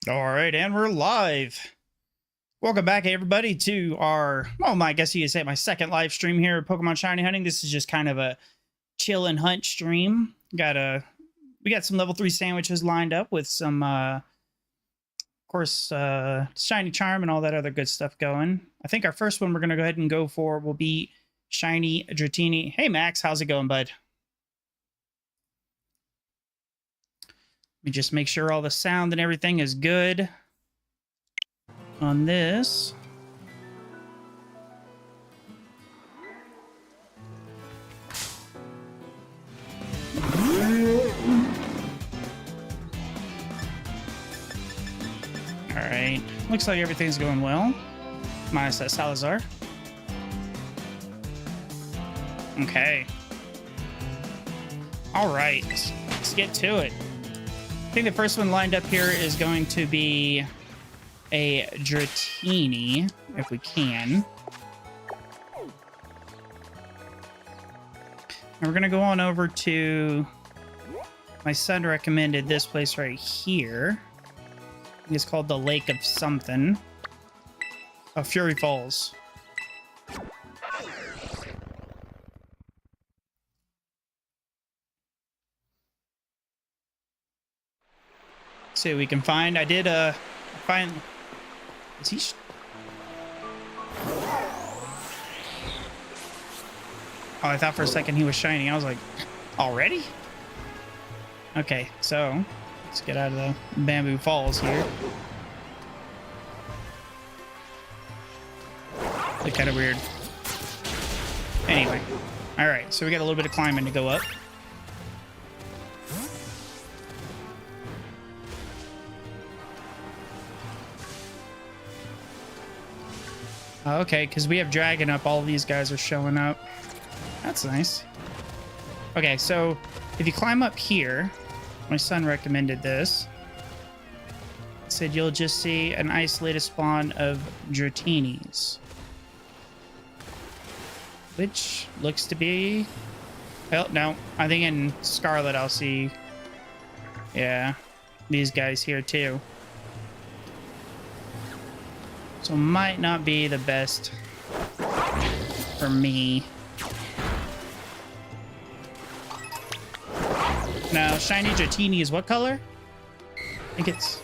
All right, and we're live. Welcome back, everybody, to our, well, I guess you could say my second live stream here at Pokemon Shiny Hunting. This is just kind of a chill and hunt stream. We got some level 3 sandwiches lined up with some, of course, Shiny Charm and all that other good stuff going. I think our first one we're going to go ahead and go for will be Shiny Dratini. Hey, Max, how's it going, bud? Let me just make sure all the sound and everything is good on this. All right, looks like everything's going well. Minus that Salazar. Okay. All right, let's get to it. I think the first one lined up here is going to be a Dratini, if we can. And we're going to go on over to... My son recommended this place right here. I think it's called the Lake of something. Oh, Fury Falls. See what we can find. I did find. Is he? Oh, I thought for a second he was shiny. I was like, already? Okay, so let's get out of the Bamboo Falls here. Look kind of weird. Anyway, all right. So we got a little bit of climbing to go up. Okay, because we have Dragon up, all these guys are showing up. That's nice. Okay, so if you climb up here, my son recommended this. He said you'll just see an isolated spawn of Dratinis. Which looks to be... Well, no, I think in Scarlet I'll see... Yeah, these guys here too. So might not be the best for me. Now, Shiny Dratini is what color? I think it's...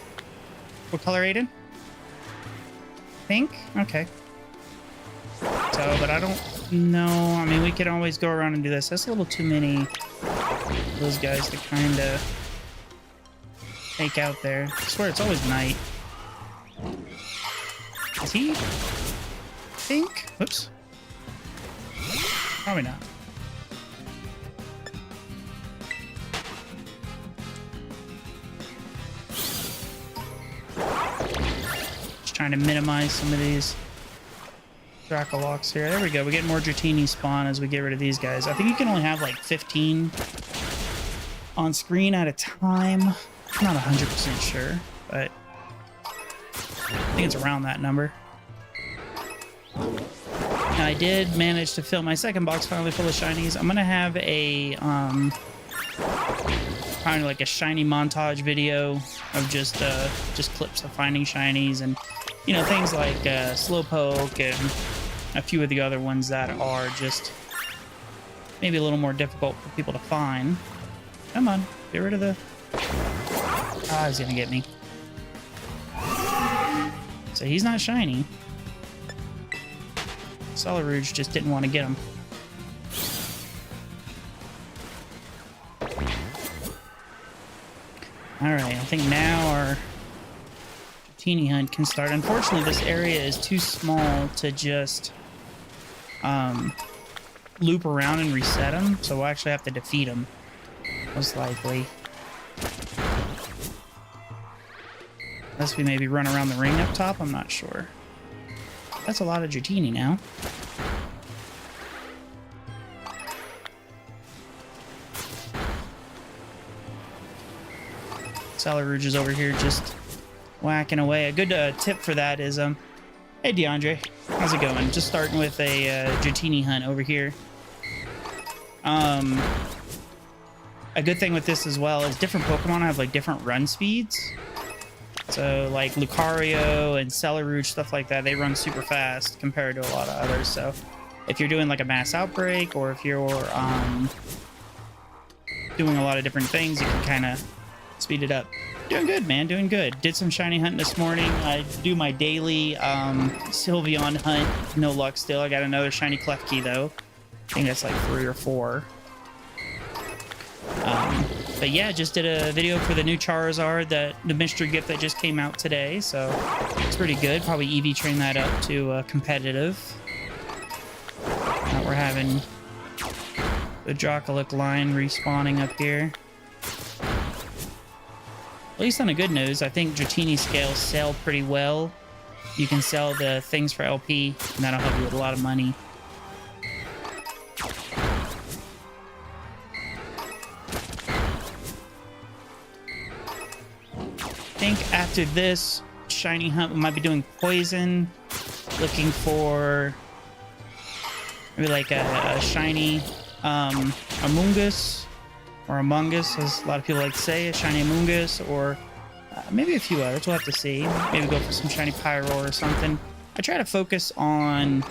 What color, Aiden? Pink? Okay. So, but I don't know. I mean, we could always go around and do this. That's a little too many of those guys to kind of take out there. I swear, it's always night. Is he pink? Whoops. Probably not. Just trying to minimize some of these Dracolocks here. There we go. We get more Dratini spawn as we get rid of these guys. I think you can only have like 15 on screen at a time. I'm not 100% sure, but I think it's around that number. Now, I did manage to fill my second box finally full of shinies. I'm gonna have a kind of like a shiny montage video of just clips of finding shinies and, you know, things like Slowpoke and a few of the other ones that are just maybe a little more difficult for people to find. Come on, get rid of the... Ah, he's gonna get me. So he's not shiny. Rouge just didn't want to get him. Alright, I think now our Dratini hunt can start. Unfortunately, this area is too small to just loop around and reset him, so we'll actually have to defeat him, most likely. Unless we maybe run around the ring up top, I'm not sure. That's a lot of Dratini now. Rouge is over here just whacking away. A good tip for that is, hey DeAndre, how's it going? Just starting with a Dratini hunt over here. A good thing with this as well is different Pokemon have like different run speeds. So like Lucario and Celeruge, stuff like that, they run super fast compared to a lot of others. So if you're doing like a mass outbreak, or if you're doing a lot of different things, you can kind of speed it up. Doing good, man. Doing good. Did some shiny hunting this morning. I do my daily Sylveon hunt. No luck still. I got another shiny Klefki though. I think that's like 3 or 4. But yeah, just did a video for the new Charizard, the mystery gift that just came out today. So it's pretty good. Probably EV train that up to competitive. We're having the Jockalick line respawning up here. At least on the good news, I think Dratini scales sell pretty well. You can sell the things for LP, and that'll help you with a lot of money. I think after this shiny hunt, we might be doing poison, looking for maybe like a shiny Amoonguss, or Among Us, as a lot of people like to say, a shiny Amoonguss, or maybe a few others. We'll have to see. Maybe go for some shiny Pyro or something. I try to focus on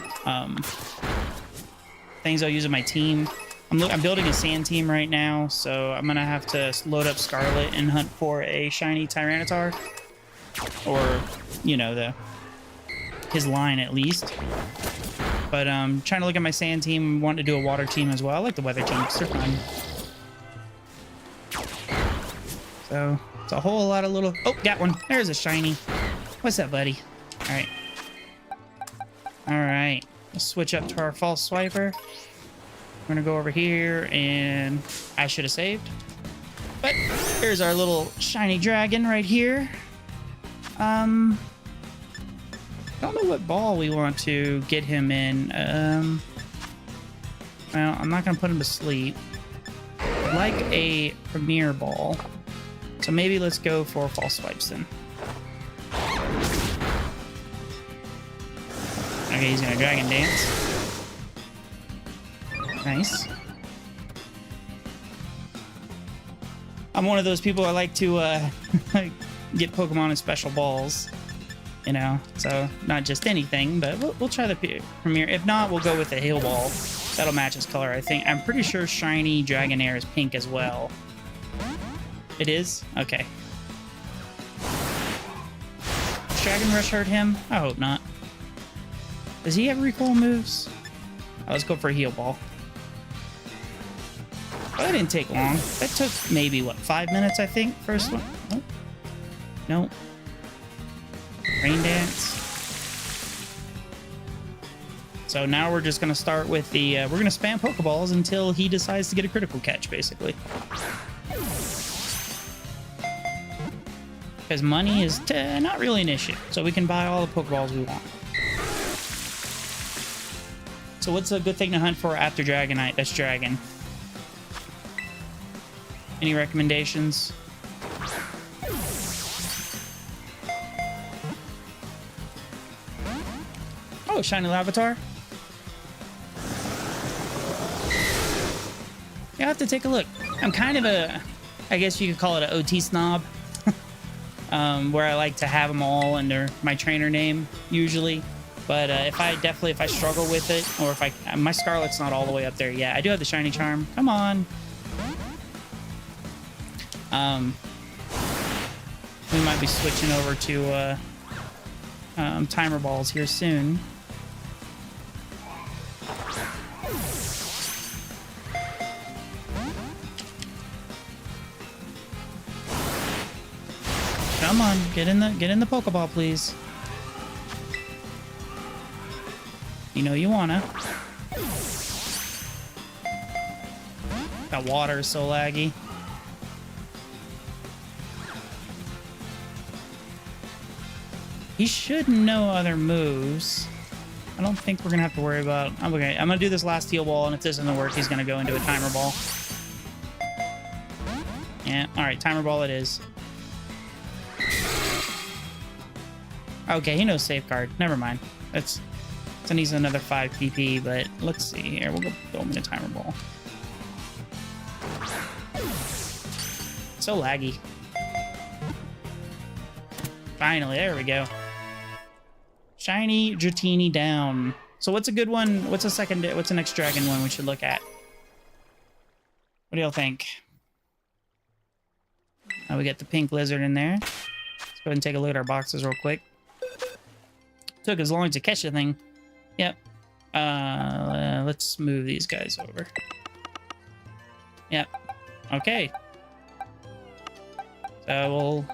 things I'll use in my team. I'm building a sand team right now, so I'm gonna have to load up Scarlet and hunt for a shiny Tyranitar, or you know, his line at least. But trying to look at my sand team. Want to do a water team as well. I like the weather teams; they're fun. So it's a whole lot of little... Oh, got one. There's a shiny. What's up, buddy? All right. All right. Let's switch up to our false swiper. We're going to go over here, and I should have saved. But here's our little shiny dragon right here. I don't know what ball we want to get him in. Well, I'm not going to put him to sleep. I'd like a premier ball. So maybe let's go for false swipes then. Okay, he's gonna dragon dance. Nice. I'm one of those people I like to get Pokemon in special balls, you know, so not just anything, but we'll try the premier. If not, we'll go with the Hail Ball. That'll match his color, I think. I'm pretty sure shiny Dragonair is pink as well. It is? Okay. Does Dragon Rush hurt him? I hope not. Does he have recoil moves? Oh, let's go for a Heal Ball. Oh, that didn't take long. That took maybe, what, 5 minutes, I think? First one? Oh. No. Rain Dance. So now we're just going to start with the... we're going to spam Pokeballs until he decides to get a critical catch, basically. Because money is not really an issue. So we can buy all the Pokeballs we want. So what's a good thing to hunt for after Dragonite? That's Dragon. Any recommendations? Oh, shiny Larvitar. You have to take a look. I'm kind of a, I guess you could call it an OT snob. Where I like to have them all under my trainer name, usually. But if I struggle with it, or if my Scarlet's not all the way up there yet. I do have the shiny charm. Come on. We might be switching over to timer balls here soon. Come on, get in the Pokeball, please. You know you wanna. That water is so laggy. He should know other moves. I don't think we're gonna have to worry about... Okay, I'm gonna do this last heal ball, and if this doesn't work, he's gonna go into a timer ball. Yeah, alright, timer ball it is. Okay, he knows safeguard. Never mind. That needs another 5 PP, but let's see here. We'll go throw him in a timer ball. So laggy. Finally, there we go. Shiny Dratini down. So what's a good one? What's the next dragon one we should look at? What do y'all think? We got the pink lizard in there. Let's go ahead and take a look at our boxes real quick. Took as long to catch the thing. Yep. Let's move these guys over. Yep. Okay. So we'll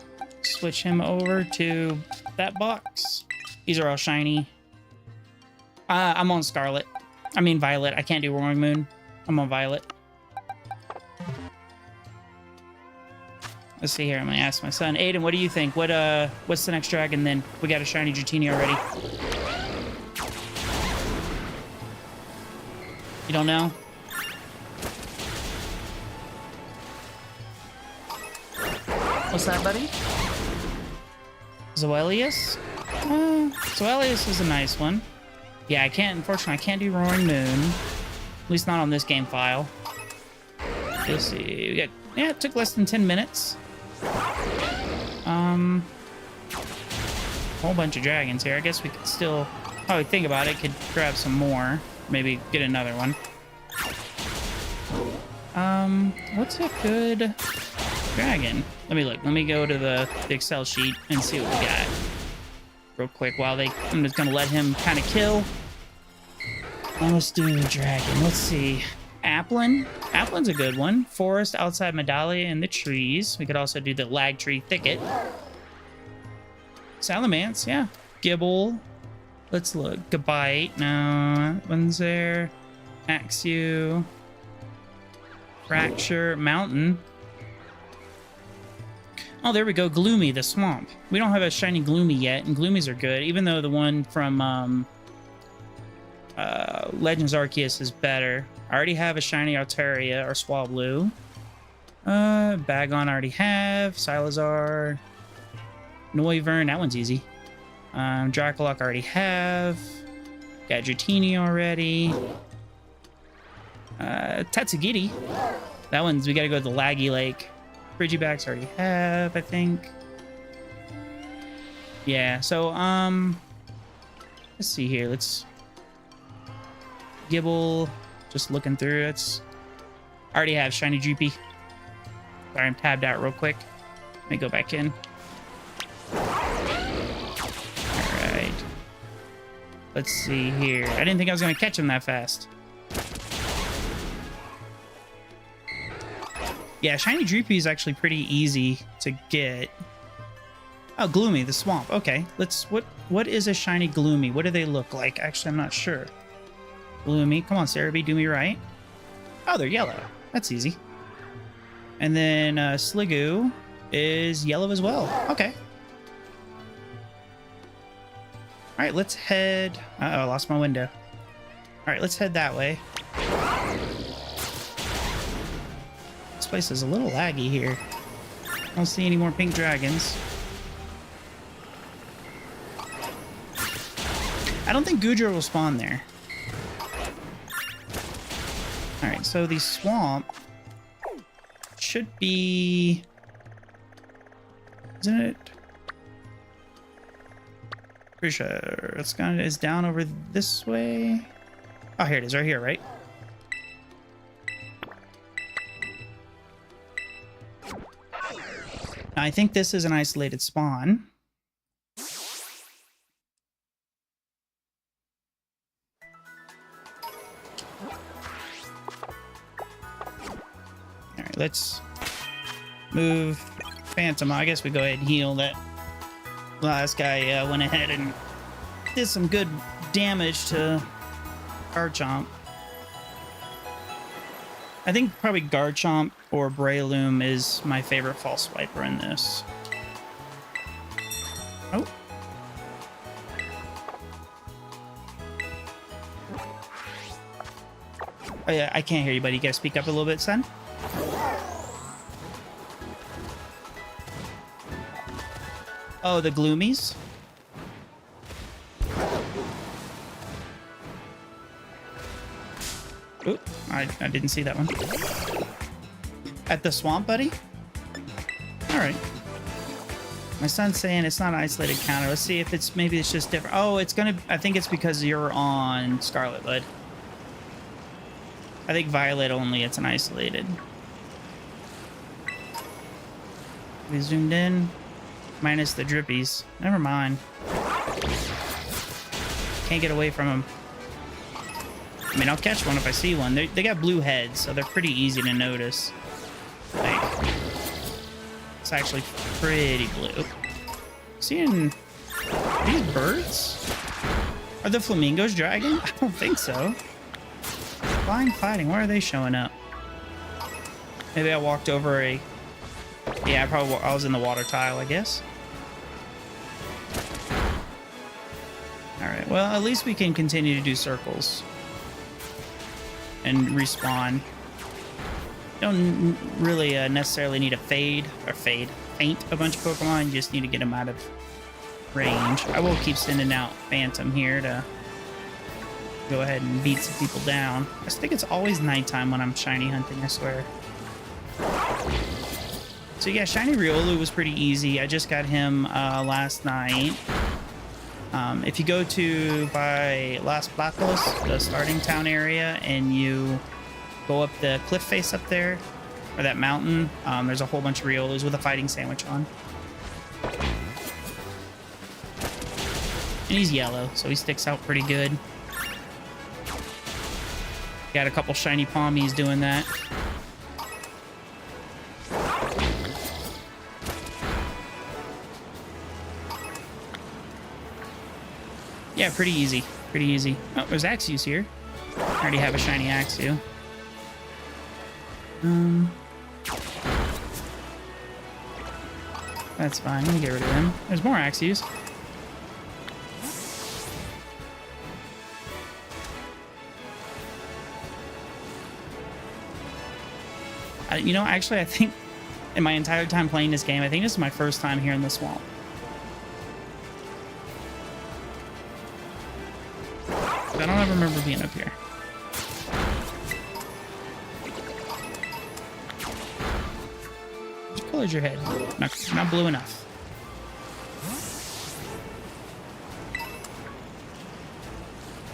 switch him over to that box. These are all shiny. I'm on Scarlet. I mean Violet. I can't do Roaring Moon. I'm on Violet. Let's see here. I'm gonna ask my son, Aiden, what do you think? What's the next dragon then? We got a shiny Dratini already. You don't know? What's that, buddy? Zoelius? Zoelius is a nice one. Yeah, unfortunately, I can't do Roaring Moon. At least not on this game file. Let's see. Yeah, it took less than 10 minutes. Whole bunch of dragons here. I guess we could still, probably think about it, could grab some more. Maybe get another one. What's a good dragon? Let me look. Let me go to the Excel sheet and see what we got. Real quick I'm just gonna let him kind of kill. Let's do the dragon. Let's see. Applin. Applin's a good one. Forest outside Medalia in the trees. We could also do the lag tree thicket. Salamance, yeah. Gibble. Let's look. Gabite. No, that one's there. Axew. Fracture. Mountain. Oh, there we go. Gloomy, the swamp. We don't have a shiny Gloomy yet, and Gloomies are good, even though the one from Legends Arceus is better. I already have a shiny Altaria or Swablu. Bagon I already have. Silazar. Noivern, that one's easy. Draculok I already have. Got Dratini already. Tatsugiri. That one's, we gotta go to the Laggy Lake. Frigibacks already have, I think. Yeah, so, let's see here. Let's... Gibble. Just looking through. I already have shiny Droopy. Sorry, I'm tabbed out real quick. Let me go back in. Alright. Let's see here. I didn't think I was going to catch him that fast. Yeah, shiny Droopy is actually pretty easy to get. Oh, Gloomy, the swamp. Okay, what is a shiny Gloomy? What do they look like? Actually, I'm not sure. Gloomy. Come on, Cerebi, do me right. Oh, they're yellow. That's easy. And then Sliggoo is yellow as well. Okay. All right, let's head... Uh-oh, I lost my window. All right, let's head that way. This place is a little laggy here. I don't see any more pink dragons. I don't think Goodra will spawn there. Alright, so the swamp should be... Isn't it? Pretty sure it's down over this way. Oh, here it is, right here, right? Now, I think this is an isolated spawn. Alright, let's move Phantom. I guess we go ahead and heal that. Last guy went ahead and did some good damage to Garchomp. I think probably Garchomp or Breloom is my favorite false swiper in this. Oh. Oh yeah, I can't hear you, buddy. You gotta speak up a little bit, son. Oh, the Gloomies? Oop, I didn't see that one. At the swamp, buddy? Alright. My son's saying it's not an isolated counter. Let's see if it's, maybe it's just different. Oh, it's gonna, I think it's because you're on Scarlet, bud. I think Violet only, it's an isolated. We zoomed in. Minus the drippies. Never mind. Can't get away from them. I mean, I'll catch one if I see one. They got blue heads, so they're pretty easy to notice. Like, it's actually pretty blue. Seeing these birds? Are the flamingos dragon? I don't think so. Flying fighting, where are they showing up? Maybe I walked over a... Yeah, I was in the water tile, I guess. Alright, well, at least we can continue to do circles. And respawn. Don't really necessarily need to faint a bunch of Pokemon. You just need to get them out of range. I will keep sending out Phantom here to go ahead and beat some people down. I think it's always nighttime when I'm shiny hunting, I swear. So yeah, shiny Riolu was pretty easy. I just got him last night. If you go to by Las Placos, the starting town area, and you go up the cliff face up there, or that mountain, there's a whole bunch of Riolus with a fighting sandwich on. And he's yellow, so he sticks out pretty good. Got a couple shiny Palmies doing that. Yeah, pretty easy. Pretty easy. Oh, there's Axews here. I already have a shiny Axew. That's fine. Let me get rid of him. There's more Axews. You know, actually, I think in my entire time playing this game, I think this is my first time here in the swamp. I don't ever remember being up here. What color's your head? Not blue enough.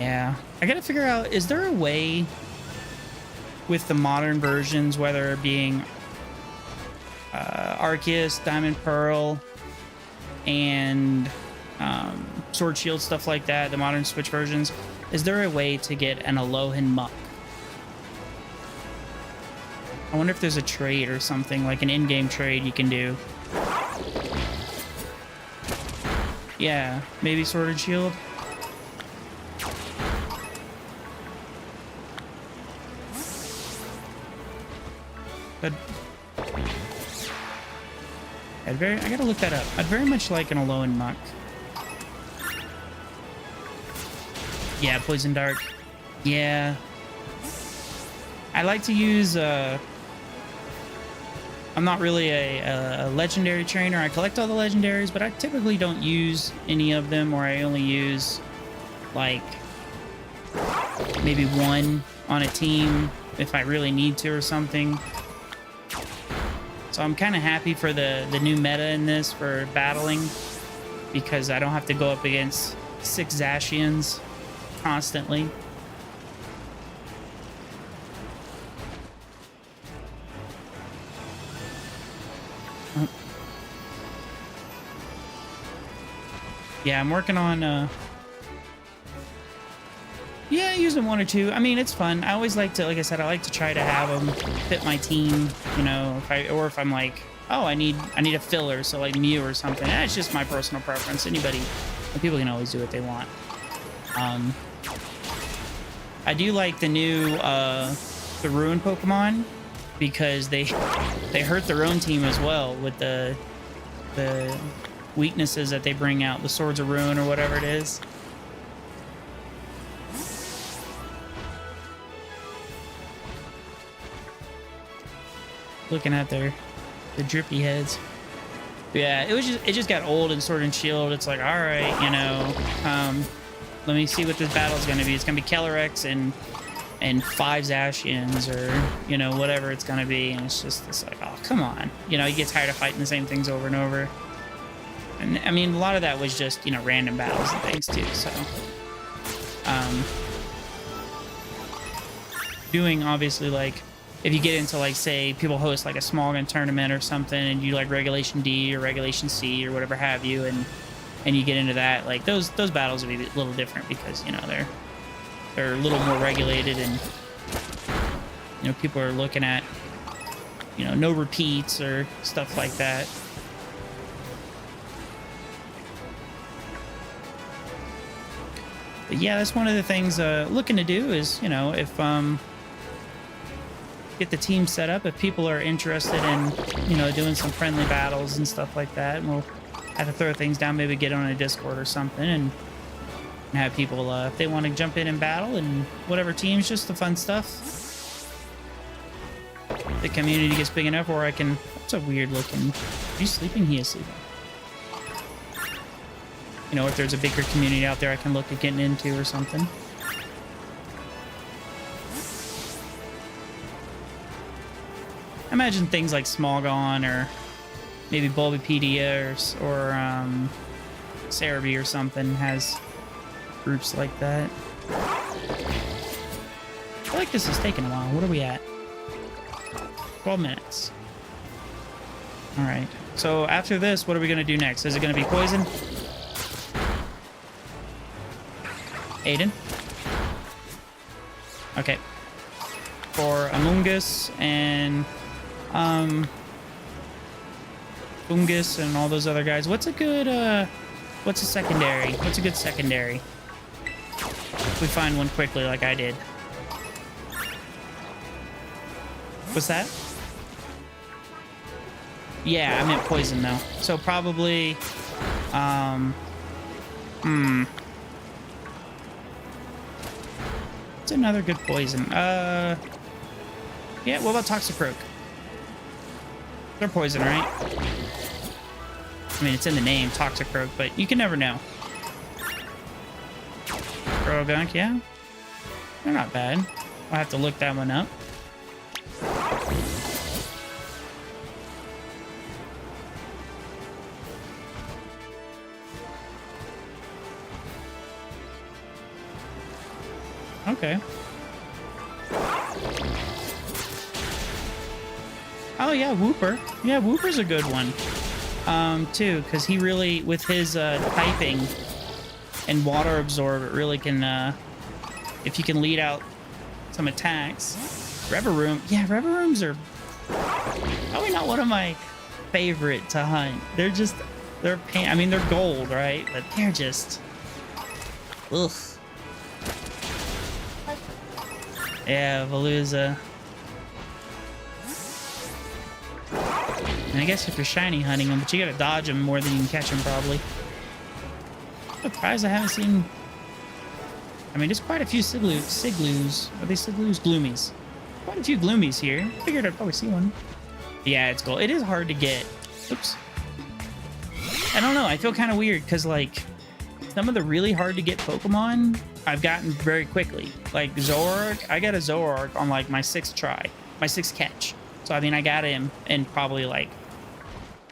Yeah. I gotta figure out, is there a way with the modern versions, whether it being Arceus, Diamond Pearl, and Sword Shield, stuff like that, the modern Switch versions, is there a way to get an Alolan Muck? I wonder if there's a trade or something, like an in-game trade you can do. Yeah, maybe Sword and Shield. But I gotta look that up. I'd very much like an Alolan Muck. Yeah, Poison Dart. Yeah. I like to use, I'm not really a legendary trainer. I collect all the legendaries, but I typically don't use any of them, or I only use, like, maybe one on a team if I really need to or something. So I'm kind of happy for the new meta in this for battling, because I don't have to go up against 6 Zacians constantly. Oh. Yeah, I'm working on yeah, using 1 or 2. I mean, it's fun. I always like to, like I said, I like to try to have them fit my team, you know, if I'm like, oh, I need a filler, so like Mew or something. That's just my personal preference. People can always do what they want. I do like the new the Ruin Pokemon, because they hurt their own team as well with the weaknesses that they bring out, the Swords of Ruin or whatever it is. Looking at the drippy heads. Yeah, it just got old in Sword and Shield. It's like, all right, you know, let me see what this battle's gonna be. It's gonna be Calyrex and 5 Zacians, or, you know, whatever it's gonna be. And it's like, oh, come on. You know, you get tired of fighting the same things over and over. And I mean, a lot of that was just, you know, random battles and things too. So, doing obviously like, if you get into like, say, people host like a small gun tournament or something, and you like Regulation D or Regulation C or whatever have you, and you get into that, like those battles would be a little different because, you know, they're a little more regulated, and you know, people are looking at, you know, no repeats or stuff like that. But yeah, that's one of the things looking to do is, you know, if get the team set up, if people are interested in, you know, doing some friendly battles and stuff like that, and we'll have to throw things down, maybe get on a Discord or something, and have people, if they want to jump in and battle and whatever teams, just the fun stuff. The community gets big enough where I can... That's a weird looking... Are you sleeping? He is sleeping. You know, if there's a bigger community out there I can look at getting into or something. I imagine things like Smogon or maybe Bulbapedia or Cerebi or something has groups like that. I feel like this is taking a while. What are we at? 12 minutes. All right. So after this, what are we going to do next? Is it going to be poison? Aiden? Okay. For Amoongus and Fungus and all those other guys. What's a good what's a secondary? What's a good secondary? If we find one quickly like I did. What's that? Yeah, I meant poison though. So probably what's another good poison? Yeah, what about Toxicroak? They're poison, right? I mean, it's in the name, Toxicroak, but you can never know. Gunk, yeah. They're not bad. I'll have to look that one up. Okay. Oh yeah, Wooper. Yeah, Wooper's a good one. Too, because he really, with his typing and water absorb, it really can, if you can lead out some attacks. Reveroom. Yeah, Reverooms are probably not one of my favorite to hunt. They're just, they're pain. I mean, they're gold, right? But they're just, ugh. Yeah, Veluza. And I guess if you're shiny hunting them, but you gotta dodge them more than you can catch them, probably. I'm surprised I haven't seen... I mean, there's quite a few Sigloos. Are they Sigloos? Gloomies. Quite a few Gloomies here. Figured I'd probably see one. Yeah, it's gold. It is hard to get. Oops. I don't know. I feel kind of weird, because, like, some of the really hard to get Pokemon I've gotten very quickly. Like, Zoroark. I got a Zoroark on, like, my 6th try. My 6th catch. So, I mean, I got him in probably, like,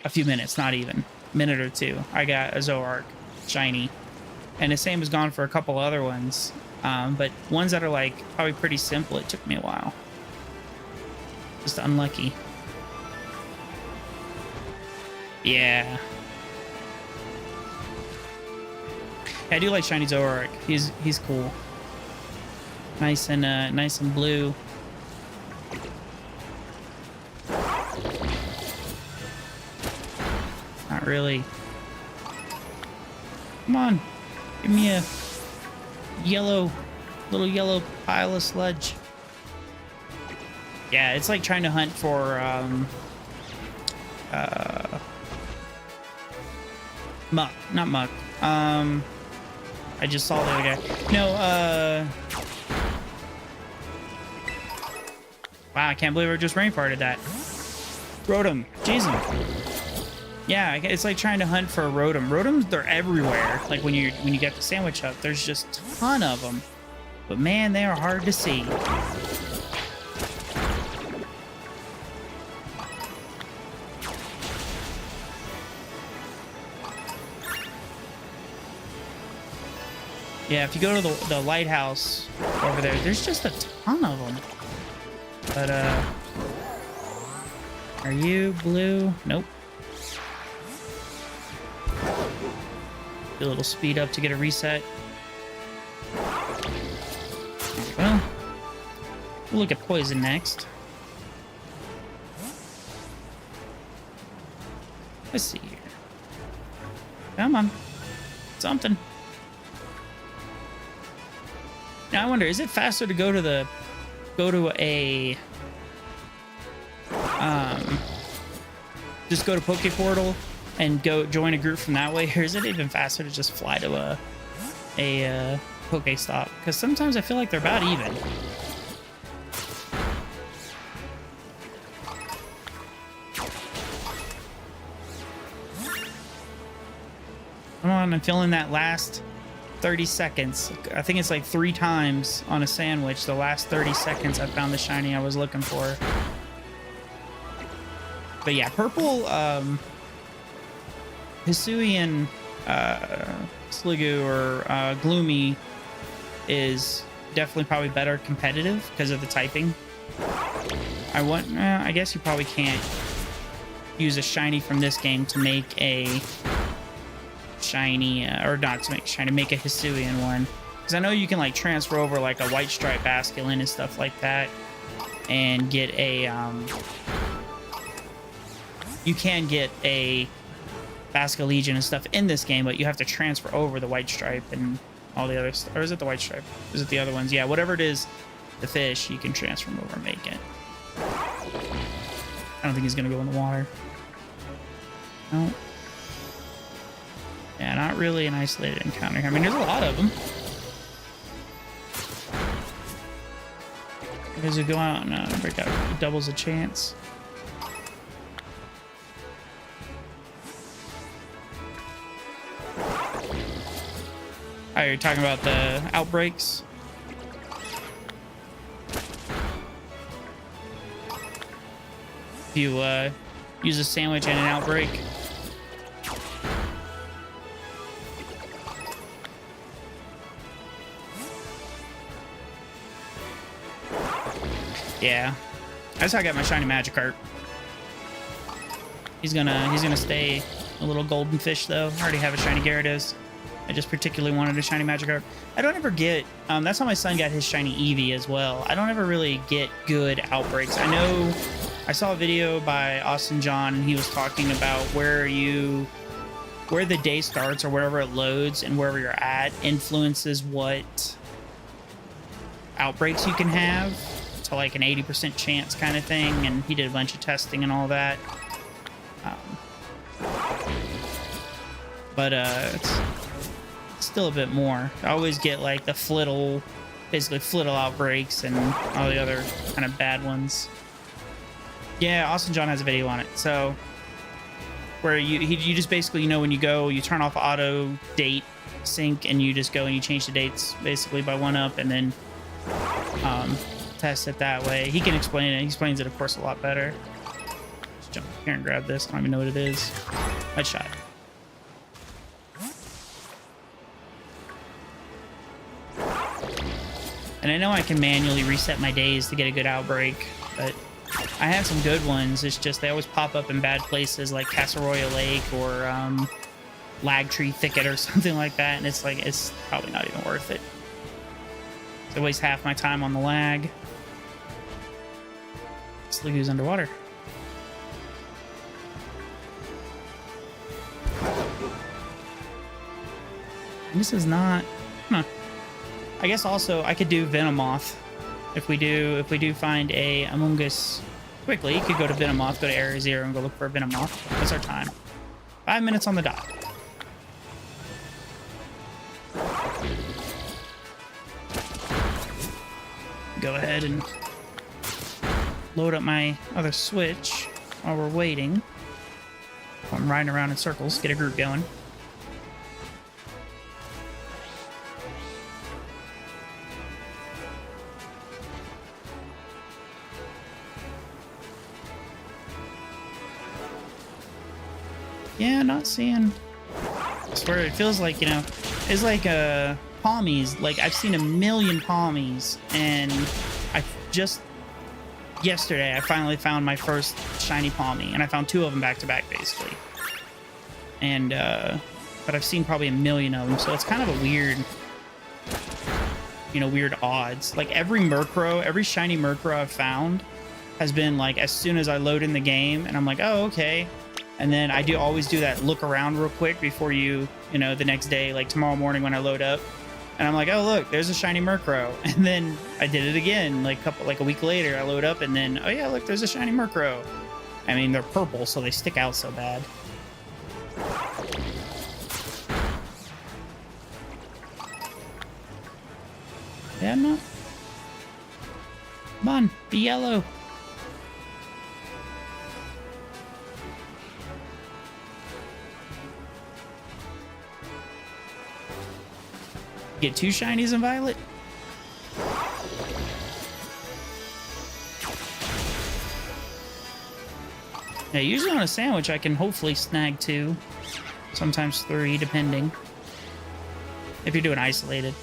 a few minutes, not even a minute or two. I got a Zoroark shiny, and the same has gone for a couple other ones, but ones that are like probably pretty simple, it took me a while. Just unlucky. Yeah, I do like shiny Zoroark. He's cool. Nice and blue. Not really. Come on. Give me a little yellow pile of sludge. Yeah, it's like trying to hunt for, Muck. Not Muck. I just saw the other guy. No, wow, I can't believe I just rain farted that. Rotom. Jason. Yeah, it's like trying to hunt for a Rotom. Rotoms, they're everywhere. Like when you get the sandwich hut, there's just a ton of them. But man, they are hard to see. Yeah, if you go to the lighthouse over there, there's just a ton of them. But, are you blue? Nope. Do a little speed up to get a reset. Well, we'll look at poison next. Let's see here. Come on. Something. Now I wonder, is it faster to go to a just go to Poke Portal and go join a group from that way, or is it even faster to just fly to a Pokestop? Because sometimes I feel like they're about even. Come on, I'm feeling that last 30 seconds. I think it's like 3 times on a sandwich. The last 30 seconds I found the shiny I was looking for. But yeah, purple Hisuian Sliggoo or Gloomy is definitely probably better competitive because of the typing. I guess you probably can't use a shiny from this game to make a shiny, or not to make shiny, make a Hisuian one. Because I know you can like transfer over like a white stripe Basculin and stuff like that and get a you can get a Basculegion and stuff in this game, but you have to transfer over the white stripe and all the other stuff. Or is it the white stripe? Is it the other ones? Yeah, whatever it is, the fish, you can transfer them over and make it. I don't think he's gonna go in the water. No. Yeah, not really an isolated encounter. I mean, there's a lot of them. Does it go out? No, break out. It doubles the chance. Oh, you're talking about the outbreaks? If you use a sandwich and an outbreak. Yeah, that's how I got my shiny Magikarp. He's gonna stay a little golden fish though. I already have a shiny Gyarados. I just particularly wanted a shiny Magikarp. I don't ever get, that's how my son got his shiny Eevee as well. I don't ever really get good outbreaks. I know I saw a video by Austin John and he was talking about where the day starts or wherever it loads and wherever you're at influences what outbreaks you can have, to like an 80% chance kind of thing. And he did a bunch of testing and all that. But it's still a bit more. I always get like the basically flittle outbreaks and all the other kind of bad ones. Yeah, Austin John has a video on it. So where you just basically, when you go, you turn off auto date sync and you just go and you change the dates basically by 1-up and then test it that way. He can explain it. He explains it, of course, a lot better. Just jump here and grab this. I don't even know what it is. Headshot. And I know I can manually reset my days to get a good outbreak, but I have some good ones. It's just they always pop up in bad places like Casseroya Lake or Lag Tree Thicket or something like that, and it's like, it's probably not even worth it. So I waste half my time on the lag. Sliggoo's underwater. This is not... Huh. I guess also I could do Venomoth. If we do find a Among Us quickly, you could go to Venomoth, go to Area 0 and go look for a Venomoth. That's our time. 5 minutes on the dot. Go ahead and load up my other Switch while we're waiting. I'm riding around in circles, get a group going. Yeah, not seeing... I swear, it feels like, it's like Palmies, like I've seen a million Palmies, and I just yesterday I finally found my first shiny Palmy, and I found 2 of them back to back basically. And but I've seen probably a million of them, so it's kind of a weird, you know, weird odds. Like every Murkrow, every shiny Murkrow I've found has been like as soon as I load in the game and I'm like, oh, okay. And then I always do that look around real quick before you know, the next day, like tomorrow morning when I load up. And I'm like, oh, look, there's a shiny Murkrow. And then I did it again, like a week later, I load up and then, oh yeah, look, there's a shiny Murkrow. I mean, they're purple, so they stick out so bad. Yeah, no. Come on, be yellow. Get 2 shinies in Violet? Yeah, usually on a sandwich I can hopefully snag 2. Sometimes 3, depending. If you're doing isolated.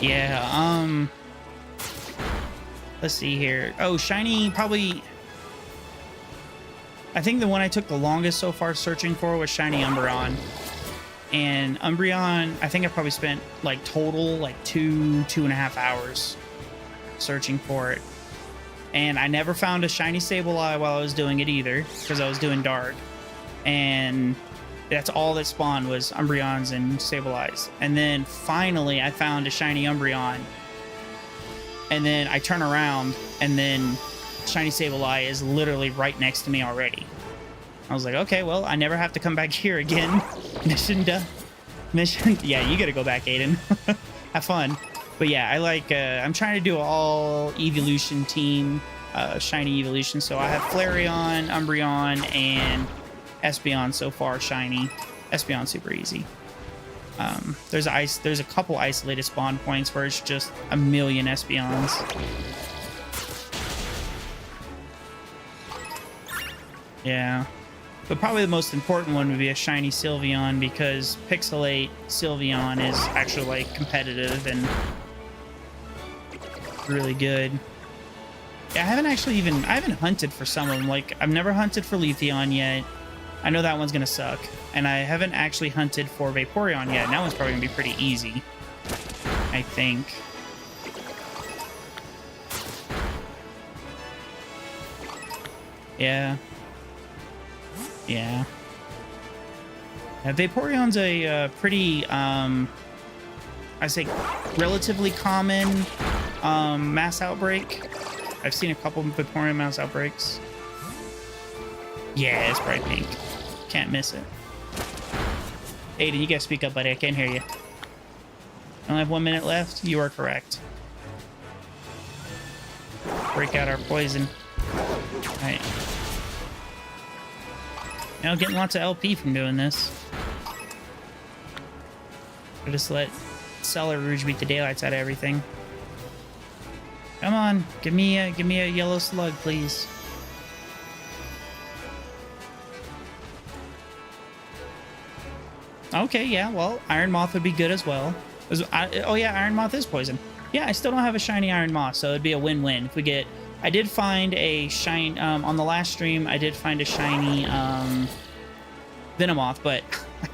Yeah, let's see here. Oh, shiny, probably... I think the one I took the longest so far searching for was shiny Umbreon. And Umbreon, I think I probably spent, like, total, like, 2.5 hours searching for it. And I never found a shiny Sableye while I was doing it either, because I was doing dark. And that's all that spawned was Umbreons and Sableyes. And then finally I found a shiny Umbreon. And then I turn around and then shiny Sableye is literally right next to me already. I was like, okay, well, I never have to come back here again. Mission done. Mission. Yeah, you gotta go back, Aiden. Have fun. But yeah, I like, I'm trying to do all evolution team, shiny evolution. So I have Flareon, Umbreon, and Espeon so far shiny. Espeon super easy. There's a couple isolated spawn points where it's just a million Espeons. Yeah. But probably the most important one would be a shiny Sylveon, because Pixelate Sylveon is actually like competitive and really good. Yeah, I haven't hunted for some of them. Like, I've never hunted for Leafeon yet. I know that one's gonna suck. And I haven't actually hunted for Vaporeon yet, and that one's probably gonna be pretty easy, I think. Yeah. Yeah. Vaporeon's a pretty, I say, relatively common mass outbreak. I've seen a couple of Vaporeon mass outbreaks. Yeah, it's bright pink. Can't miss it. Aiden, you gotta speak up, buddy. I can't hear you. I only have 1 minute left. You are correct. Break out our poison. Alright. You know, getting lots of LP from doing this. I'll just let Cellar Rouge beat the daylights out of everything. Come on, give me a yellow slug, please. Okay, yeah, well, Iron Moth would be good as well. Oh yeah, Iron Moth is poison. Yeah, I still don't have a shiny Iron Moth, so it'd be a win-win if we get... I did find a shiny... on the last stream, I did find a shiny Venomoth, but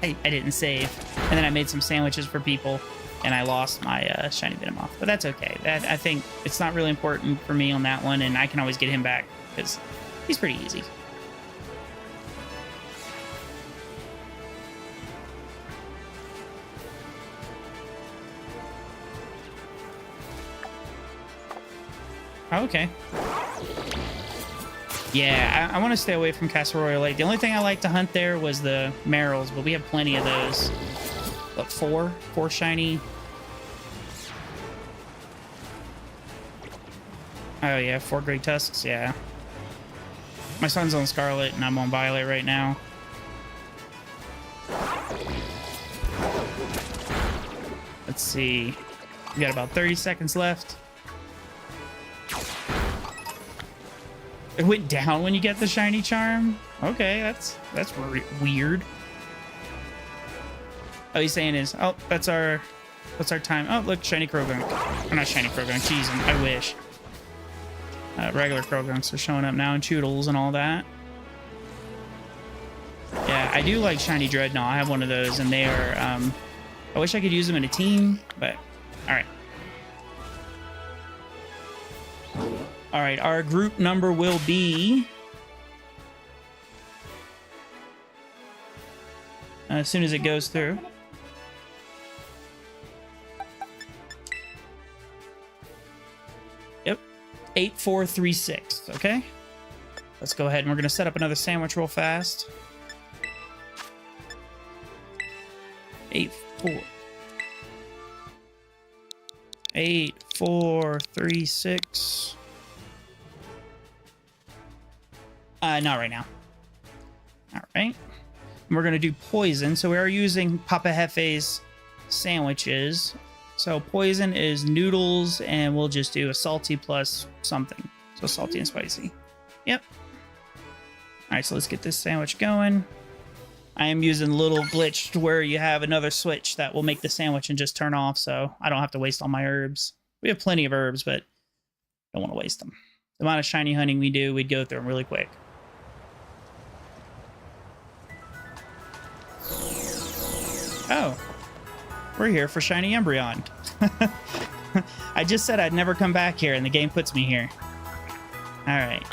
I didn't save. And then I made some sandwiches for people, and I lost my shiny Venomoth. But that's okay. I think it's not really important for me on that one, and I can always get him back, because he's pretty easy. Oh, okay. Yeah, I want to stay away from Casseroya Lake. The only thing I like to hunt there was the Merrills, but we have plenty of those. What, four shiny? Oh yeah, 4 Great Tusks, yeah. My son's on Scarlet and I'm on Violet right now. Let's see. We got about 30 seconds left. It went down when you get the shiny charm? Okay, that's weird. Oh, he's saying is, oh, that's our time. Oh, look, shiny Krogunk. Or not shiny Krogunk, jeez, I wish. Regular Krogunks are showing up now, and Choodles and all that. Yeah, I do like shiny Dreadnought. I have one of those, and they are, I wish I could use them in a team, but all right. All right, our group number will be... as soon as it goes through. Yep, 8436, okay? Let's go ahead and we're gonna set up another sandwich real fast. 8436. Not right now. All right. We're going to do poison. So we are using Papa Hefe's sandwiches. So poison is noodles, and we'll just do a salty plus something. So salty and spicy. Yep. All right, so let's get this sandwich going. I am using a little glitch to where you have another switch that will make the sandwich and just turn off, so I don't have to waste all my herbs. We have plenty of herbs, but don't want to waste them. The amount of shiny hunting we do, we'd go through them really quick. Oh, we're here for shiny Embryon. I just said I'd never come back here, and the game puts me here. All right.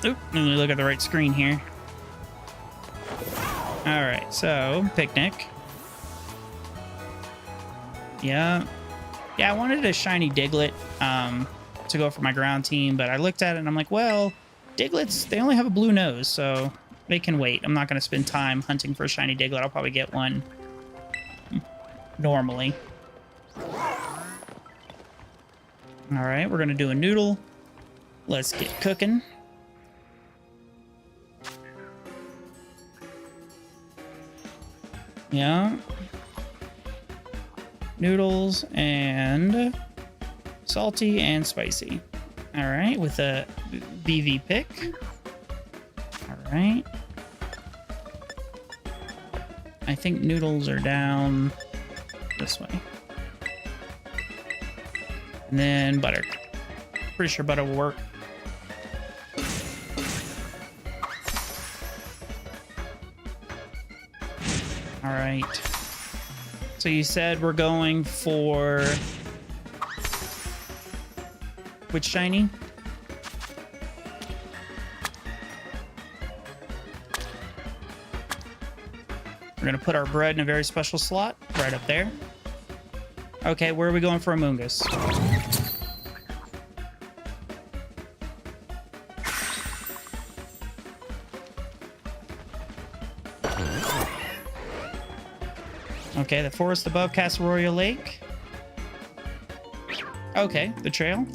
Oop, let me look at the right screen here. All right, so picnic. Yeah, I wanted a shiny Diglett to go for my ground team, but I looked at it and I'm like, well, Digletts, they only have a blue nose, so they can wait. I'm not going to spend time hunting for a shiny Diglett. I'll probably get one normally. All right, we're going to do a noodle. Let's get cooking. Yeah. Noodles and salty and spicy. All right, with a BV pick. All right. I think noodles are down this way. And then butter. Pretty sure butter will work. All right. So you said we're going for which shiny? We're gonna put our bread in a very special slot right up there. Okay, where are we going for Amoonguss? Okay, the forest above Casseroya Lake. Okay, the trail.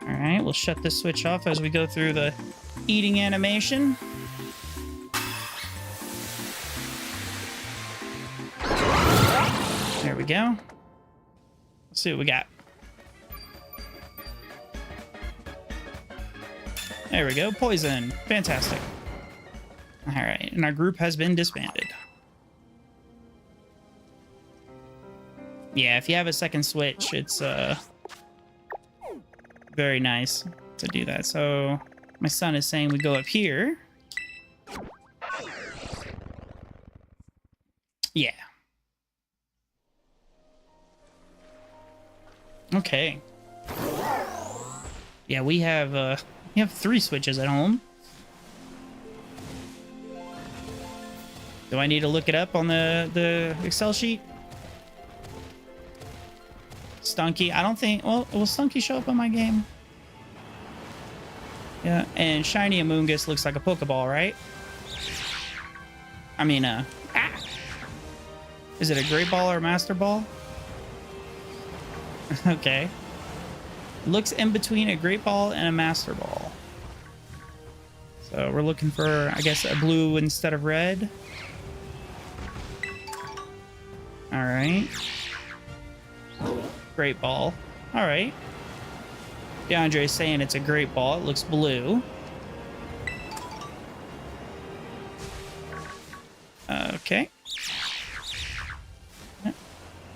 All right, we'll shut this switch off as we go through the eating animation. There we go. Let's see what we got. There we go, poison. Fantastic. All right, and our group has been disbanded. Yeah, if you have a second switch, it's very nice to do that. So my son is saying we go up here. Yeah. Okay. Yeah, we have 3 switches at home. Do I need to look it up on the Excel sheet? Stunky, I don't think... Well, will Stunky show up on my game? Yeah, and Shiny Amoonguss looks like a Pokeball, right? I mean, Is it a Great Ball or a Master Ball? Okay. It looks in between a Great Ball and a Master Ball. So we're looking for, I guess, a blue instead of red. All right. Great Ball. All right. DeAndre is saying it's a great ball. It looks blue. Okay.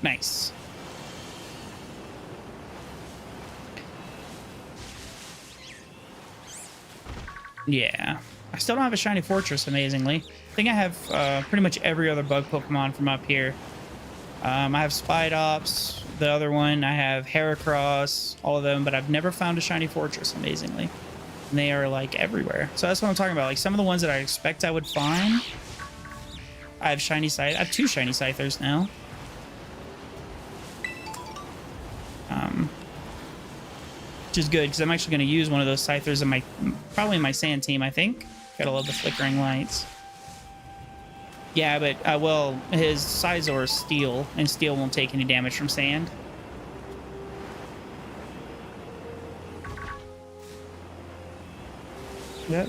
Nice. Yeah. I still don't have a shiny fortress, amazingly. I think I have pretty much every other bug Pokemon from up here. I have Spidops, the other one. I have Heracross, all of them, but I've never found a shiny fortress, amazingly. And they are, like, everywhere. So that's what I'm talking about. Like, some of the ones that I expect I would find. I have shiny Scythe. I have 2 shiny Scythers now. Which is good, because I'm actually going to use one of those Scythers in my, probably in my sand team, I think. Gotta love the flickering lights. Yeah, but, well, his Scizor is steel, and steel won't take any damage from sand. Yeah.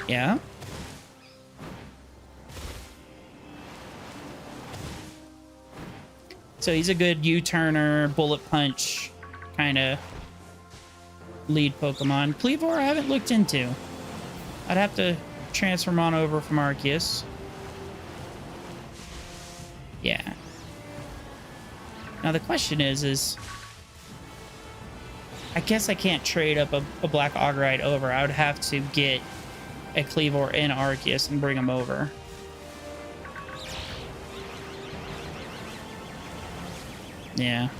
Yeah. So he's a good U-turner, bullet punch kind of lead Pokemon. Cleavor I haven't looked into. I'd have to transfer him on over from Arceus. Yeah. Now the question is I guess I can't trade up a Black Ogrite over. I would have to get a Cleavor and Arceus and bring them over. Yeah.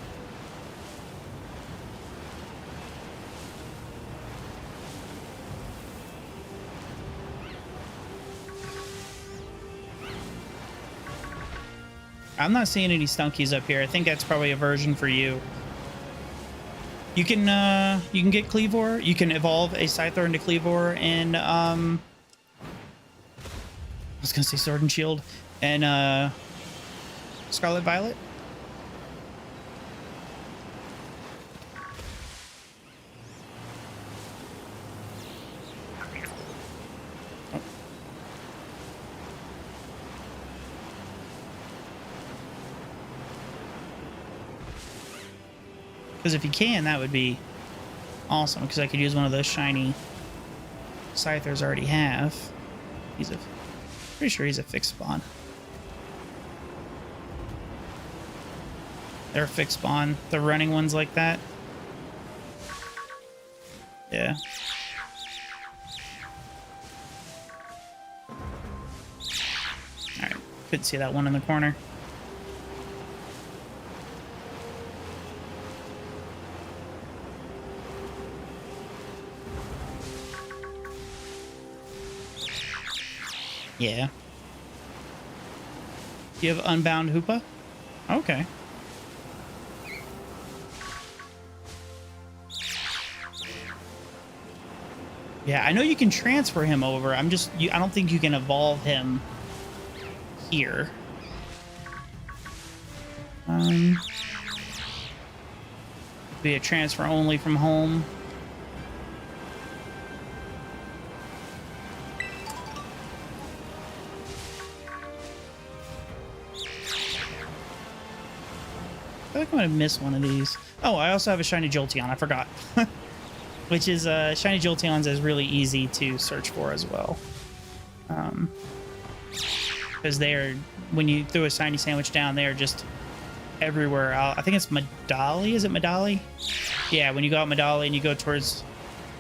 I'm not seeing any Stunkies up here. I think that's probably a version for you. You can get Cleavor. You can evolve a Scyther into Cleavor and I was gonna say Sword and Shield and Scarlet Violet. Because if you can, that would be awesome. Because I could use one of those shiny Scythers I already have. He's a pretty sure he's a fixed spawn. They're a fixed spawn. The running ones like that. Yeah. All right. Couldn't see that one in the corner. Yeah. You have Unbound Hoopa? Okay. Yeah, I know you can transfer him over. I don't think you can evolve him here. Be a transfer only from home. I feel like I'm gonna miss one of these. Oh, I also have a shiny Jolteon. I forgot. Which is shiny Jolteons is really easy to search for as well. Because they are, when you throw a shiny sandwich down, they are just everywhere. I think it's Medali. Is it Medali? Yeah, when you go out Medali and you go towards,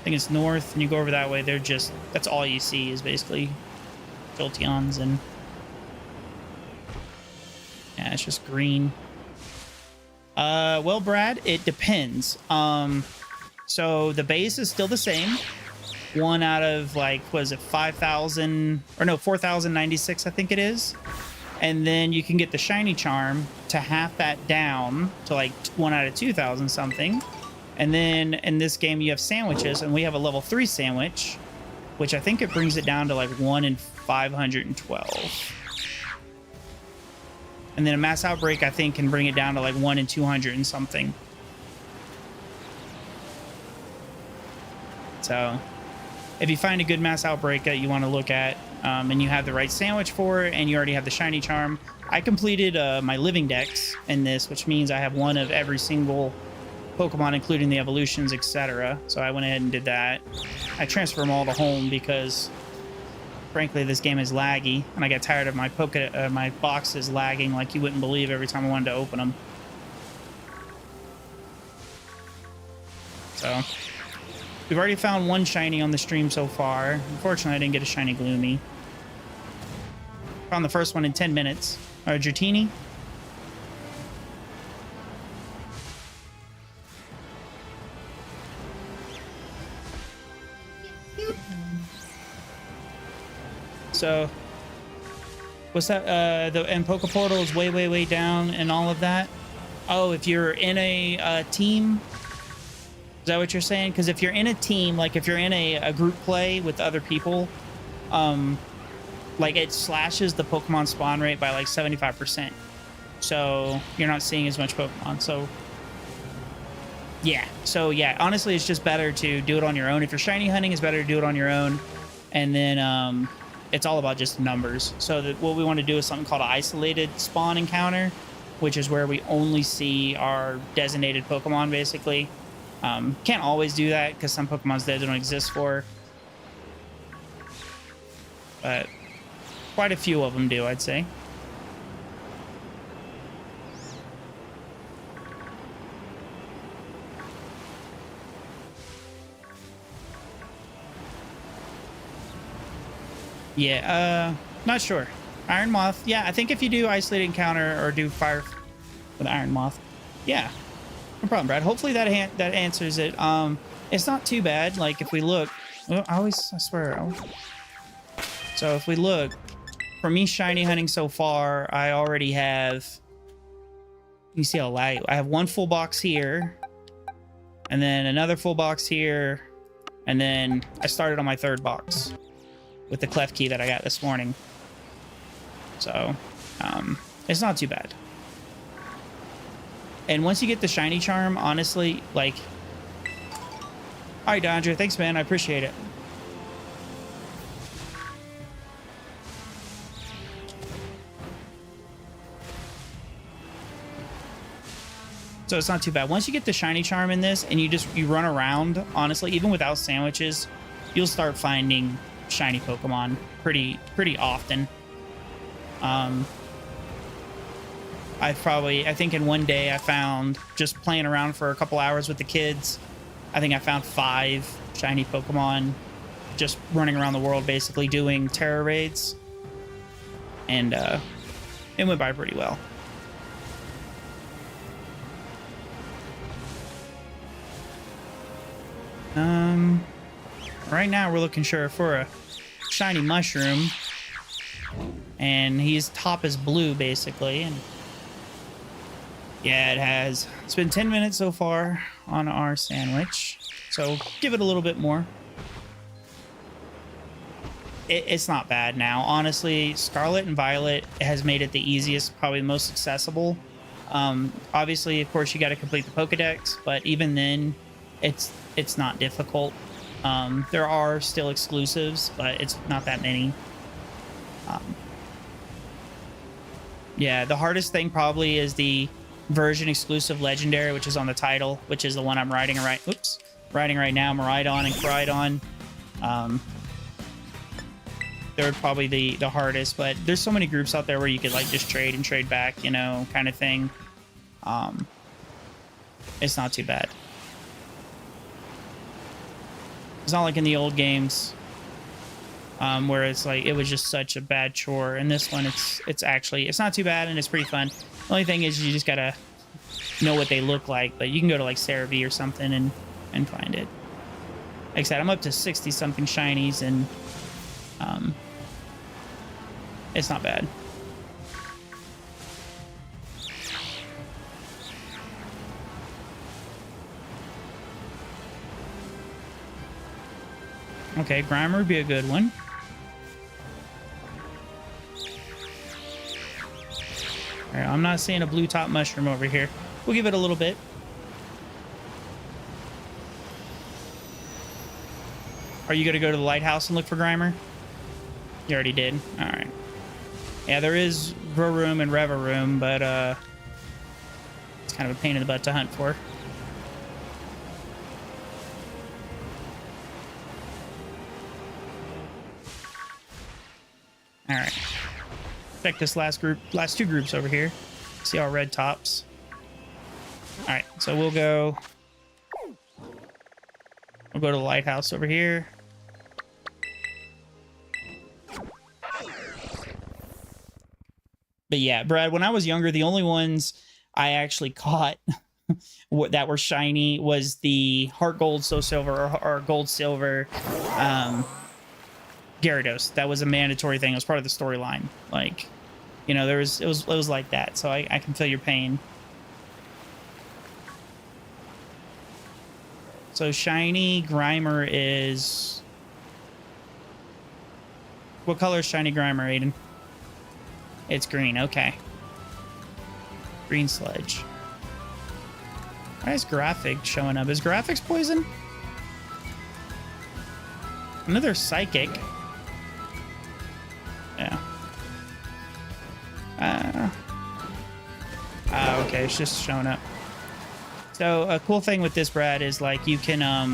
I think it's north, and you go over that way, they're just, that's all you see is basically Jolteons. And yeah, it's just green. Well, Brad, it depends. So the base is still the same. 1 out of, like, what is it, 5,000, or no, 4,096, I think it is. And then you can get the shiny charm to half that down to, like, 1 out of 2,000 something. And then in this game, you have sandwiches, and we have a level 3 sandwich, which I think it brings it down to, like, 1 in 512. And then a mass outbreak, I think, can bring it down to like 1 in 200 and something. So if you find a good mass outbreak that you want to look at, and you have the right sandwich for it, and you already have the shiny charm. I completed my living dex in this, which means I have one of every single Pokemon, including the evolutions, etc. So I went ahead and did that. I transferred them all to home because, frankly, this game is laggy, and I got tired of my my boxes lagging like you wouldn't believe every time I wanted to open them. So we've already found one shiny on the stream so far. Unfortunately, I didn't get a shiny Gloomy. Found the first one in 10 minutes. Dratini. So, what's that? And Poke Portal is way, way, way down and all of that. Oh, if you're in a team, is that what you're saying? Because if you're in a team, like if you're in a group play with other people, like it slashes the Pokemon spawn rate by like 75%. So you're not seeing as much Pokemon. So yeah. So yeah, honestly, it's just better to do it on your own. If you're shiny hunting, it's better to do it on your own. And then it's all about just numbers. So what we want to do is something called an isolated spawn encounter, which is where we only see our designated Pokemon, basically. Can't always do that because some Pokemon's dead don't exist for. But quite a few of them do, I'd say. Yeah, not sure. Iron Moth. Yeah, I think if you do Isolated Encounter or do Fire with Iron Moth. Yeah, no problem, Brad. Hopefully that answers it. It's not too bad. Like, if we look... Well, I swear... So, if we look... For me, shiny hunting so far, I already have... You see how lag... I have one full box here. And then another full box here. And then I started on my third box with the clef key that I got this morning. So, it's not too bad. And once you get the shiny charm, honestly, like... All right, Dondra, thanks, man. I appreciate it. So it's not too bad. Once you get the shiny charm in this and you run around, honestly, even without sandwiches, you'll start finding shiny Pokemon pretty often. I think in one day I found, just playing around for a couple hours with the kids, I think I found 5 shiny Pokemon just running around the world, basically doing terror raids. And it went by pretty well. Right now we're looking for a shiny mushroom, and his top is blue basically. And yeah, it's been 10 minutes so far on our sandwich, so give it a little bit more. It's not bad now, honestly. Scarlet and Violet has made it the easiest, probably the most accessible. Obviously, of course, you got to complete the Pokedex, but even then, it's not difficult. There are still exclusives, but it's not that many. Yeah, the hardest thing probably is the version exclusive legendary, which is on the title, which is the one I'm riding right now. Maridon and Coridon. They're probably the hardest, but there's so many groups out there where you could like just trade and trade back, you know, kind of thing. It's not too bad. It's not like in the old games, where it's like it was just such a bad chore. In this one, it's not too bad, and it's pretty fun. The only thing is you just gotta know what they look like, but you can go to like Cerebi or something and find it. Like I said, I'm up to 60 something shinies, and it's not bad. Okay, Grimer would be a good one. All right, I'm not seeing a blue top mushroom over here. We'll give it a little bit. Are you going to go to the lighthouse and look for Grimer? You already did? All right. Yeah, there is Room and Revaroom, but it's kind of a pain in the butt to hunt for. All right. Check this last two groups over here. See our red tops. All right, so we'll go to the lighthouse over here. But yeah, Brad, when I was younger, the only ones I actually caught that were shiny was the Heart Gold, So Silver, or Gold Silver Gyarados. That was a mandatory thing. It was part of the storyline. Like, you know, it was like that. So I can feel your pain. So shiny Grimer is... What color is shiny Grimer, Aiden? It's green, okay. Green Sludge. Why is Graphic showing up? Is Graphics poison? Another Psychic. Yeah. Okay, it's just showing up. So a cool thing with this, Brad, is like you can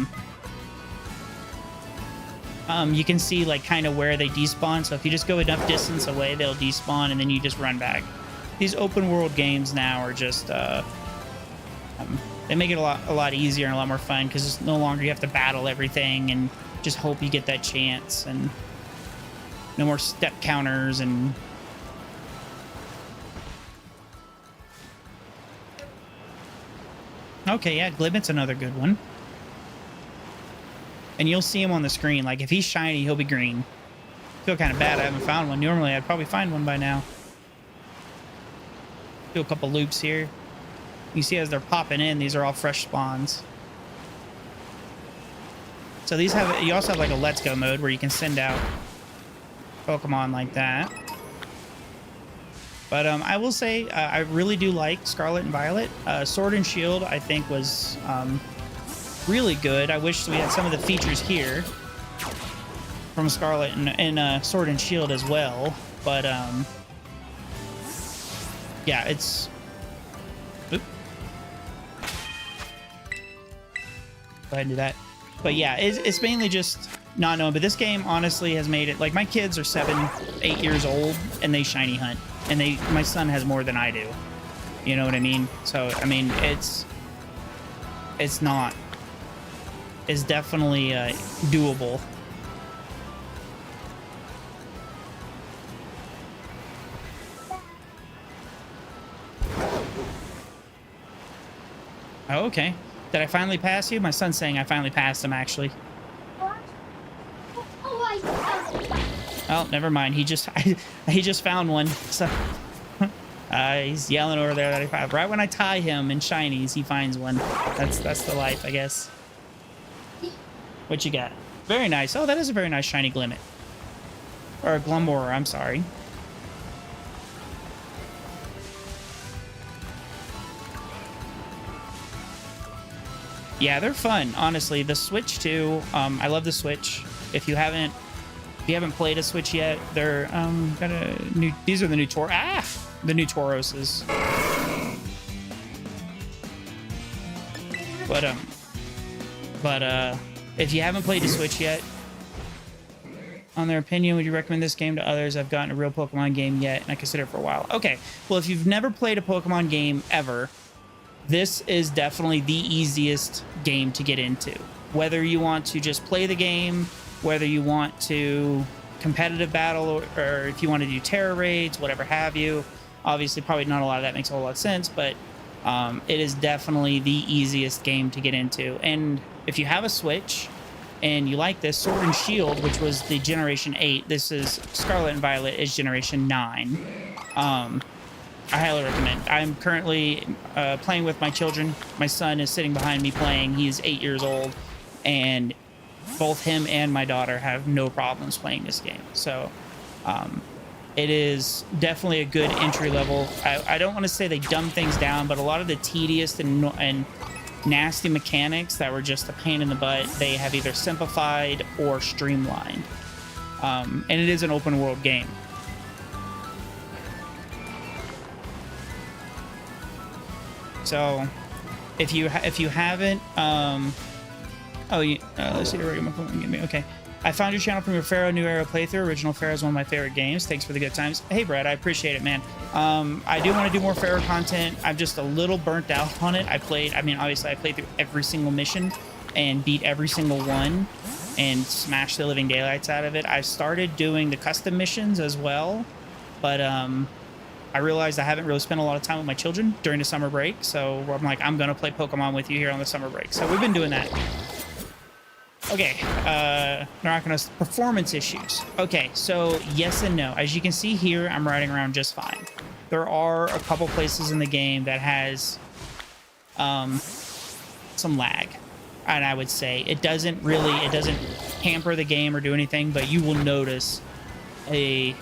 see like kind of where they despawn. So if you just go enough distance away, they'll despawn, and then you just run back. These open world games now are just they make it a lot easier and a lot more fun because it's no longer you have to battle everything and just hope you get that chance, and no more step counters and. Okay, yeah, Glibet's another good one. And you'll see him on the screen. Like, if he's shiny, he'll be green. I feel kind of bad I haven't found one. Normally, I'd probably find one by now. Do a couple loops here. You see as they're popping in, these are all fresh spawns. So these have... You also have, like, a Let's Go mode where you can send out Pokemon like that. But I will say, I really do like Scarlet and Violet. Sword and Shield, I think, was really good. I wish we had some of the features here from Scarlet and Sword and Shield as well. But, yeah, it's... Oop. Go ahead and do that. But, yeah, it's mainly just not knowing. But this game, honestly, has made it... Like, my kids are 7, 8 years old, and they shiny hunt. And my son has more than I do. You know what I mean? So, I mean, it's definitely doable. Oh, okay. Did I finally pass you? My son's saying I finally passed him, actually. Oh, never mind. He just found one. So he's yelling over there that I found. Right when I tie him in shinies, he finds one. That's the life, I guess. What you got? Very nice. Oh, that is a very nice shiny Glimmet. Or a Glumbora, I'm sorry. Yeah, they're fun, honestly. The Switch too. I love the Switch. If you haven't played a Switch yet, they're got a new. These are the new the new Tauroses. But if you haven't played the Switch yet, on their opinion, would you recommend this game to others? I've gotten a real Pokemon game yet, and I consider it for a while. Okay, well, if you've never played a Pokemon game ever, this is definitely the easiest game to get into. Whether you want to just play the game, whether you want to competitive battle, or if you want to do terror raids, whatever have you. Obviously, probably not a lot of that makes a whole lot of sense, but it is definitely the easiest game to get into. And if you have a Switch and you like this, Sword and Shield, which was the Generation 8, this is Scarlet and Violet is Generation 9. I highly recommend. I'm currently playing with my children. My son is sitting behind me playing. He's 8 years old, and both him and my daughter have no problems playing this game. So it is definitely a good entry level. I don't want to say they dumb things down, but a lot of the tedious and nasty mechanics that were just a pain in the butt, they have either simplified or streamlined. And it is an open world game. So if you haven't, let's see, okay. I found your channel from your Pharaoh New Era playthrough. Original Pharaoh is one of my favorite games. Thanks for the good times. Hey, Brad, I appreciate it, man. I do want to do more Pharaoh content. I'm just a little burnt out on it. Obviously, I played through every single mission and beat every single one and smashed the living daylights out of it. I started doing the custom missions as well, but I realized I haven't really spent a lot of time with my children during the summer break, so I'm like, I'm going to play Pokemon with you here on the summer break. So we've been doing that. Okay, Narconos, performance issues. Okay, so yes and no. As you can see here, I'm riding around just fine. There are a couple places in the game that has some lag. And I would say it doesn't hamper the game or do anything, but you will notice a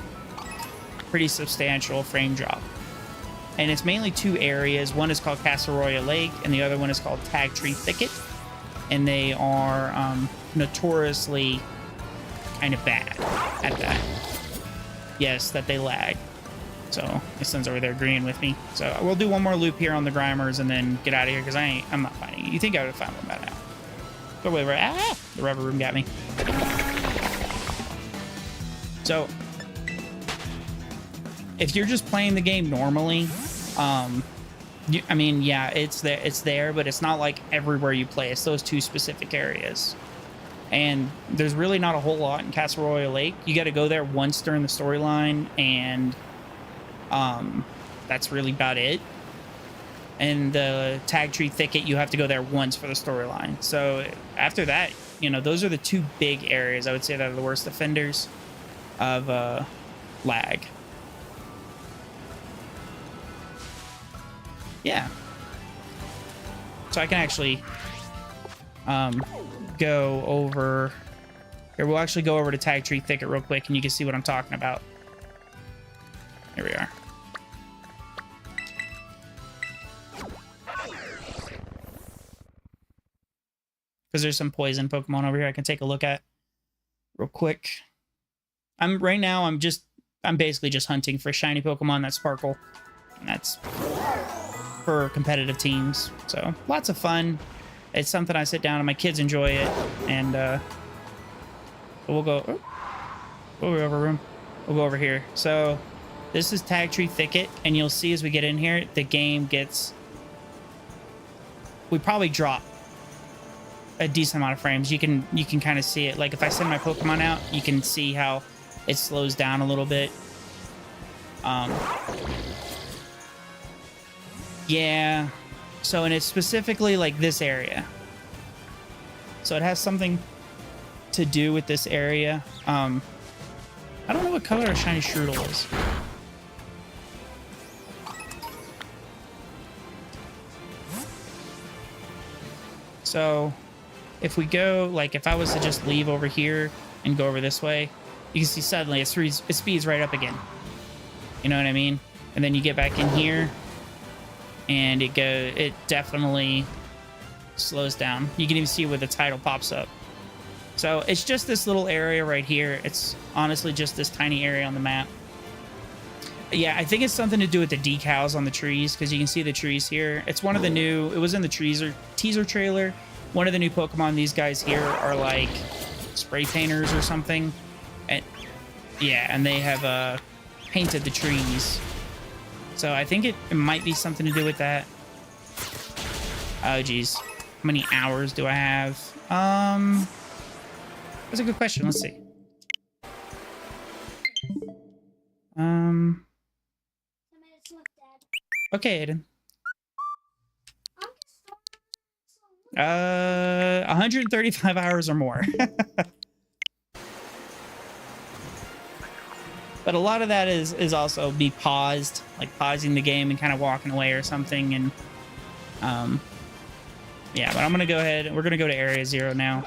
pretty substantial frame drop. And it's mainly two areas. One is called Casseroya Lake, and the other one is called Tag Tree Thicket. And they are notoriously kind of bad at that. Yes, that they lag. So my son's over there agreeing with me. So we'll do one more loop here on the Grimers and then get out of here, because I'm not finding it. You think I would have found one by now? Go away, the rubber room got me. So if you're just playing the game normally, yeah, it's there, but it's not like everywhere you play. It's those two specific areas. And there's really not a whole lot in Casseroya Lake. You got to go there once during the storyline, and that's really about it. And the Tag Tree Thicket, you have to go there once for the storyline. So after that, those are the two big areas I would say that are the worst offenders of lag. Yeah. So I can actually go over here. We'll actually go over to Tag Tree Thicket real quick, and you can see what I'm talking about. Here we are. Because there's some poison Pokemon over here I can take a look at real quick. I'm basically just hunting for shiny Pokemon that sparkle. And that's for competitive teams. So lots of fun. It's something I sit down and my kids enjoy it. And we'll go over room. We'll go over here. So this is Tag Tree Thicket, and you'll see as we get in here, the game we probably drop a decent amount of frames. You can kind of see it. Like if I send my Pokemon out, you can see how it slows down a little bit. Yeah. So, and it's specifically like this area. So it has something to do with this area. I don't know what color a shiny Strudel is. So if we go, like if I was to just leave over here and go over this way, you can see suddenly it speeds right up again. You know what I mean? And then you get back in here and it definitely slows down. You can even see where the title pops up. So it's just this little area right here. It's honestly just this tiny area on the map. Yeah, I think it's something to do with the decals on the trees, because you can see the trees here. It's one of the new, it was in the teaser trailer. One of the new Pokemon, these guys here are like spray painters or something. And yeah, and they have painted the trees. So I think it might be something to do with that. Oh, geez. How many hours do I have? That's a good question. Let's see. Okay, Aiden. 135 hours or more. But a lot of that is also me paused, like pausing the game and kind of walking away or something. And yeah, but I'm gonna go ahead. We're gonna go to Area 0 now.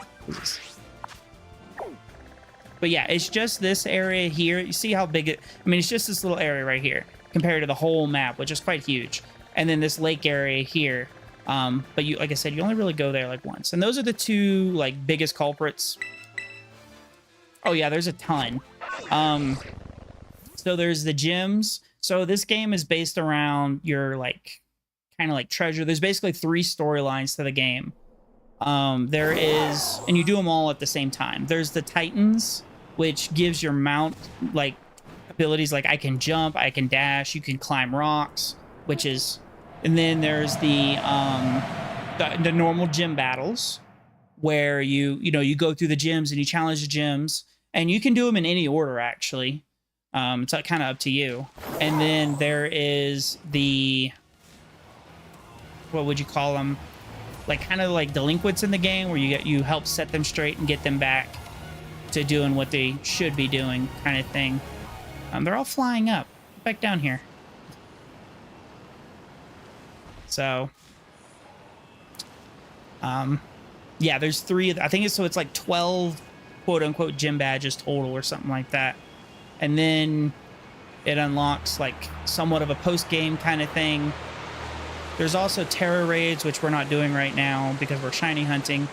But yeah, it's just this area here. You see how big it... I mean, it's just this little area right here compared to the whole map, which is quite huge. And then this lake area here. But you, like I said, you only really go there like once. And those are the two like biggest culprits Oh yeah, there's a ton. So there's the gyms. So this game is based around your like kind of like treasure. There's basically 3 storylines to the game. There is, and you do them all at the same time. There's the Titans, which gives your mount like abilities like I can jump, I can dash, you can climb rocks, which is, and then there's the normal gym battles where you go through the gyms and you challenge the gyms, and you can do them in any order actually. It's kind of up to you. And then there is the, what would you call them? Like kind of like delinquents in the game where you help set them straight and get them back to doing what they should be doing, kind of thing. They're all flying up. Back down here. So, yeah, there's 3. I think it's like 12 quote unquote gym badges total or something like that. And then it unlocks like somewhat of a post-game kind of thing. There's also terror raids, which we're not doing right now because we're shiny hunting.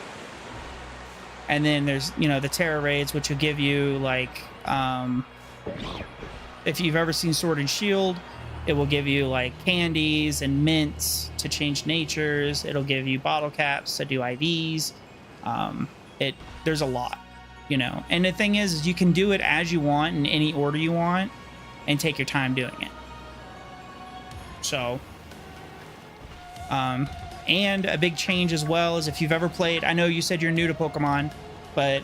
And then there's, the terror raids, which will give you like, if you've ever seen Sword and Shield, it will give you like candies and mints to change natures. It'll give you bottle caps to do IVs. There's a lot, And the thing is you can do it as you want in any order you want and take your time doing it. So, and a big change as well is if you've ever played, I know you said you're new to Pokemon, but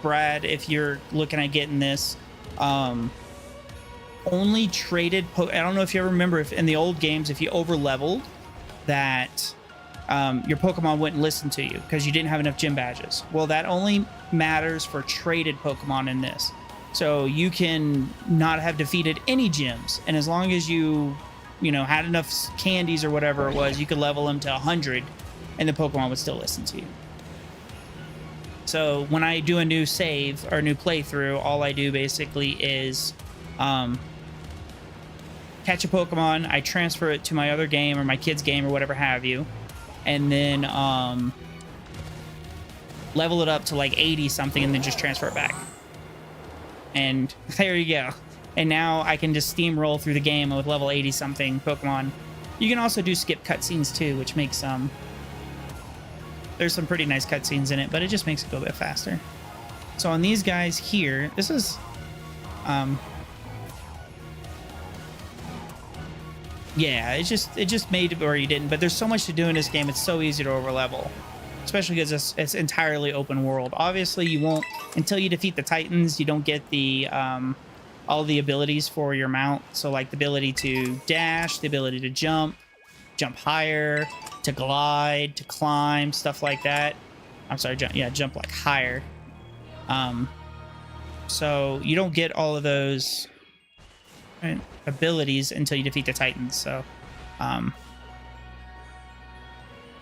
Brad, if you're looking at getting this, only traded I don't know if you ever remember if in the old games, if you over leveled, that your Pokemon wouldn't listen to you because you didn't have enough gym badges. Well, that only matters for traded Pokemon in this. So you can not have defeated any gyms, and as long as you had enough candies or whatever it was, you could level them to 100 and the Pokemon would still listen to you. So when I do a new save or a new playthrough, all I do basically is catch a Pokemon, I transfer it to my other game or my kid's game or whatever have you, and then level it up to like 80 something and then just transfer it back. And there you go. And now I can just steamroll through the game with level 80 something Pokemon. You can also do skip cutscenes too, which makes there's some pretty nice cutscenes in it, but it just makes it go a bit faster. So on these guys here, this is yeah, it just made it where you didn't, but there's so much to do in this game. It's so easy to overlevel, especially because it's entirely open world. Obviously you won't, until you defeat the Titans, you don't get the all the abilities for your mount. So like the ability to dash, the ability to jump higher, to glide, to climb, stuff like that. I'm sorry, jump like higher. So you don't get all of those abilities until you defeat the Titans. So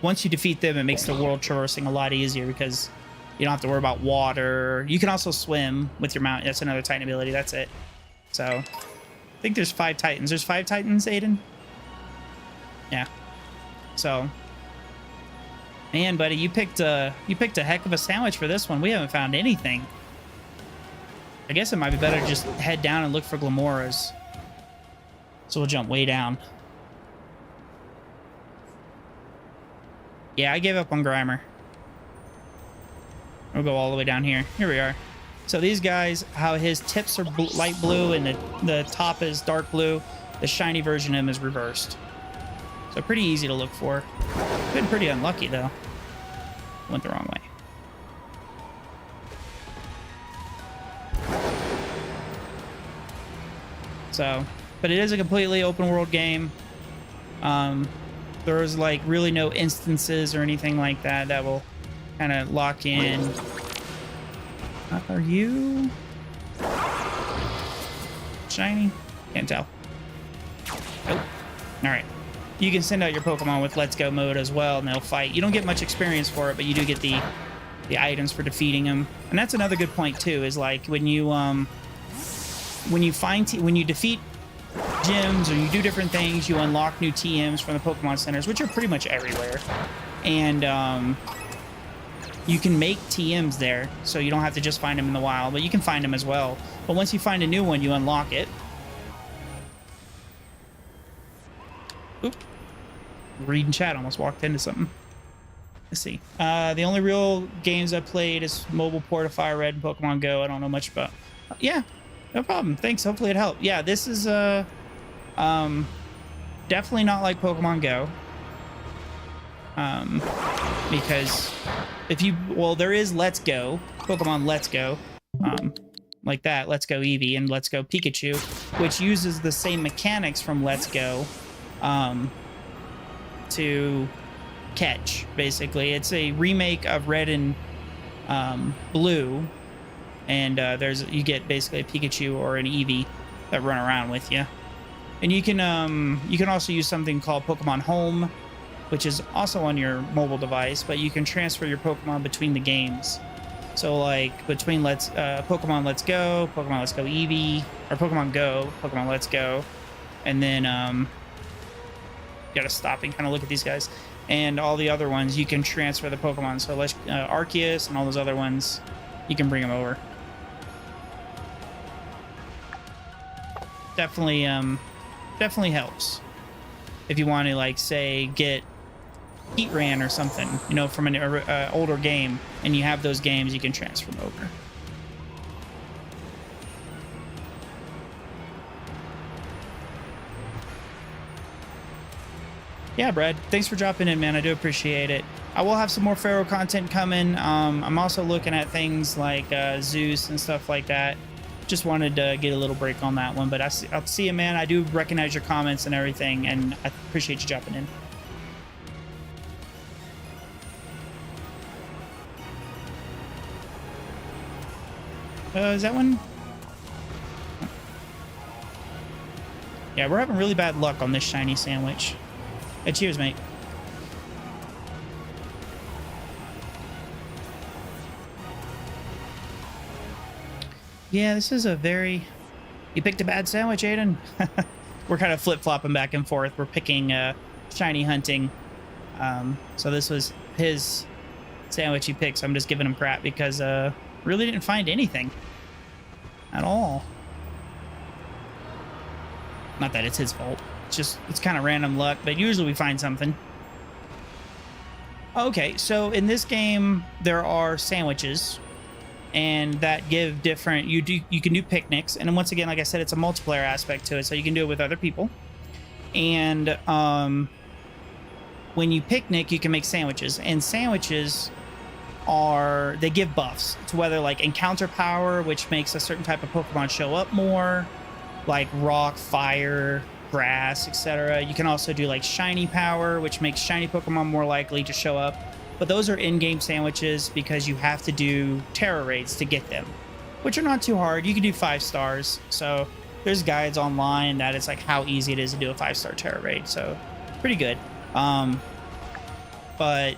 once you defeat them, it makes the world traversing a lot easier because you don't have to worry about water. You can also swim with your mount. That's another Titan ability. That's it. So I think there's 5 Titans. There's 5 Titans, Aiden? Yeah. So, man, buddy, you picked a heck of a sandwich for this one. We haven't found anything. I guess it might be better to just head down and look for Glamoras. So we'll jump way down. Yeah, I gave up on Grimer. We'll go all the way down here. Here we are. So these guys, how his tips are light blue and the top is dark blue. The shiny version of him is reversed. So pretty easy to look for. Been pretty unlucky though. Went the wrong way. So, but it is a completely open world game. There's like really no instances or anything like that that will kind of lock in. Are you shiny? Can't tell. Nope. All right. You can send out your Pokemon with Let's Go mode as well, and they'll fight. You don't get much experience for it, but you do get the items for defeating them. And that's another good point too. Is like when you defeat gyms or you do different things, you unlock new TMs from the Pokemon centers, which are pretty much everywhere. And you can make TMs there, so you don't have to just find them in the wild, but you can find them as well. But once you find a new one, you unlock it. Oop. Reading chat, almost walked into something. Let's see. The only real games I played is Mobile Port of Fire Red and Pokemon Go. I don't know much about. Yeah, no problem. Thanks. Hopefully it helped. Yeah, this is definitely not like Pokemon Go. Because if you, well, there is Let's Go, Pokemon Let's Go, like that, Let's Go Eevee and Let's Go Pikachu, which uses the same mechanics from Let's Go, to catch, basically. It's a remake of Red and Blue, and you get basically a Pikachu or an Eevee that run around with you. And you can also use something called Pokemon Home, which is also on your mobile device, but you can transfer your Pokemon between the games. So like between Pokemon Let's Go, Pokemon Let's Go Eevee, or Pokemon Go, Pokemon Let's Go, and then you gotta stop and kind of look at these guys, and all the other ones you can transfer the Pokemon. So Arceus and all those other ones, you can bring them over. Definitely helps if you want to, like, say, get Heatran or something, you know, from an older game, and you have those games, you can transfer them over. Yeah, Brad, thanks for dropping in, man. I do appreciate it. I will have some more Pharaoh content coming. I'm also looking at things like Zeus and stuff like that. Just wanted to get a little break on that one, but I'll see you, man. I do recognize your comments and everything, and I appreciate you dropping in. Is that one? Yeah, we're having really bad luck on this shiny sandwich. Hey, cheers, mate. Yeah, this is a very... You picked a bad sandwich, Aiden. We're kind of flip-flopping back and forth. We're picking shiny hunting. So this was his sandwich he picked, so I'm just giving him crap because really didn't find anything at all. Not that it's his fault. It's kind of random luck, but usually we find something. Okay, so in this game there are sandwiches, and that give different. You can do picnics, and then once again, like I said, it's a multiplayer aspect to it, so you can do it with other people. And when you picnic, you can make sandwiches, and sandwiches they give buffs to whether like encounter power, which makes a certain type of Pokemon show up more, like rock, fire, grass, etc. You can also do like shiny power, which makes shiny Pokemon more likely to show up. But those are in-game sandwiches because you have to do terror raids to get them, which are not too hard. You can do 5 stars. So there's guides online that it's like how easy it is to do a 5-star terror raid. So pretty good. But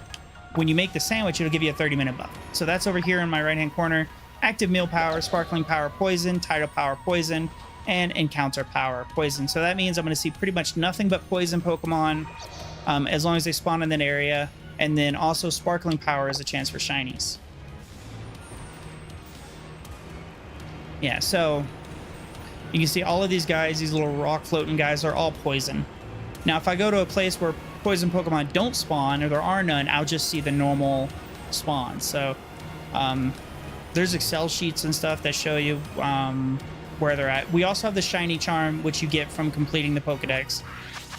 when you make the sandwich, it'll give you a 30-minute buff. So that's over here in my right-hand corner. Active meal power, sparkling power, poison, tidal power, poison, and encounter power, poison. So that means I'm going to see pretty much nothing but poison Pokemon as long as they spawn in that area. And then also sparkling power is a chance for shinies. Yeah, so you can see all of these guys, these little rock floating guys, are all poison. Now, if I go to a place where poison Pokemon don't spawn, or there are none, I'll just see the normal spawn. So there's Excel sheets and stuff that show you where they're at. We also have the shiny charm, which you get from completing the Pokedex,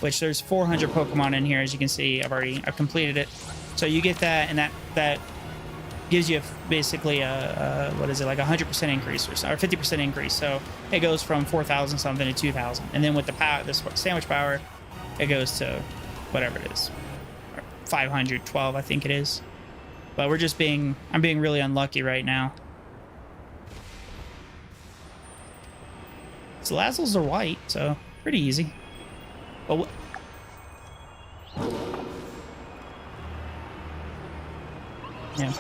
which there's 400 Pokemon in here. As you can see, I've completed it. So you get that, and that gives you basically a what is it, like 100% increase or 50% increase. So it goes from 4,000 something to 2,000, and then with the power, this sandwich power, it goes to whatever it is, 512, I think it is. But I'm being really unlucky right now. Salazzles are white, so pretty easy. But yeah.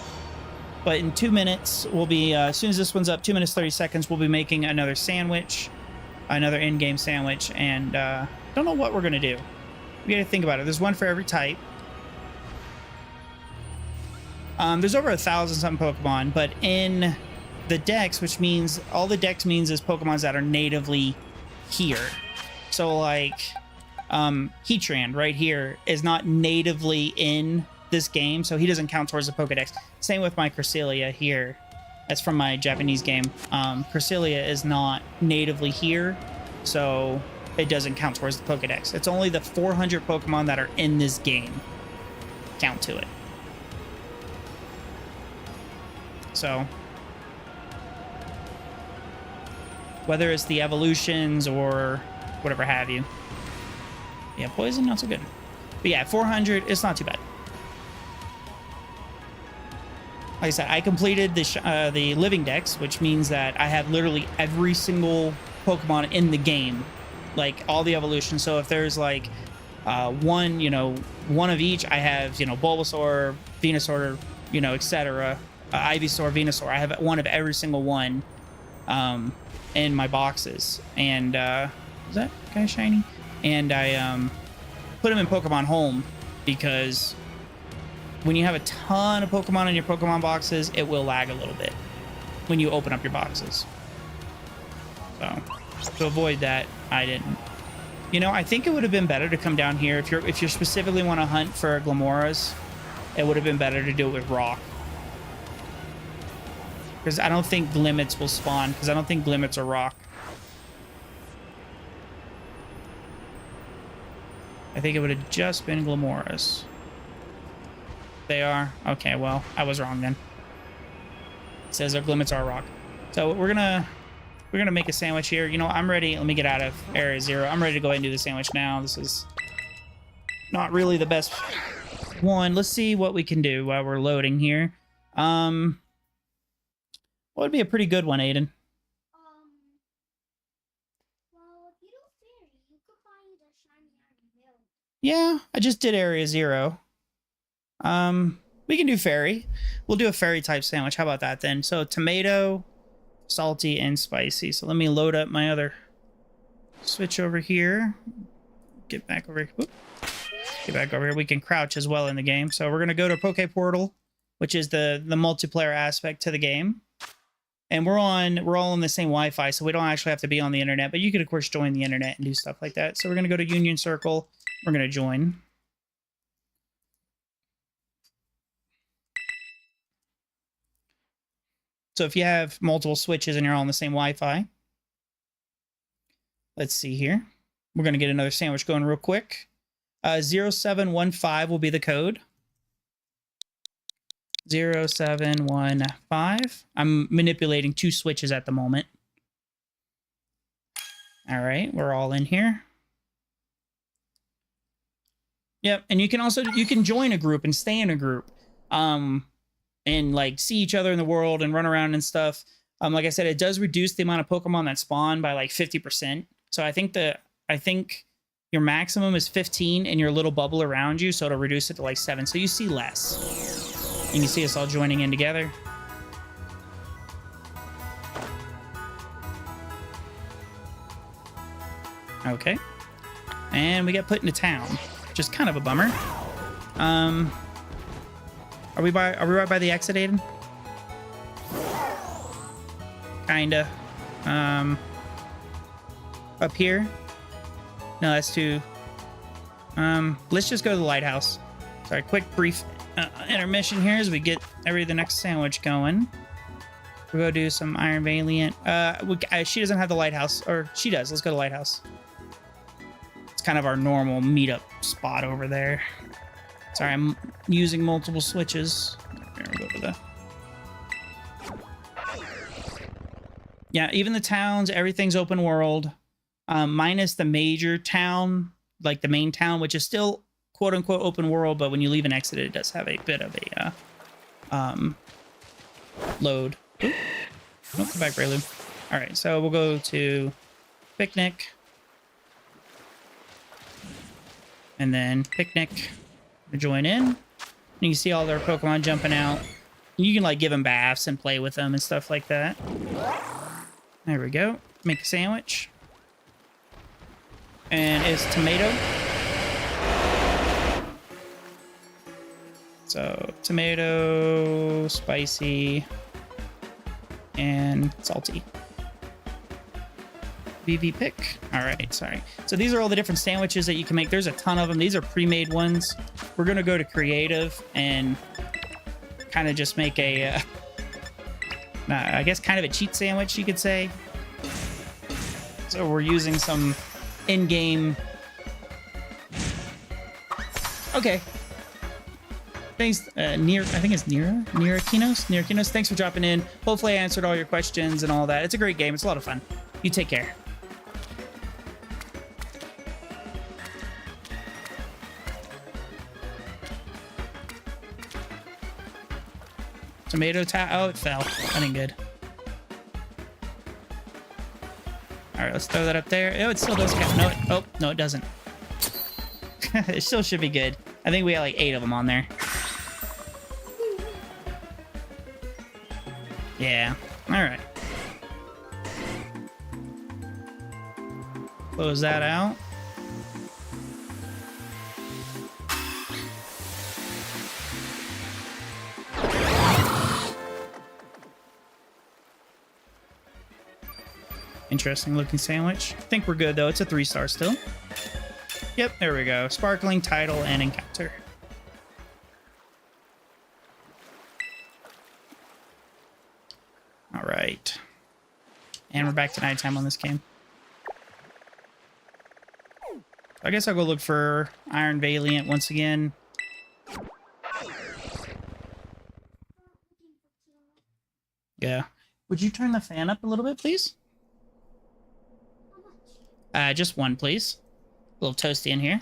But in 2 minutes, we'll be, as soon as this one's up, 2 minutes, 30 seconds, we'll be making another sandwich, another in-game sandwich, and don't know what we're going to do. We got to think about it. There's one for every type. There's over 1,000 something Pokemon, but in the Dex, which means all the Dex means is Pokemons that are natively here. So like Heatran right here is not natively in this game, so he doesn't count towards the Pokedex. Same with my Cresselia here. That's from my Japanese game. Cresselia is not natively here, so it doesn't count towards the Pokedex. It's only the 400 Pokemon that are in this game count to it. So whether it's the evolutions or whatever have you. Yeah, poison, not so good. But yeah, 400, it's not too bad. Like I said, I completed the living dex, which means that I have literally every single Pokemon in the game, like all the evolutions. So if there's like one, one of each, I have, Bulbasaur, Venusaur, etc. Ivysaur, Venusaur. I have one of every single one in my boxes. And is that guy shiny? And I put him in Pokemon Home because when you have a ton of Pokemon in your Pokemon boxes, it will lag a little bit when you open up your boxes. So to avoid that, I didn't. I think it would have been better to come down here if you specifically want to hunt for Glamoras. It would have been better to do it with Rock, because I don't think Glimmets will spawn, because I don't think Glimmets are Rock. I think it would have just been Glamoras. They are? Okay, well, I was wrong then. It says our Glimmets are Rock. So we're gonna make a sandwich here. I'm ready. Let me get out of Area 0. I'm ready to go ahead and do the sandwich now. This is not really the best one. Let's see what we can do while we're loading here. What would be a pretty good one, Aiden? Well, if you do fairy, you could find a shiny iron mill. Yeah, I just did Area 0. We can do fairy. We'll do a fairy type sandwich. How about that then? So tomato, salty, and spicy. So let me load up my other switch over here. Get back over here. Whoop. Get back over here. We can crouch as well in the game. So we're gonna go to Poke Portal, which is the multiplayer aspect to the game. And we're all on the same Wi-Fi, so we don't actually have to be on the internet, but you could of course join the internet and do stuff like that. So we're gonna go to Union Circle. We're gonna join. So if you have multiple switches and you're all on the same Wi-Fi, let's see here. We're going to get another sandwich going real quick. 0715 will be the code. 0715. I'm manipulating 2 switches at the moment. All right, we're all in here. Yep, and you can join a group and stay in a group. And like see each other in the world and run around and stuff. Like I said, it does reduce the amount of Pokemon that spawn by like 50%. So I think your maximum is 15 in your little bubble around you, so it'll reduce it to like 7. So you see less. And you see us all joining in together. Okay. And we got put into town, which is kind of a bummer. Are we right by the exit, Aiden? Kinda. Up here? No, that's too... let's just go to the lighthouse. Sorry, quick brief intermission here as we get the next sandwich going. We'll go do some Iron Valiant. She doesn't have the lighthouse, or she does. Let's go to lighthouse. It's kind of our normal meetup spot over there. Sorry, I'm using multiple switches. Here we go to the... Yeah, even the towns, everything's open world. Minus the major town, like the main town, which is still quote-unquote open world, but when you leave and exit it does have a bit of a load. Oop. Oh, come back, Breloom. All right, so we'll go to Picnic. And then Picnic. Join in. And you can see all their Pokemon jumping out. You can like give them baths and play with them and stuff like that. There we go. Make a sandwich. And it's tomato. So tomato, spicy, and salty. BV pick. All right, sorry. So these are all the different sandwiches that you can make. There's a ton of them. These are pre-made ones. We're gonna go to creative and kind of just make a, I guess kind of a cheat sandwich, you could say. So we're using some in-game. Okay. Thanks, I think it's Nirakinos. Thanks for dropping in. Hopefully I answered all your questions and all that. It's a great game. It's a lot of fun. You take care. Tomato oh, it fell. That ain't good. All right, let's throw that up there. Oh, it still does count. No, oh, no, it doesn't. It still should be good. I think we had like 8 of them on there. Yeah. All right. Close that out. Interesting looking sandwich. I think we're good though. It's a 3-star still. Yep, there we go. Sparkling, title, and encounter. All right. And we're back to nighttime on this game. I guess I'll go look for Iron Valiant once again. Yeah. Would you turn the fan up a little bit, please? Just one, please. A little toasty in here.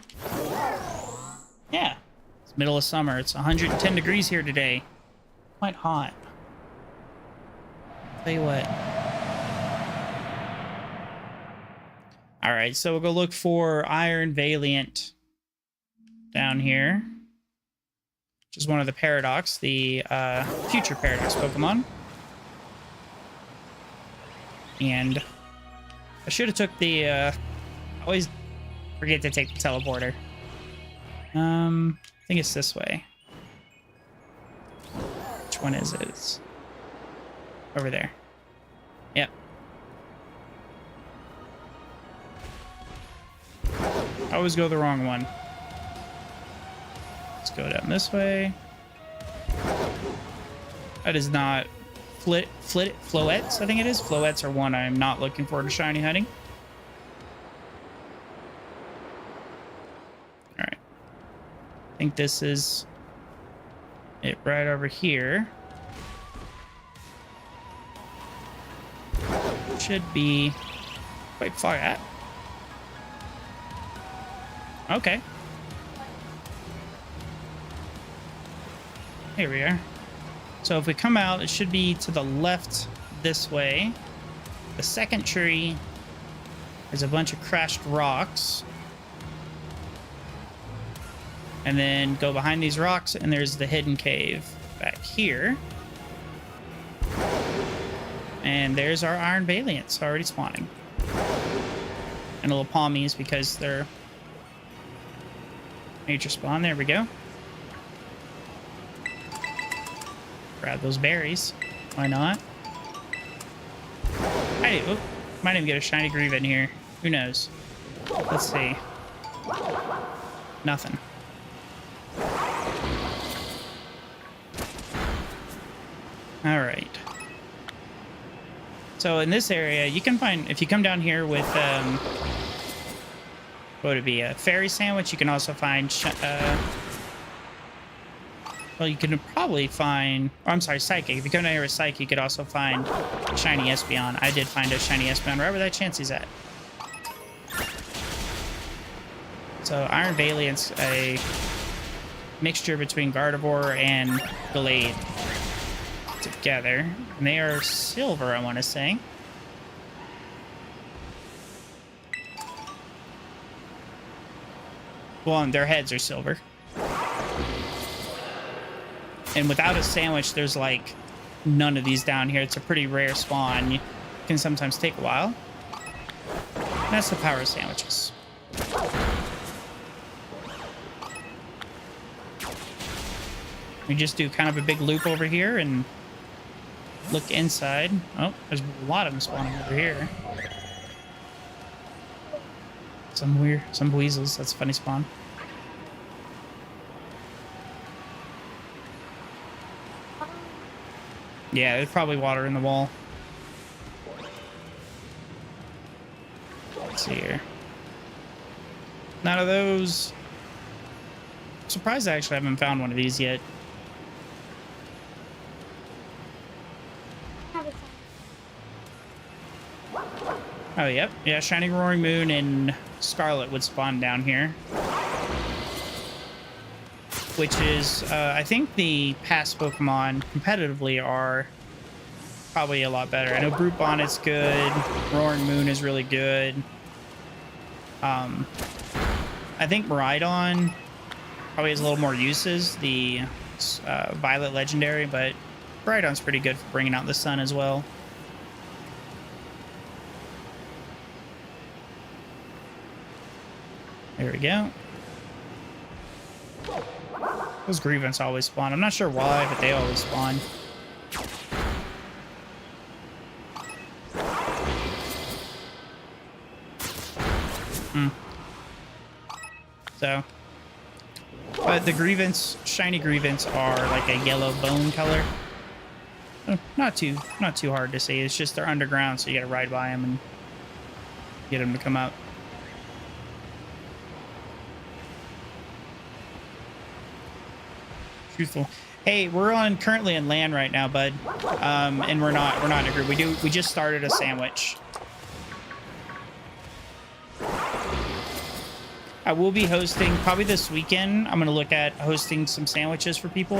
Yeah. It's middle of summer. It's 110 degrees here today. Quite hot. Tell you what. Alright, so we'll go look for Iron Valiant down here. Which is one of the Paradox, the future Paradox Pokemon. And I should have took the always forget to take the teleporter. I think it's this way. Which one is it? It's over there. Yep. I always go the wrong one. Let's go down this way. That is not Floettes, I think it is. Floettes are one I'm not looking forward to shiny hunting. Alright. I think this is it right over here. Should be quite far at. Okay. Here we are. So if we come out, it should be to the left this way. The second tree, there's a bunch of crashed rocks. And then go behind these rocks, and there's the hidden cave back here. And there's our Iron Valiants already spawning. And little Palmies because they're nature spawn. There we go. Grab those berries. Why not? Oh, might even get a shiny Grieve in here. Who knows? Let's see. Nothing. All right. So in this area, you can find, if you come down here with, what would it be, a fairy sandwich, you can also find, well, you can probably find, oh, I'm sorry, Psychic. If you come down here with Psychic, you could also find shiny Espeon. I did find a shiny Espeon right where that Chansey's at. So Iron Valiant's a mixture between Gardevoir and Gallade together. And they are silver, I want to say. Well, and their heads are silver. And without a sandwich, there's like none of these down here. It's a pretty rare spawn. You can sometimes take a while. And that's the power of sandwiches. We just do kind of a big loop over here and look inside. Oh, there's a lot of them spawning over here. Some weasels. That's a funny spawn. Yeah, there's probably water in the wall. Let's see here. None of those. I'm surprised I actually haven't found one of these yet. Oh, yep. Yeah, Shining Roaring Moon and Scarlet would spawn down here. Which is, I think the past Pokemon competitively are probably a lot better. I know Brute Bonnet's good. Roaring Moon is really good. I think Miraidon probably has a little more uses. The Violet Legendary, but Miraidon's pretty good for bringing out the sun as well. There we go. Those Grievance always spawn. I'm not sure why, but they always spawn. So, but the Grievance, shiny Grievance are like a yellow bone color. Not too hard to see. It's just they're underground, so you gotta ride by them and get them to come up. Truthful. Hey, we're currently in land right now, bud. And we're not in a group. We just started a sandwich. I will be hosting probably this weekend. I'm gonna look at hosting some sandwiches for people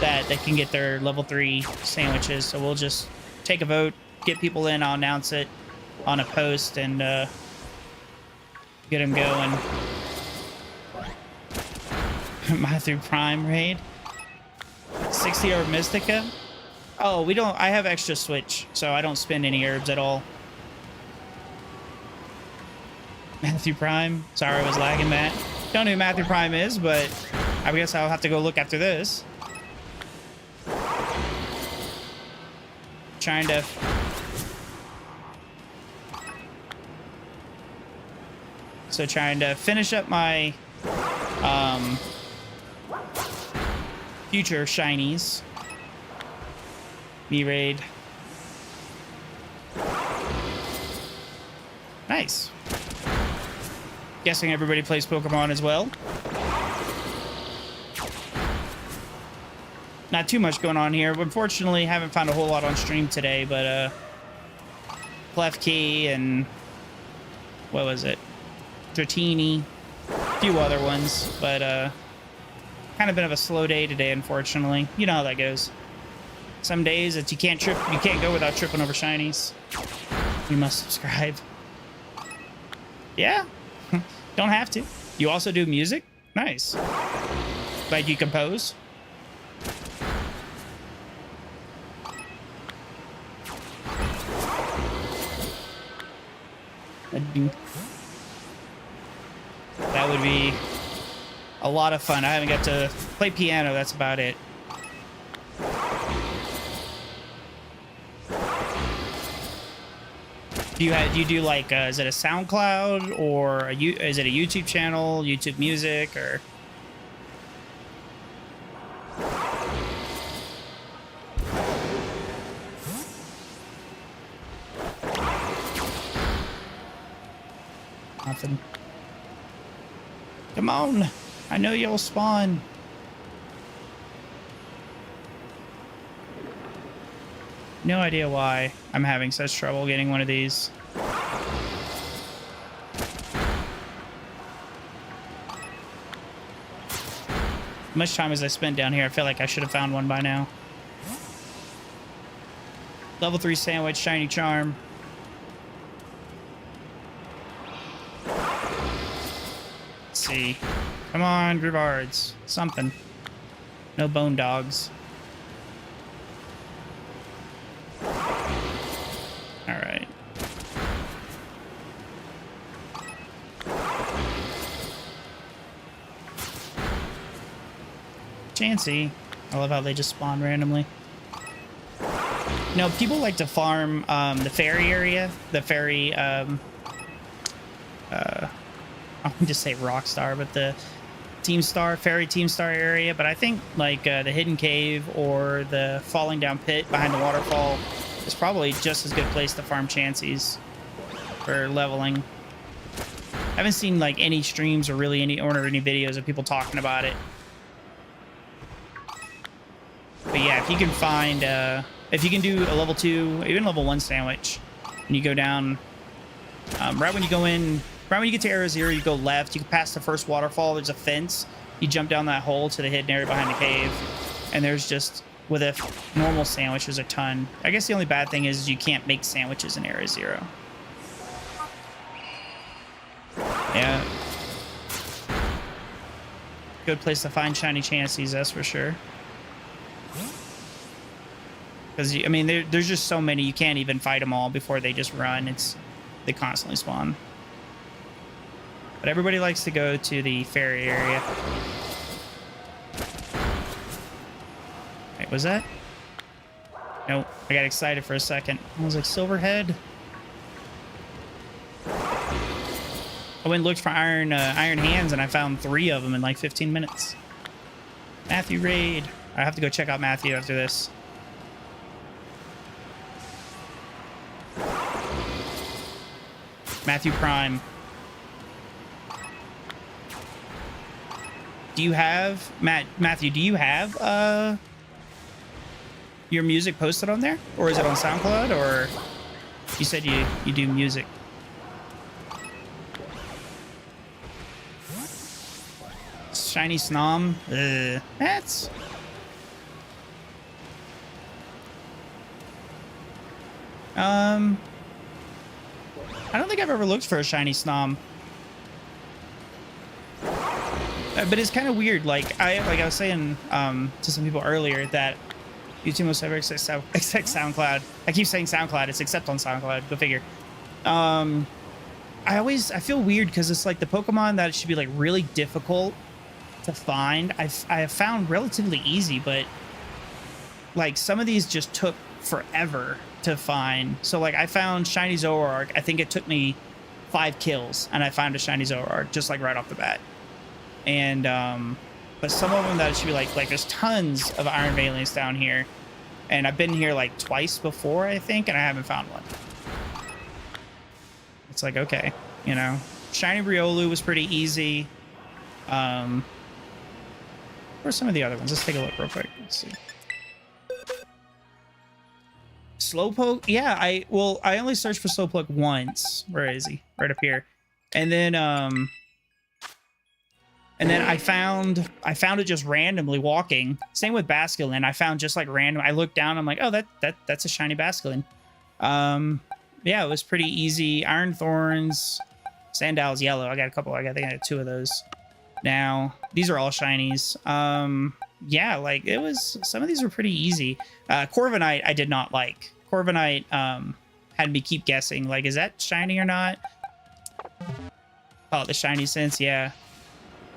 that they can get their level 3 sandwiches. So we'll just take a vote, get people in. I'll announce it on a post and get them going. Matthew Prime raid. 60 herb Mystica. Oh, we don't. I have extra switch, so I don't spend any herbs at all. Matthew Prime. Sorry, I was lagging that. Don't know who Matthew Prime is, but I guess I'll have to go look after this. Trying to. So trying to finish up my future shinies. Me-raid. Nice. Guessing everybody plays Pokemon as well. Not too much going on here. Unfortunately, haven't found a whole lot on stream today, but Klefki and what was it? Dratini, a few other ones, but kind of been of a slow day today, unfortunately. You know how that goes. Some days that you can't go without tripping over shinies. You must subscribe. Yeah. Don't have to. You also do music? Nice. Like you compose? That would be a lot of fun. I haven't got to play piano. That's about it. Do you do like is it a SoundCloud or is it a YouTube channel, YouTube Music, or? Nothing. Come on, I know you'll spawn. No idea why I'm having such trouble getting one of these. Much time as I spent down here, I feel like I should have found one by now. Level 3 sandwich, shiny charm. Let's see. Come on, Grivards. Something. No bone dogs. Alright. Chansey. I love how they just spawn randomly. You know, people like to farm the ferry area, the ferry, I would just say Rockstar, but the ferry Team Star area. But I think like the hidden cave or the falling down pit behind the waterfall is probably just as good place to farm chances for leveling. I haven't seen like any streams or really any videos of people talking about it. But yeah, if you can find, if you can do a level 2, even level 1 sandwich, and you go down, right when you go in, right when you get to Area 0, you go left, you can pass the first waterfall, there's a fence, you jump down that hole to the hidden area behind the cave, and there's just, with a normal sandwich, there's a ton. I guess the only bad thing is you can't make sandwiches in Area 0. Yeah. Good place to find shiny chances, that's for sure. Because, I mean, there's just so many, you can't even fight them all before they just run. They constantly spawn. But everybody likes to go to the ferry area. Wait, was that? Nope, I got excited for a second. I was like, Silverhead? I went and looked for iron hands, and I found 3 of them in like 15 minutes. Matthew raid. I have to go check out Matthew after this. Matthew Prime. Do you have Matthew? Do you have your music posted on there, or is it on SoundCloud? Or you said you do music? Shiny Snom. That's. I don't think I've ever looked for a shiny Snom. But it's kind of weird. Like I was saying to some people earlier that YouTube most ever except SoundCloud. I keep saying SoundCloud. It's except on SoundCloud. Go figure. I feel weird because it's like the Pokemon that should be like really difficult to find. I have found relatively easy, but like some of these just took forever to find. So like I found shiny Zoroark. I think it took me 5 kills and I found a shiny Zoroark just like right off the bat. And but some of them that should be like there's tons of Iron Valiants down here, and I've been here like twice before I think, and I haven't found one. It's like, okay, you know, shiny Riolu was pretty easy. Where's some of the other ones? Let's take a look real quick. Let's see. Slowpoke, yeah, I only searched for Slowpoke once. Where is he? Right up here. And then I found it just randomly walking. Same with Basculin. I found just like random. I looked down, I'm like, oh, that's a shiny Basculin. Yeah, it was pretty easy. Iron Thorns, Sandal's yellow. I think I had 2 of those. Now, these are all shinies. Yeah, like it was, some of these were pretty easy. Corviknight I did not like. Corviknight had me keep guessing, like, is that shiny or not? Oh, the shiny sense, yeah.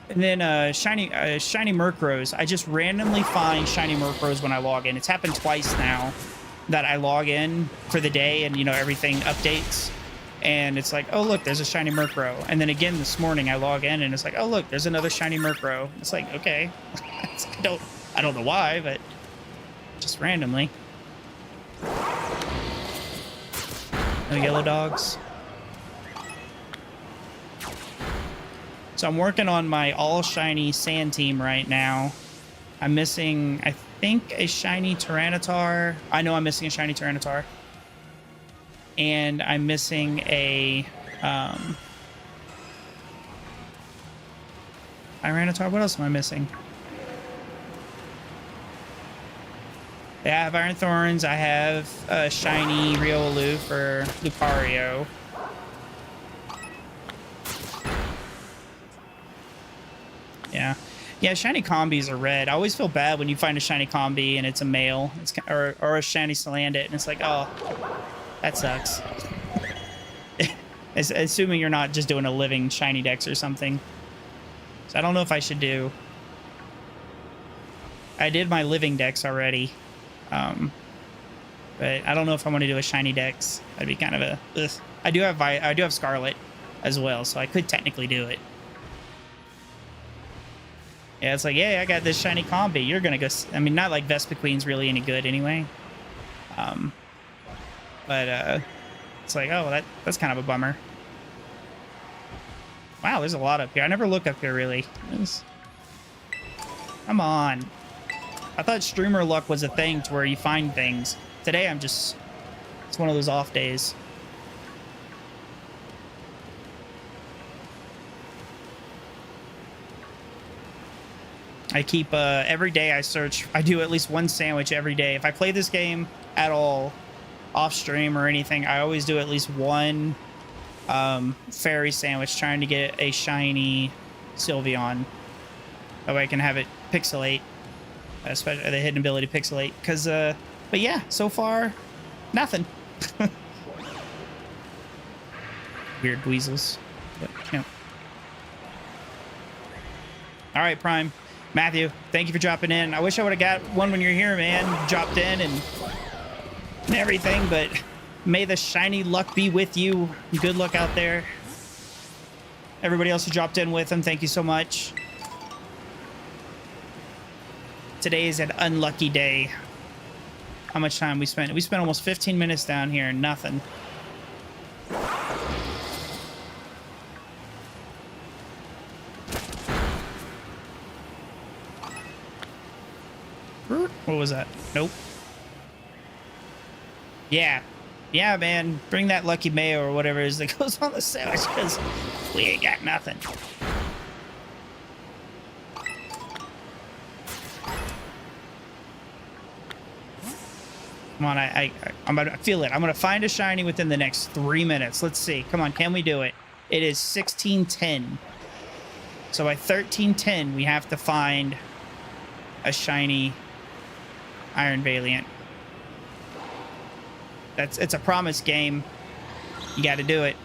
And then shiny Murkrows. I just randomly find shiny Murkrows when I log in. It's happened twice now that I log in for the day and, you know, everything updates. And it's like, oh, look, there's a shiny Murkrow. And then again this morning I log in and it's like, oh, look, there's another shiny Murkrow. It's like, okay. I don't know why, but just randomly. No yellow dogs. So I'm working on my all shiny sand team right now. I'm missing, I think, a shiny Tyranitar. I know I'm missing a shiny Tyranitar. And I'm missing a Tyranitar. What else am I missing? Yeah, I have Iron Thorns. I have a shiny Riolu for Lucario. Yeah. Yeah, shiny combis are red. I always feel bad when you find a shiny combi and it's a male. It's or a shiny Salandit, and it's like, oh, that sucks. Assuming you're not just doing a living shiny dex or something. So I don't know if I should do. I did my living dex already. But I don't know if I want to do a shiny dex. That'd be kind of a ugh. I do have Scarlet as well, so I could technically do it. Yeah, it's like, yeah, I got this shiny combi. You're gonna go. I mean, not like Vespa Queen's really any good anyway. But it's like, oh, that's kind of a bummer. Wow, there's a lot up here. I never look up here really. Come on. I thought streamer luck was a thing to where you find things. Today it's one of those off days. I keep every day I do at least one sandwich every day. If I play this game at all off stream or anything, I always do at least one fairy sandwich trying to get a shiny Sylveon. That way I can have it pixelate, especially the hidden ability pixelate. But yeah, so far, nothing. Weird weasels. But, no. All right, Prime. Matthew, thank you for dropping in. I wish I would have got one when you're here, man. Dropped in and everything, but may the shiny luck be with you. Good luck out there. Everybody else who dropped in with him, thank you so much. Today is an unlucky day. How much time we spent? We spent almost 15 minutes down here and nothing. What was that? Nope. Yeah. Yeah, man. Bring that lucky mayo or whatever it is that goes on the sandwich, because we ain't got nothing. Come on, I'm gonna feel it. I'm gonna find a shiny within the next 3 minutes. Let's see. Come on, can we do it? It is 16:10. So by 13:10, we have to find a shiny Iron Valiant. It's a promise game. You got to do it.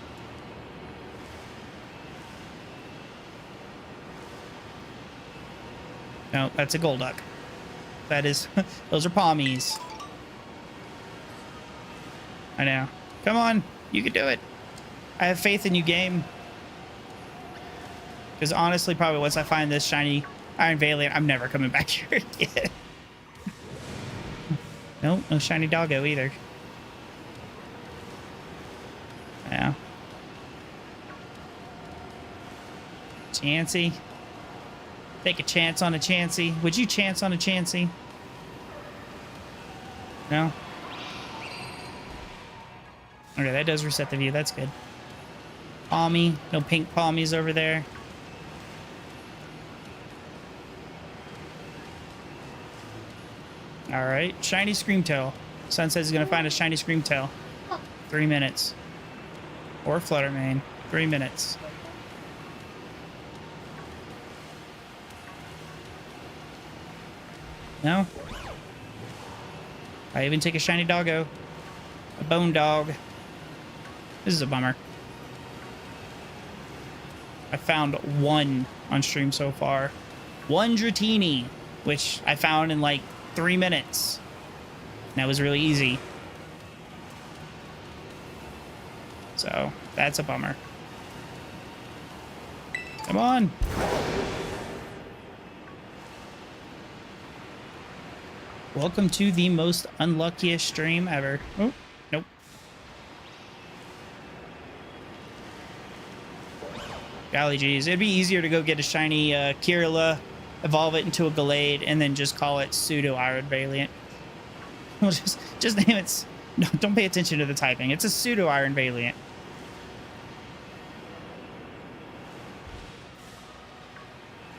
No, that's a Golduck. That is, those are Palmies. I know. Come on, you can do it. I have faith in you, game. Because honestly, probably once I find this shiny Iron Valiant, I'm never coming back here again. Nope, no shiny doggo either. Yeah. Chansey. Take a chance on a Chansey. Would you chance on a Chansey? No? Okay, that does reset the view. That's good. Palmy. No pink Palmies over there. Alright. Shiny Screamtail. Sun says he's going to find a shiny Screamtail. 3 minutes. Or Fluttermane. 3 minutes. No? I even take a shiny doggo. A bone dog. This is a bummer. I found one on stream so far. One Dratini, which I found in like 3 minutes. And that was really easy. So, that's a bummer. Come on. Welcome to the most unluckiest stream ever. Oh, nope. Golly geez. It'd be easier to go get a shiny Kirilla, evolve it into a Gallade, and then just call it Pseudo Iron Valiant. Well, just name it. No, don't pay attention to the typing. It's a Pseudo Iron Valiant.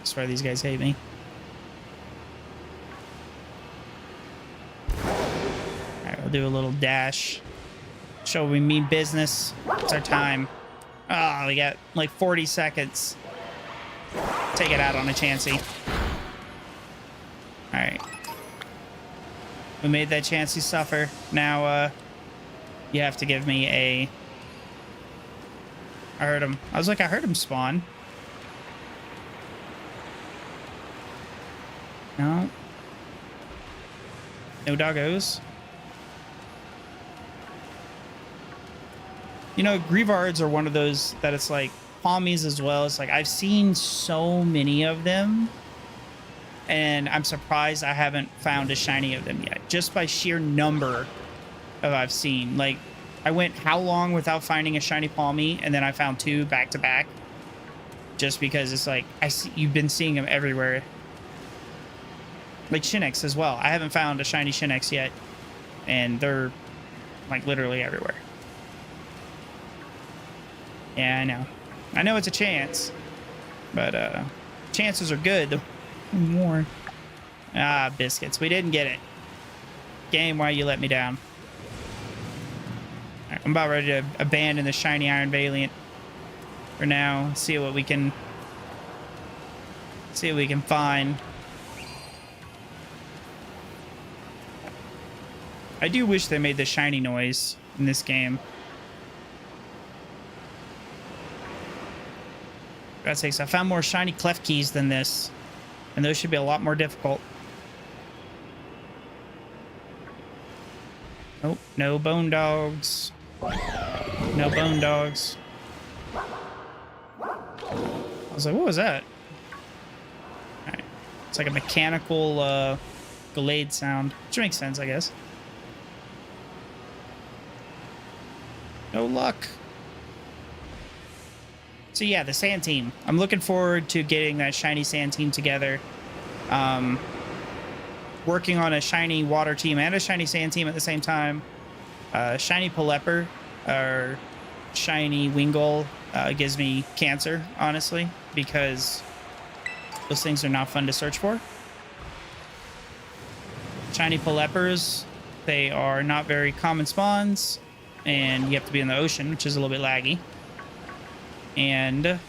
I swear these guys hate me. Alright, we'll do a little dash. Show we mean business. It's our time. Oh, we got like 40 seconds. Take it out on a Chansey. Alright. We made that Chansey suffer. Now, you have to give me a... I heard him. I was like, I heard him spawn. No. No doggos. You know, Grievards are one of those that it's like Palmies as well. It's like I've seen so many of them, and I'm surprised I haven't found a shiny of them yet, just by sheer number of I've seen. Like, I went how long without finding a shiny Palmy, and then I found 2 back to back, just because it's like you've been seeing them everywhere. Like Shinx as well. I haven't found a shiny Shinx yet, and they're like literally everywhere. Yeah, I know. I know it's a chance, but chances are good. The more. Ah, biscuits. We didn't get it. Game, why you let me down? Right, I'm about ready to abandon the shiny Iron Valiant for now. See what we can find. I do wish they made the shiny noise in this game. God's sakes, I found more shiny clef keys than this, and those should be a lot more difficult. Nope, no bone dogs. No bone dogs. I was like, what was that? Alright. It's like a mechanical Gallade sound, which makes sense, I guess. No luck. So yeah, the sand team. I'm looking forward to getting that shiny sand team together. Working on a shiny water team and a shiny sand team at the same time. Shiny Pelipper or shiny Wingull gives me cancer, honestly, because those things are not fun to search for. Shiny Pelippers, they are not very common spawns, and you have to be in the ocean, which is a little bit laggy. And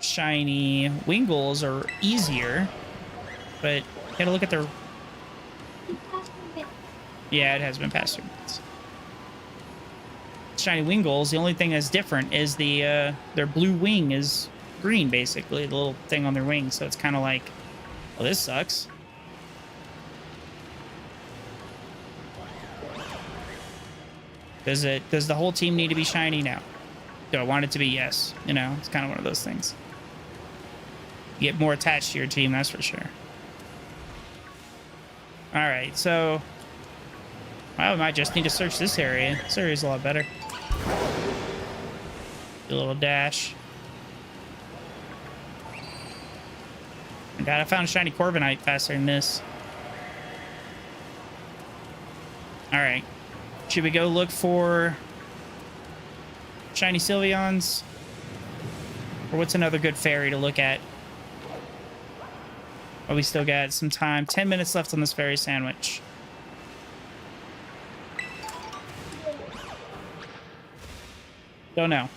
shiny Wingulls are easier, but you gotta look at their... Yeah, it has been past 3 minutes. Shiny Wingulls, the only thing that's different is the their blue wing is green, basically, the little thing on their wing. So it's kind of like, well, this sucks. Does the whole team need to be shiny now? Do I want it to be? Yes. You know, it's kind of one of those things. You get more attached to your team, that's for sure. All right, so I might just need to search this area. This area's a lot better. Do a little dash. Oh God, I found a shiny Corviknight faster than this. All right, should we go look for shiny Sylveons? Or what's another good fairy to look at? Oh, we still got some time. 10 minutes left on this fairy sandwich. Don't know.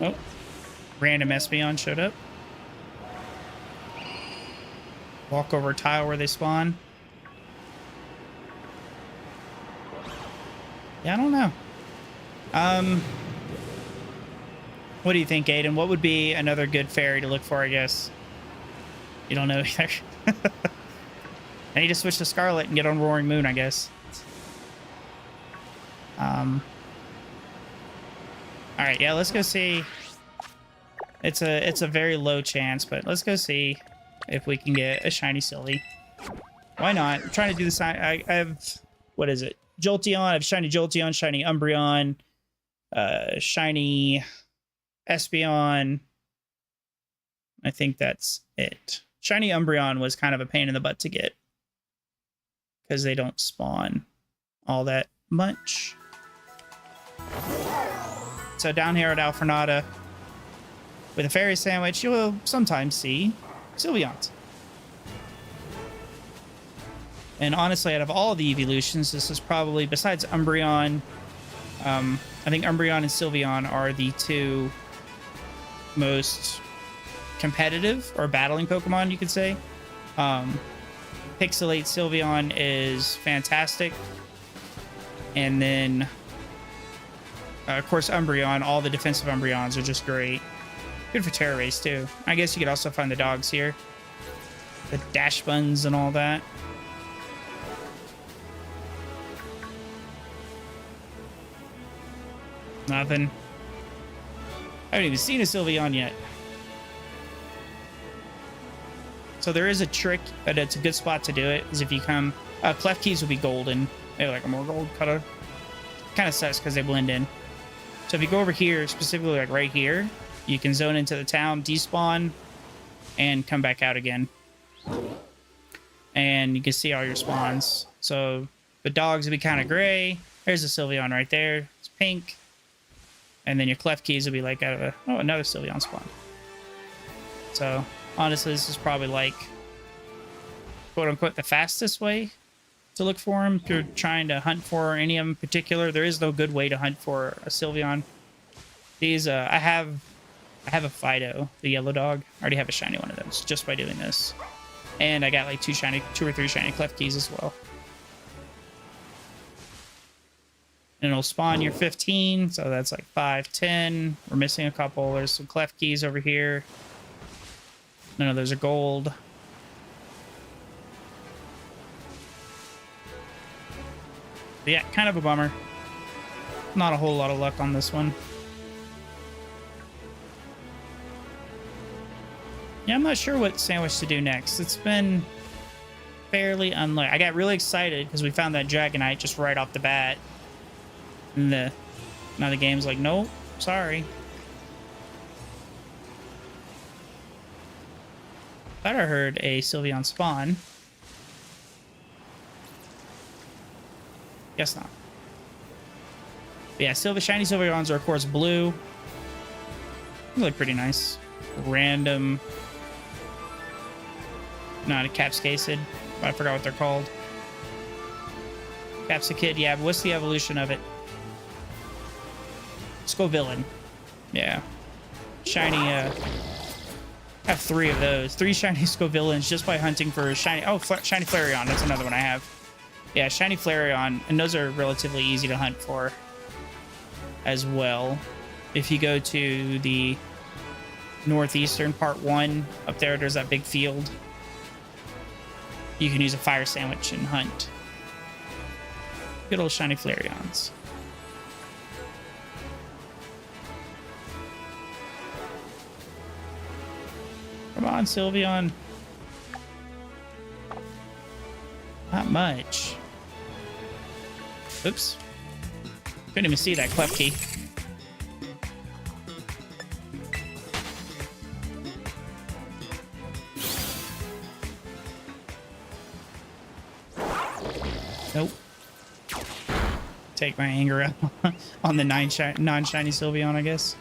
Oh, random Espeon showed up. Walk over a tile where they spawn. Yeah, I don't know. What do you think, Aiden? What would be another good fairy to look for, I guess? You don't know either. I need to switch to Scarlet and get on Roaring Moon, I guess. All right, yeah, let's go see. It's a very low chance, but let's go see if we can get a shiny Sylvie. Why not? I'm trying to do this. I have, what is it? Jolteon. I have shiny Jolteon, shiny Umbreon, shiny Espeon. I think that's it. Shiny Umbreon was kind of a pain in the butt to get because they don't spawn all that much. So down here at Alfornada, with a fairy sandwich, you will sometimes see Sylveons. And honestly, out of all the evolutions, this is probably, besides Umbreon, I think Umbreon and Sylveon are the two most competitive or battling Pokemon, you could say. Pixelate Sylveon is fantastic. And then, of course, Umbreon, all the defensive Umbreons are just great. Good for Terra Race, too. I guess you could also find the dogs here. the dash buns and all that. Nothing. I haven't even seen a Sylveon yet. So there is a trick, but it's a good spot to do it, is if you come... clef keys will be golden. They're like a more gold color. Kind of sucks because they blend in. So if you go over here, specifically like right here, you can zone into the town, despawn, and come back out again. And you can see all your spawns. So the dogs will be kind of gray. There's a Sylveon right there. It's pink. And then your clef keys will be like out of a... Oh, another Sylveon spawn. So honestly, this is probably like, quote unquote, the fastest way to look for them. If you're trying to hunt for any of them in particular, there is no good way to hunt for a Sylveon. These, I have a Fido, the yellow dog. I already have a shiny one of those just by doing this. And I got like two or three shiny clef keys as well. And it'll spawn your 15, so that's like 5, 10. We're missing a couple. There's some clef keys over here. None of those are gold. But yeah, kind of a bummer. Not a whole lot of luck on this one. Yeah, I'm not sure what sandwich to do next. It's been fairly unlucky. I got really excited because we found that Dragonite just right off the bat. And now the game's like, nope, sorry. Thought I heard a Sylveon spawn. Guess not. But yeah, shiny Sylveons are of course blue. They look pretty nice. Random. Not a Capscacid. I forgot what they're called. Capsicid, yeah, but what's the evolution of it? Scovillain. Yeah. Shiny, I have 3 of those. 3 shiny Scovillains just by hunting for shiny... Oh, shiny Flareon. That's another one I have. Yeah, shiny Flareon. And those are relatively easy to hunt for as well. If you go to the northeastern part 1, up there, there's that big field. You can use a fire sandwich and hunt. Good old shiny Flareons. Come on, Sylveon. Not much. Oops. Couldn't even see that clef key. Nope. Take my anger out on the non-shiny Sylveon, I guess.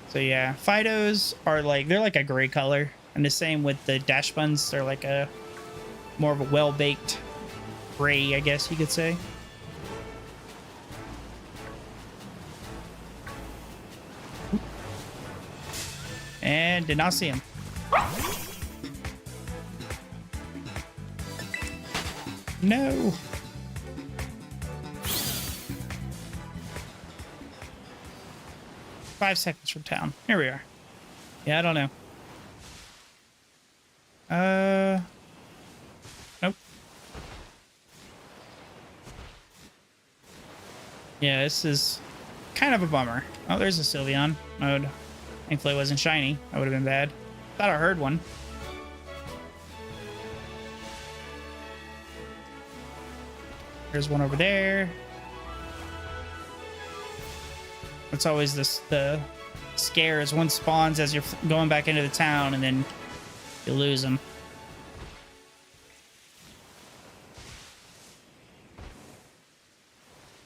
So yeah, Fidos are like, they're like a gray color. And the same with the dash buns. They're like a more of a well-baked gray, I guess you could say. And did not see him. No. Five seconds from town. Here we are. Yeah, I don't know. Nope. Yeah, this is kind of a bummer. Oh, there's a Sylveon. Thankfully it wasn't shiny. That would have been bad. Thought I heard one. There's one over there. It's always the scare is one spawns as you're going back into the town and then you lose them.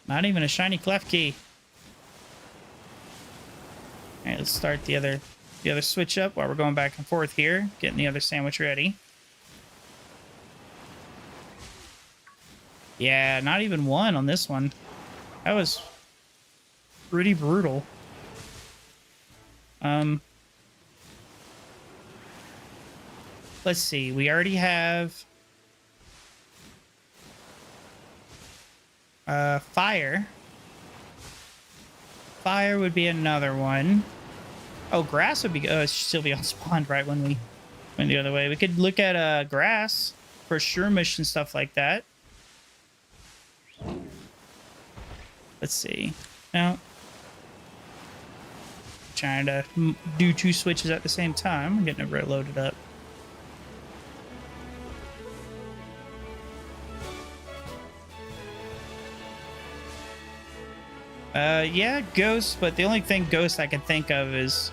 Not even a shiny clef key. All right, let's start the other switch up while we're going back and forth here, getting the other sandwich ready. Yeah, not even one on this one. That was pretty brutal. Let's see. We already have fire. Fire would be another one. Oh, grass would be... Oh, Sylveon spawned right when we went the other way. We could look at grass for Shroomish and stuff like that. Let's see. No. Trying to do 2 switches at the same time. I'm getting it loaded up. Yeah, Ghost, but the only thing Ghost I can think of is...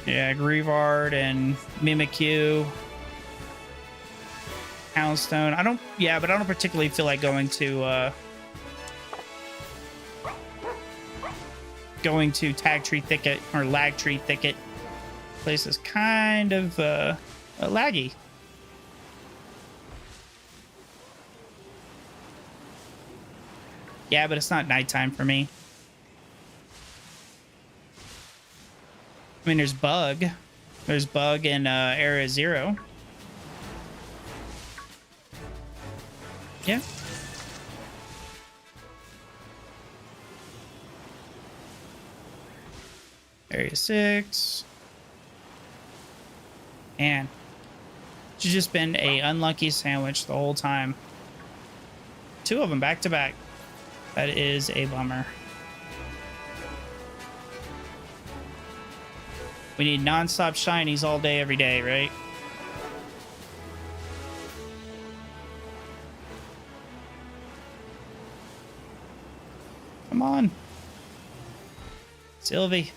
Yeah, Grievard and Mimikyu. Houndstone. I don't... Yeah, but I don't particularly feel like going to Tag Tree Thicket or Lag Tree Thicket. Place is kind of laggy. Yeah, but it's not nighttime for me. I mean, there's Bug. There's Bug in Area 0. Yeah. Area 6. Man. It's just been a unlucky sandwich the whole time. 2 of them back to back. That is a bummer. We need non-stop shinies all day, every day, right? Come on. Sylvie.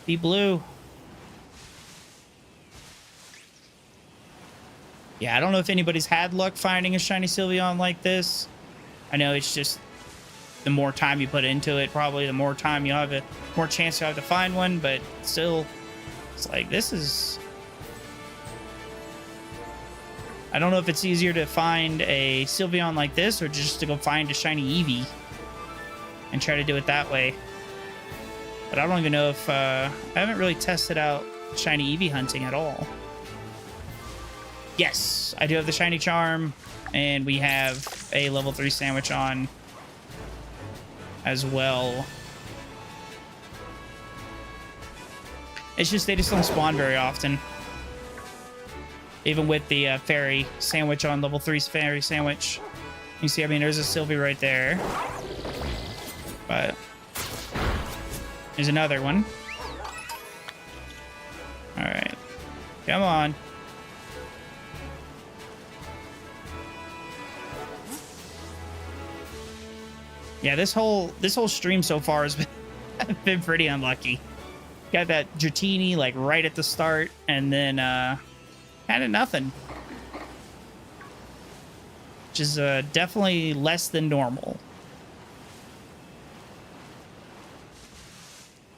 Be blue. Yeah, I don't know if anybody's had luck finding a shiny Sylveon like this. I know it's just the more time you put into it, probably the more time you have more chance you have to find one, but still, it's like, this is... I don't know if it's easier to find a Sylveon like this or just to go find a shiny Eevee and try to do it that way. But I don't even know if... I haven't really tested out shiny Eevee hunting at all. Yes, I do have the shiny charm, and we have a level 3 sandwich on as well. It's just they just don't spawn very often. Even with the fairy sandwich on, level 3 fairy sandwich. You see, I mean, there's a Sylvie right there. But there's another one. Alright. Come on. Yeah, this whole stream so far has been pretty unlucky. Got that Dratini like right at the start, and then kind of nothing, which is definitely less than normal.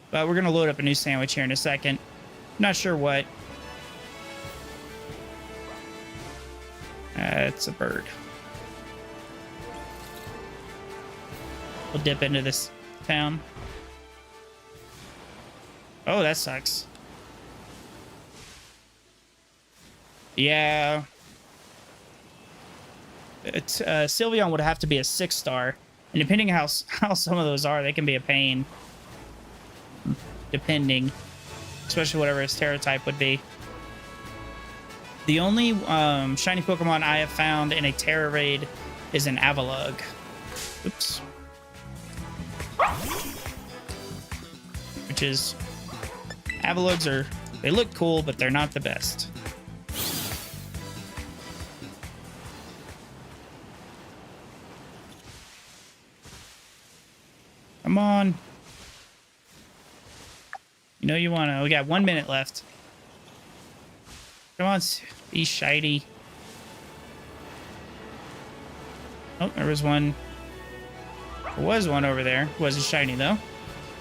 But we're gonna load up a new sandwich here in a second. Not sure what. It's a bird. We'll dip into this town. Oh, that sucks. Yeah. It's Sylveon would have to be a 6-star. And depending how some of those are, they can be a pain. Depending. Especially whatever his Terra type would be. The only shiny Pokemon I have found in a Terra raid is an Avalugg. Oops. Which is... Avaluggs are... They look cool, but they're not the best. Come on. You know you wanna... We got 1 minute left. Come on, be shiny. Oh, there was one... There was one over there. Wasn't shiny, though.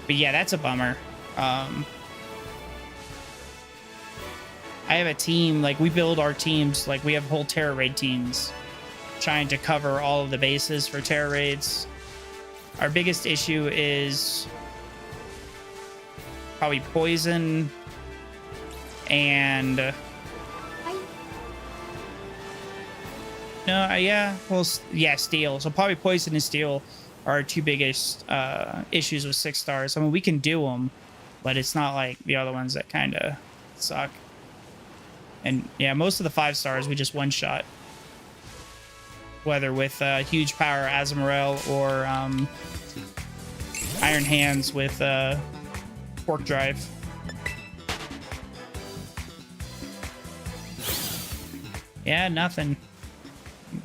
But yeah, that's a bummer. I have a team, like, we build our teams, like, we have whole Terra Raid teams trying to cover all of the bases for Terra Raids. Our biggest issue is probably poison and... No, yeah, well, yeah, steel. So probably poison and steel our two biggest issues with 6 stars. I mean, we can do them, but it's not like the other ones that kind of suck. And yeah, most of the 5 stars we just one-shot. Whether with Huge Power Azumarill or Iron Hands with Pork Drive. Yeah, nothing.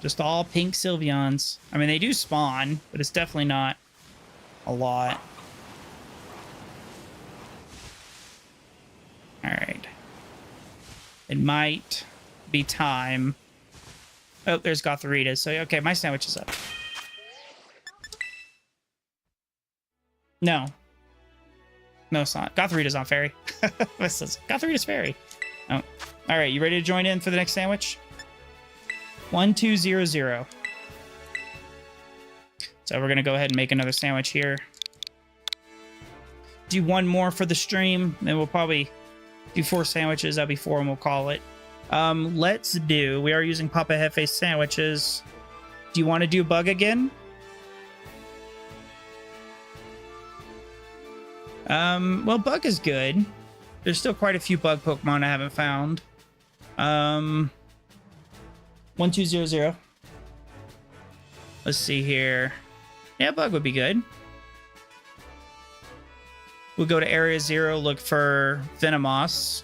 Just all pink Sylveons. I mean, they do spawn, but it's definitely not a lot. All right. It might be time. Oh, there's Gothorita. So, okay, my sandwich is up. No. No, it's not. Gothorita's not fairy. Gothorita's fairy. Oh. All right, you ready to join in for the next sandwich? 1200. So we're going to go ahead and make another sandwich here. Do one more for the stream, then we'll probably do 4 sandwiches. That'll be 4 and we'll call it. Let's do, we are using Papa Jefe sandwiches. Do you want to do bug again? Well, bug is good. There's still quite a few bug Pokemon I haven't found. 1200. Let's see here. Yeah, bug would be good. We'll go to Area 0, look for Venomoth.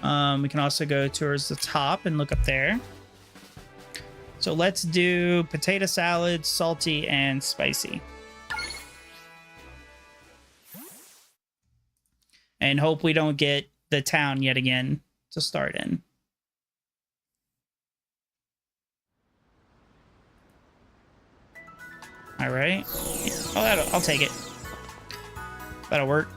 We can also go towards the top and look up there. So let's do potato salad, salty, and spicy. And hope we don't get the town yet again to start in. All right. Oh, I'll take it. That'll work.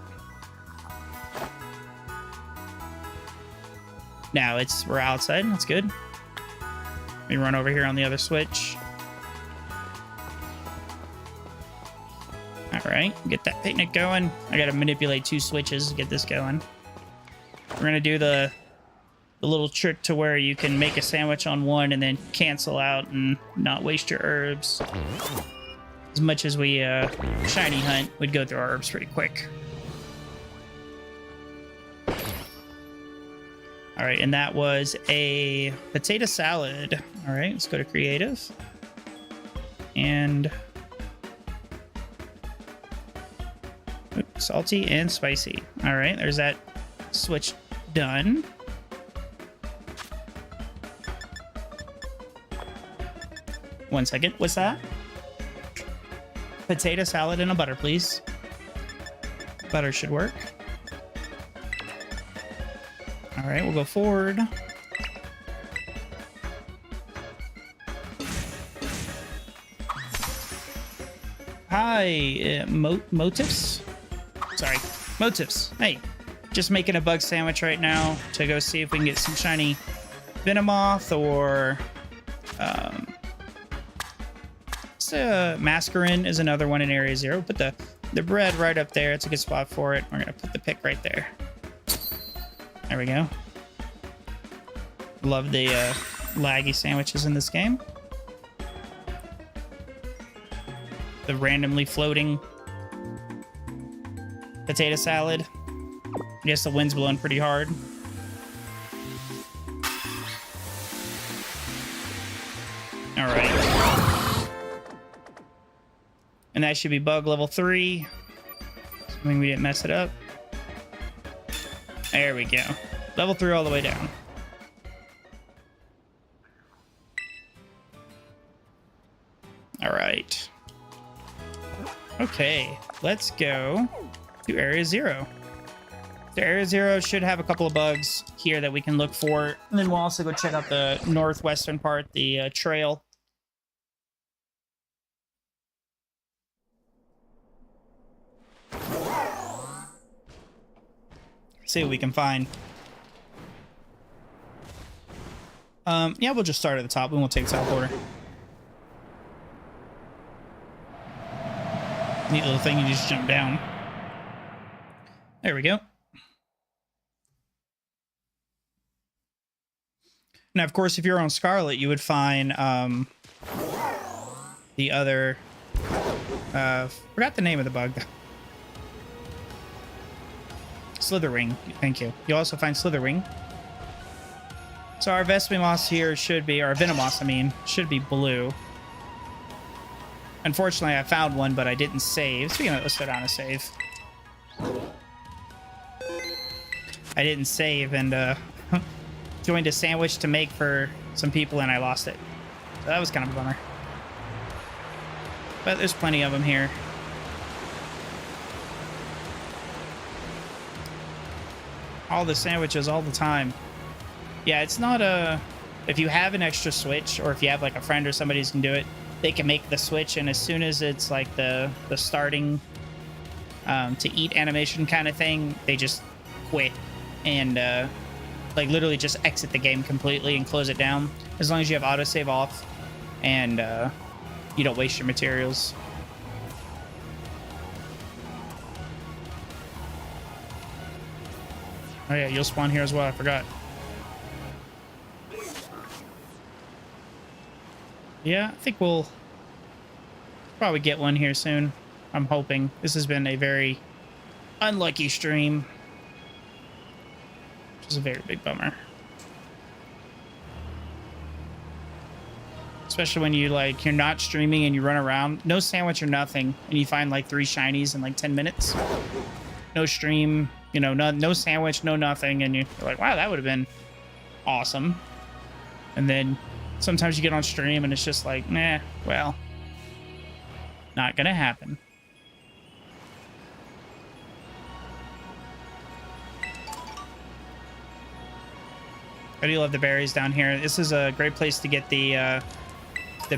Now we're outside. That's good. Let me run over here on the other switch. All right, get that picnic going. I gotta manipulate 2 switches to get this going. We're gonna do the little trick to where you can make a sandwich on one and then cancel out and not waste your herbs. As much as we shiny hunt, we'd go through our herbs pretty quick. All right, and that was a potato salad. All right, let's go to creative. And salty and spicy. All right, there's that switch done. One second, what's that? Potato salad and a butter, please. Butter should work. All right, we'll go forward. Hi, motifs? Sorry, motifs. Hey, just making a bug sandwich right now to go see if we can get some shiny Venomoth or Mascarin is another one in Area 0. Put the bread right up there. It's a good spot for it. We're gonna put the pick right there. There we go. Love the laggy sandwiches in this game. The randomly floating potato salad. I guess the wind's blowing pretty hard. All right. And that should be bug level 3. Assuming we didn't mess it up. There we go. Level 3 all the way down. All right. Okay, let's go to Area 0. So Area 0 should have a couple of bugs here that we can look for. And then we'll also go check out the northwestern part, the trail. See what we can find. Yeah, we'll just start at the top and we'll take teleporter. Neat little thing, you just jump down. There we go. Now, of course, if you're on Scarlet, you would find the other Forgot the name of the bug. Slitherwing. Thank you. You'll also find Slitherwing. So our Vespimoss here should be, or Venomoss, I mean, should be blue. Unfortunately, I found one, but I didn't save. Speaking of, let's go down and save. I didn't save and joined a sandwich to make for some people, and I lost it. So that was kind of a bummer. But there's plenty of them here. All the sandwiches all the time. Yeah, it's not a... If you have an extra switch, or if you have like a friend or somebody who can do it, they can make the switch, and as soon as it's like the starting to eat animation kind of thing, they just quit and like literally just exit the game completely and close it down. As long as you have autosave off and you don't waste your materials. Oh yeah, you'll spawn here as well, I forgot. Yeah, I think we'll probably get one here soon. I'm hoping. This has been a very unlucky stream, which is a very big bummer. Especially when you like, you're not streaming and you run around, no sandwich or nothing, and you find like 3 shinies in like 10 minutes. No stream, you know, no sandwich, no nothing, and you're like, wow, that would have been awesome. And then sometimes you get on stream and it's just like, nah, well, not gonna happen. I do love the berries down here. This is a great place to get the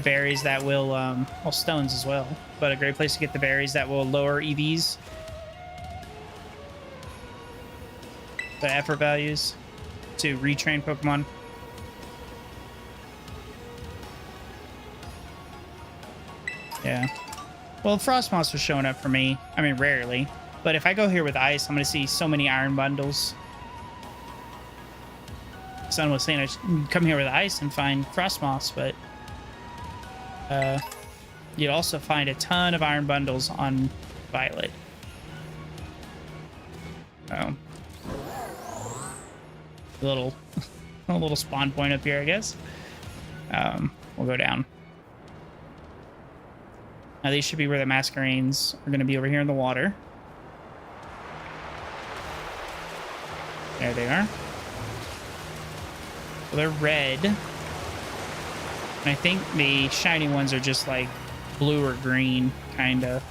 berries that will, well, stones as well, but a great place to get the berries that will lower EVs. The effort values to retrain Pokemon. Yeah. Well, Frostmoss was showing up for me. I mean, rarely. But if I go here with Ice, I'm going to see so many Iron Bundles. Son was saying I should come here with Ice and find Frostmoss, but you'd also find a ton of Iron Bundles on Violet. Oh. A little spawn point up here, I guess. We'll go down. Now these should be where the Masquerains are going to be, over here in the water. There they are. So they're red. And I think the shiny ones are just like blue or green, kind of.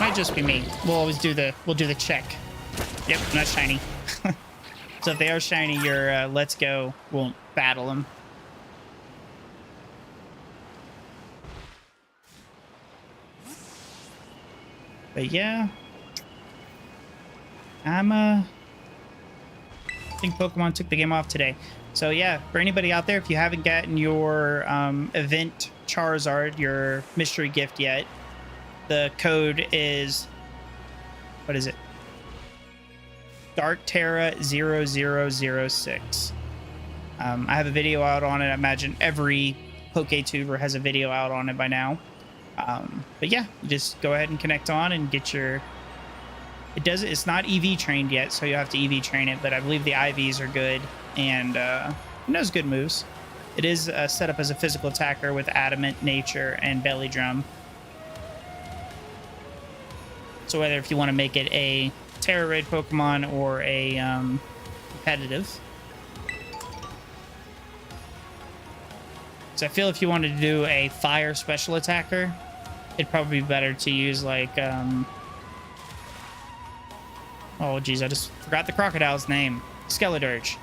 Might just be me. We'll do the check. Yep, not shiny. So if they are shiny, your let's go won't battle them. But yeah, I think Pokemon took the game off today. So yeah, for anybody out there, if you haven't gotten your event Charizard, your mystery gift yet, the code is, what is it? Dark Terra 0006. I have a video out on it. I imagine every PokeTuber has a video out on it by now. But yeah, you just go ahead and connect on and get your... It's not EV trained yet, so you have to EV train it, but I believe the IVs are good, and it knows good moves. It is set up as a physical attacker with Adamant, Nature, and Belly Drum. So whether if you want to make it a Terra Raid Pokemon or a competitive. So I feel if you wanted to do a fire special attacker, it'd probably be better to use like, oh geez, I just forgot the crocodile's name. Skeledirge.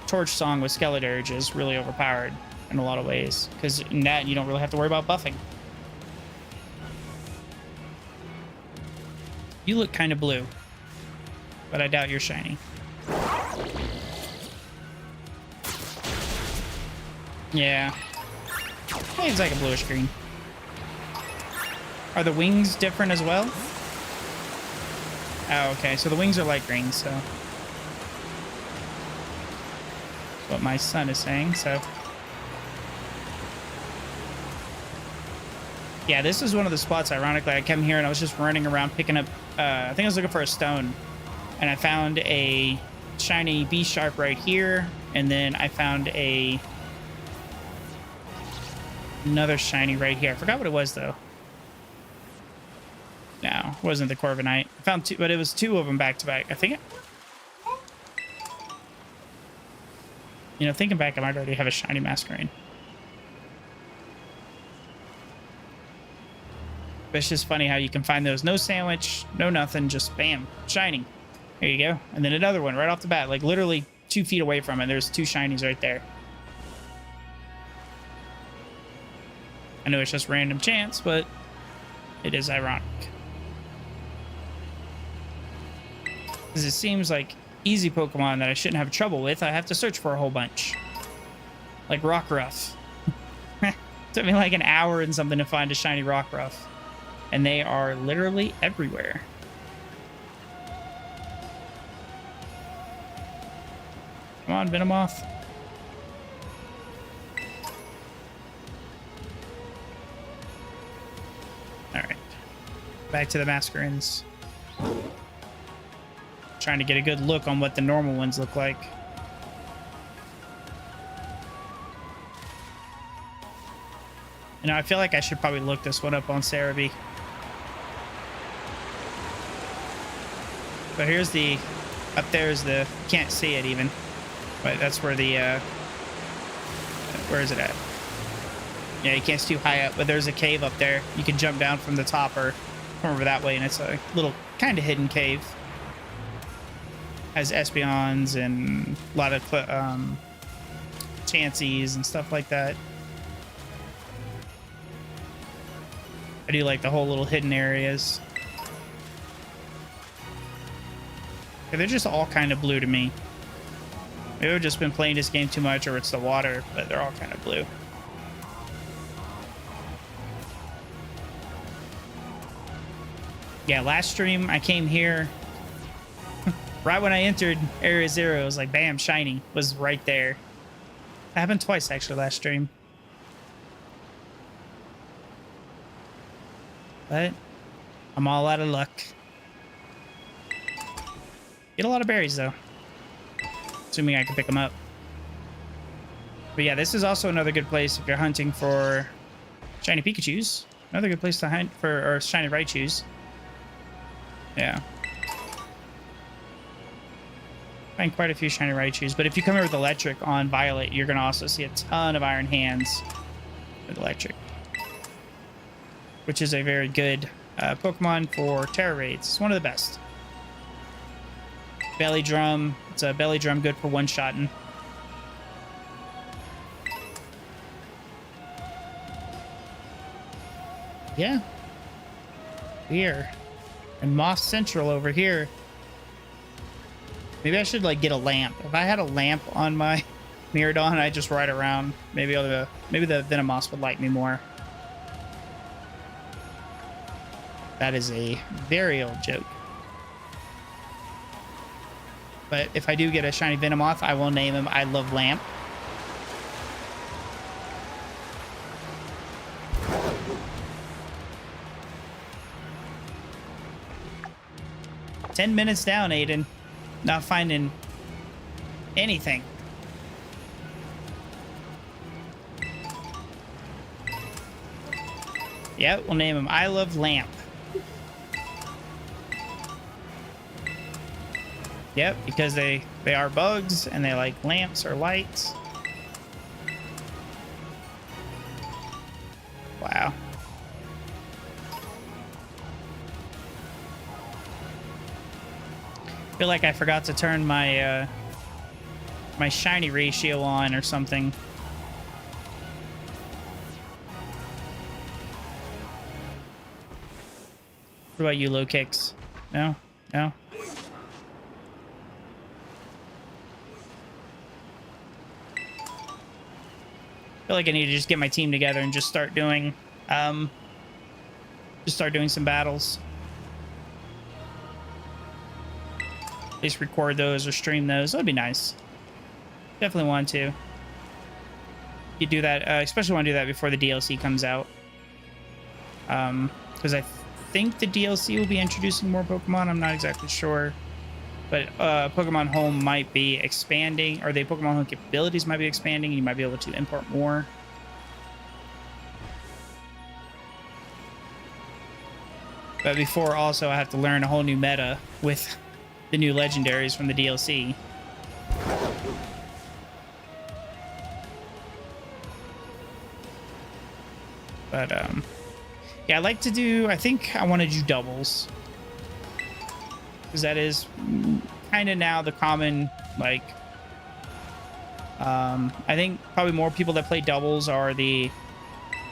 Torch Song with Skeledirge is really overpowered in a lot of ways, because in that you don't really have to worry about buffing. You look kind of blue, but I doubt you're shiny. Yeah. I think it's like a bluish green. Are the wings different as well? Oh, okay. So the wings are light green, so what my son is saying, so. Yeah, this is one of the spots, ironically, I came here and I was just running around picking up, I think I was looking for a stone, and I found a shiny B sharp right here, and then I found another shiny right here. I forgot what it was, though. No, it wasn't the Corviknight. I found two, but it was two of them back to back. I think, you know, thinking back, I might already have a shiny Masquerain. But it's just funny how you can find those. No sandwich, no nothing, just bam, shiny. There you go. And then another one right off the bat, like literally 2 feet away from it. There's 2 shinies right there. I know it's just random chance, but it is ironic. Because it seems like easy Pokemon that I shouldn't have trouble with, I have to search for a whole bunch. Like Rockruff. Took me like an hour and something to find a shiny Rockruff. And they are literally everywhere. Come on, Venomoth. Alright. Back to the Masquerains. Trying to get a good look on what the normal ones look like. You know, I feel like I should probably look this one up on Cerebi. But here's the... Up there is the... Can't see it even. But that's where the... Where is it at? Yeah, you can't see too high up, but there's a cave up there. You can jump down from the top or come over that way, and it's a little kind of hidden cave. Has Espeons and a lot of Chanseys and stuff like that. I do like the whole little hidden areas. Yeah, they're just all kind of blue to me. Maybe I've just been playing this game too much, or it's the water, but they're all kind of blue. Yeah, last stream I came here right when I entered Area 0. It was like, bam, shiny was right there. That happened twice, actually, last stream. But I'm all out of luck. Get a lot of berries, though. Assuming I can pick them up. But yeah, this is also another good place if you're hunting for shiny Pikachus. Another good place to hunt for, or shiny Raichus. Yeah. Find quite a few shiny Raichus, but if you come here with Electric on Violet, you're going to also see a ton of Iron Hands with Electric. Which is a very good Pokemon for Terra Raids. It's one of the best. Belly Drum. It's a Belly Drum good for one-shotting. Yeah. Here. And Moss Central over here. Maybe I should like get a lamp. If I had a lamp on my Miradon and I just ride around, maybe the Venomoth would like me more. That is a very old joke. But if I do get a shiny Venomoth, I will name him I Love Lamp. "10 minutes down, Aiden. Not finding anything." Yeah, we'll name him I Love Lamp. Yep, because they are bugs and they like lamps or lights. Wow. I feel like I forgot to turn my my shiny ratio on or something. What about you, low kicks? No? No? I feel like I need to just get my team together and just start doing some battles. least record those or stream those. That would be nice. Definitely want to. You do that, especially want to do that before the DLC comes out. Because I think the DLC will be introducing more Pokemon. I'm not exactly sure. But Pokemon Home might be expanding, or the Pokemon Home capabilities might be expanding, and you might be able to import more. But before, also, I have to learn a whole new meta with the new legendaries from the DLC. But, yeah, I like to do, I think I want to do doubles. Because that is kind of now the common, like, I think probably more people that play doubles are the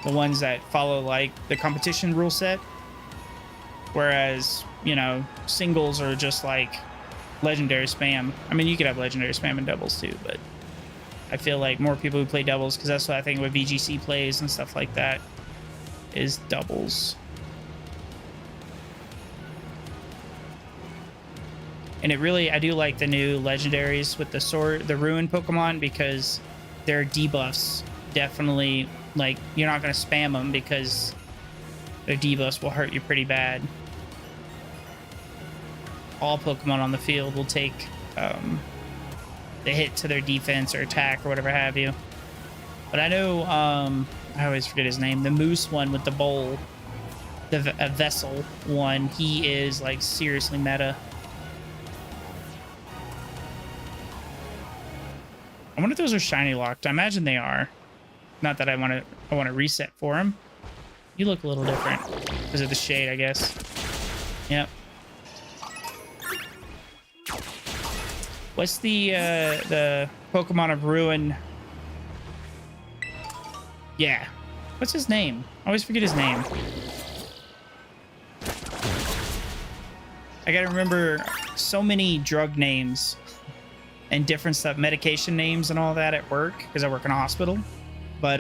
ones that follow, like, the competition rule set. Whereas, you know, singles are just like legendary spam. I mean, you could have legendary spam in doubles too, but I feel like more people who play doubles, because that's what I think what VGC plays and stuff like that, is doubles. And it really, I do like the new legendaries with the Ruin Pokemon, because their debuffs definitely, like, you're not going to spam them because their debuffs will hurt you pretty bad. All Pokemon on the field will take the hit to their defense or attack or whatever have you. But I know, I always forget his name, the moose one with the bowl, the vessel one, he is like seriously meta. I wonder if those are shiny locked. I imagine they are. Not that I want to reset for him. You look a little different because of the shade, I guess. Yep. What's the Pokemon of Ruin? Yeah. What's his name? I always forget his name. I gotta remember so many drug names and different stuff, medication names and all that at work, because I work in a hospital. But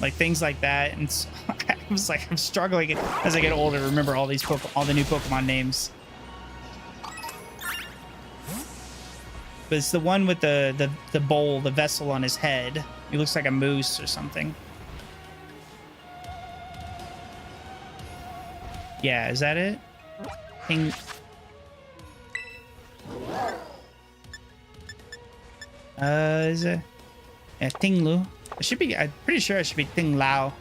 like things like that, and so, I was like, I'm struggling as I get older to remember all these all the new Pokemon names. But it's the one with the bowl, the vessel on his head. He looks like a moose or something. Yeah, is that it? Is it? Yeah, Tinglu. It should be, I'm pretty sure it should be Ting Lao.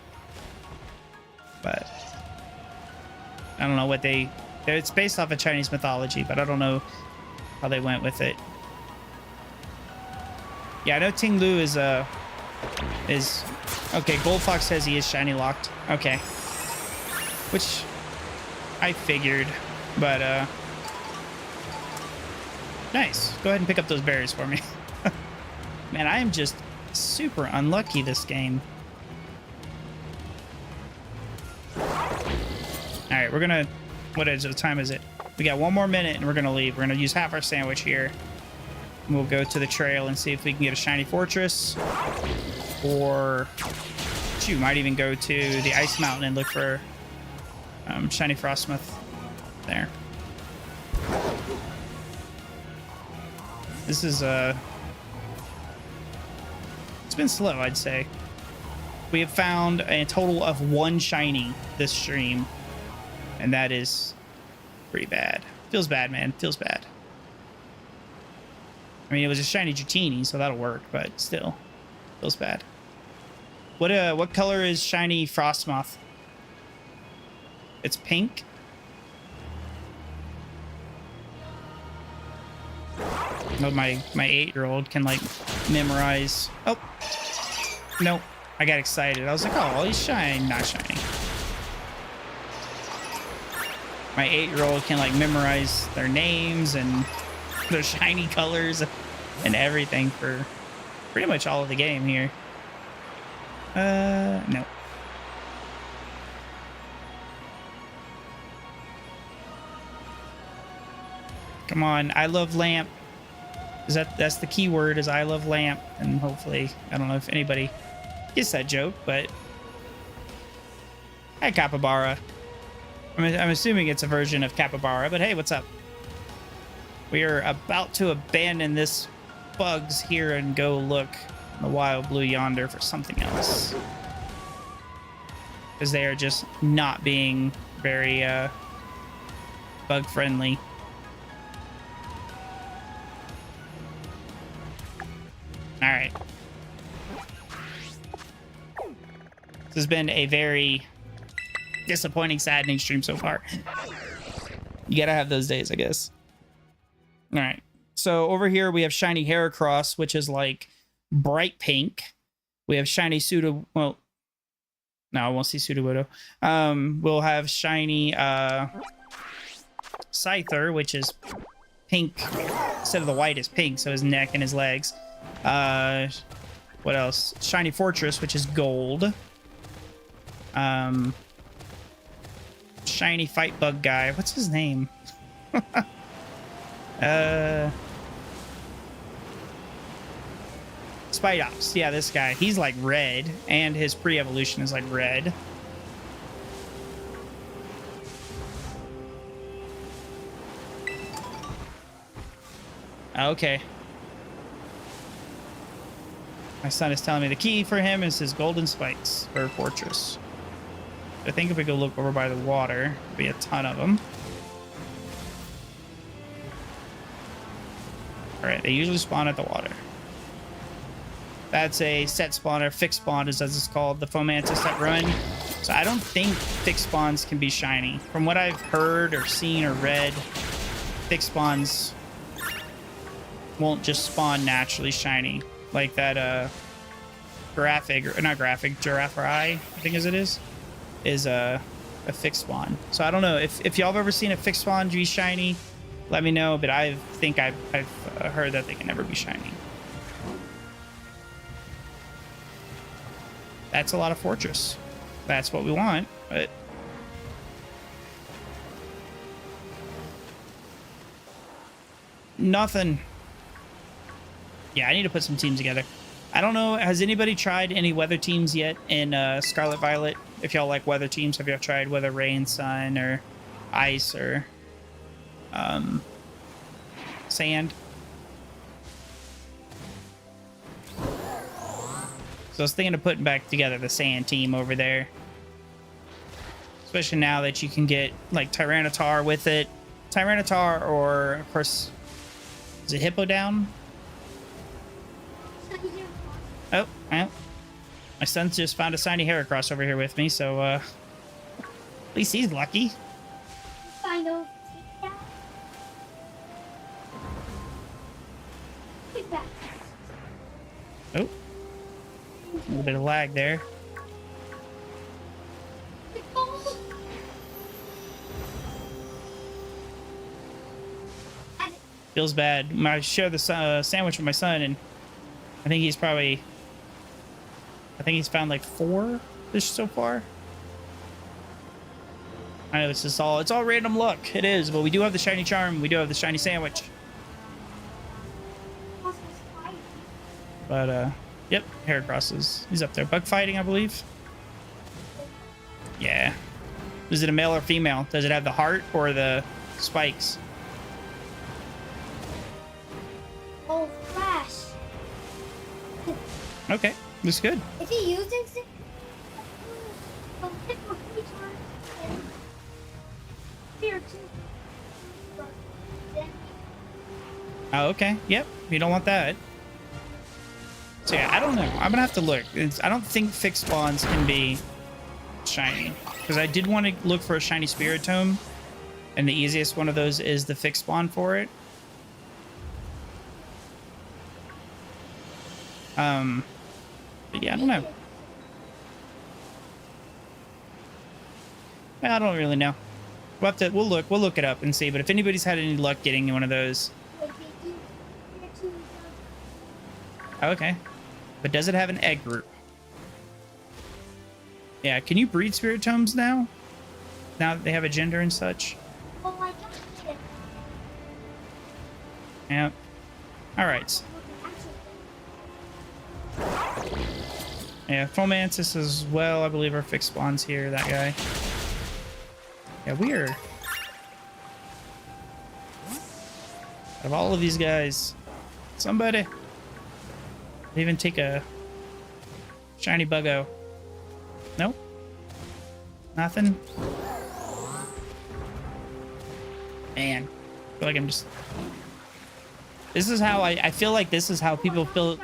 But I don't know what it's based off of Chinese mythology, but I don't know how they went with it. Yeah, I know Ting Lu is okay, Goldfox says he is shiny locked. Okay. Which I figured, but nice. Go ahead and pick up those berries for me. Man, I am just super unlucky this game. Alright, we're gonna, what time is it? We got 1 more minute and we're gonna leave. We're gonna use half our sandwich here. And we'll go to the trail and see if we can get a shiny fortress. Or shoot, might even go to the ice mountain and look for shiny Frostmoth there. This is it's been slow, I'd say. We have found a total of 1 shiny this stream, and that is pretty bad. Feels bad, man. Feels bad. I mean, it was a shiny Dratini, so that'll work, but still feels bad. What color is shiny Frostmoth? It's pink. Oh, my 8-year-old can like memorize. Oh, nope. I got excited. I was like, oh, he's shiny. Not shiny. My 8-year-old can like memorize their names and their shiny colors and everything for pretty much all of the game here. No. Come on, I love lamp. That's the key word, is I love lamp, and hopefully, I don't know if anybody gets that joke, but hi, Capybara. I'm assuming it's a version of Capybara, but hey, what's up? We are about to abandon this bugs here and go look in the wild blue yonder for something else. Because they are just not being very bug friendly. All right. This has been a very disappointing, saddening stream so far. You gotta have those days, I guess. All right. So over here we have shiny Heracross, which is like bright pink. We have shiny Pseudo. Well, no, I won't see Sudowoodo. We'll have shiny Scyther, which is pink instead of the white is pink, so his neck and his legs. What else? Shiny Fortress, which is gold. Shiny fight bug guy. What's his name? Spidops. Yeah, this guy. He's like red, and his pre-evolution is like red. Okay. My son is telling me the key for him is his golden spikes, or fortress. I think if we go look over by the water, there'll be a ton of them. Alright, they usually spawn at the water. That's a set spawner. Fixed spawn is as it's called. The Fomantis that run. So I don't think fixed spawns can be shiny. From what I've heard or seen or read, fixed spawns won't just spawn naturally shiny. Like that graphic, or not graphic, Giraffe I think as it is a fixed spawn. So I don't know if y'all have ever seen a fixed spawn be shiny, let me know, but I think I've heard that they can never be shiny. That's a lot of fortress. That's what we want, but nothing. Yeah, I need to put some teams together. I don't know. Has anybody tried any weather teams yet in Scarlet Violet? If y'all like weather teams, have y'all tried whether rain, sun, or ice, or sand? So I was thinking of putting back together the sand team over there. Especially now that you can get like Tyranitar with it. Tyranitar, or of course, is it Hippo down? Oh, well. My son's just found a shiny Heracross over here with me, so at least he's lucky. Oh, a little bit of lag there. Feels bad. I share the sandwich with my son, and I think he's found like 4 fish so far. I know it's all random luck. It is, but we do have the shiny charm. We do have the shiny sandwich. But yep, Heracross he's up there. Bug fighting, I believe. Yeah. Is it a male or female? Does it have the heart or the spikes? Oh, Flash. Okay, that's good. Is he using Oh, okay. Yep. You don't want that. So yeah, I don't know. I'm gonna have to look. I don't think fixed spawns can be shiny, because I did want to look for a shiny Spiritomb, and the easiest one of those is the fixed spawn for it. But yeah, I don't know. I don't really know. We'll look it up and see. But if anybody's had any luck getting one of those, okay. But does it have an egg group? Yeah, can you breed Spiritombs now? Now that they have a gender and such? Oh, I got it. Yep. Alright. Yeah, Fomantis as well, I believe, are fixed spawns here, that guy. Yeah, weird. Out of all of these guys, somebody even take a shiny buggo. Nope. Nothing. Man, I feel like I'm just... This is how I feel like this is how people feel.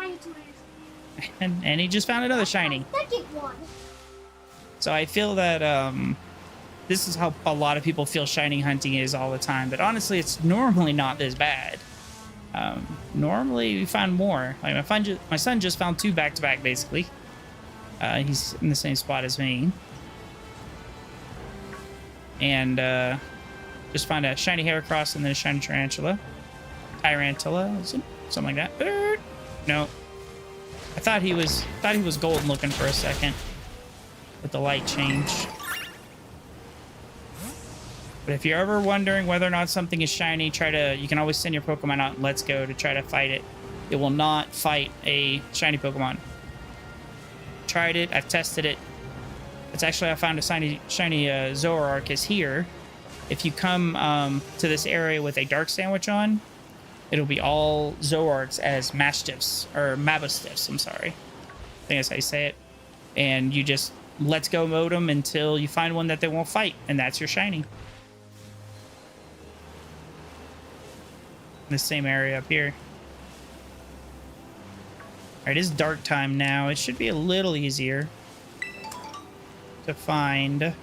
And he just found another shiny. Second one. So I feel that this is how a lot of people feel shiny hunting is all the time. But honestly, it's normally not this bad. Normally we find more. Like my son just found 2 back-to-back basically. He's in the same spot as me. And just found a shiny Heracross and then a shiny Tarantula. Tyrantula, is it? Something like that. No. I thought he was golden looking for a second with the light change. But if you're ever wondering whether or not something is shiny, you can always send your Pokemon out and Let's Go to try to fight it. It will not fight a shiny Pokemon. Tried it, I've tested it. It's actually, I found a shiny Zoroark is here. If you come to this area with a Dark Sandwich on, it'll be all Zoroarks as Mastiffs, or Mabustiffs, I'm sorry. I think that's how you say it. And you just Let's Go mode them until you find one that they won't fight, and that's your shiny. In the same area up here. Alright, it is dark time now. It should be a little easier to find a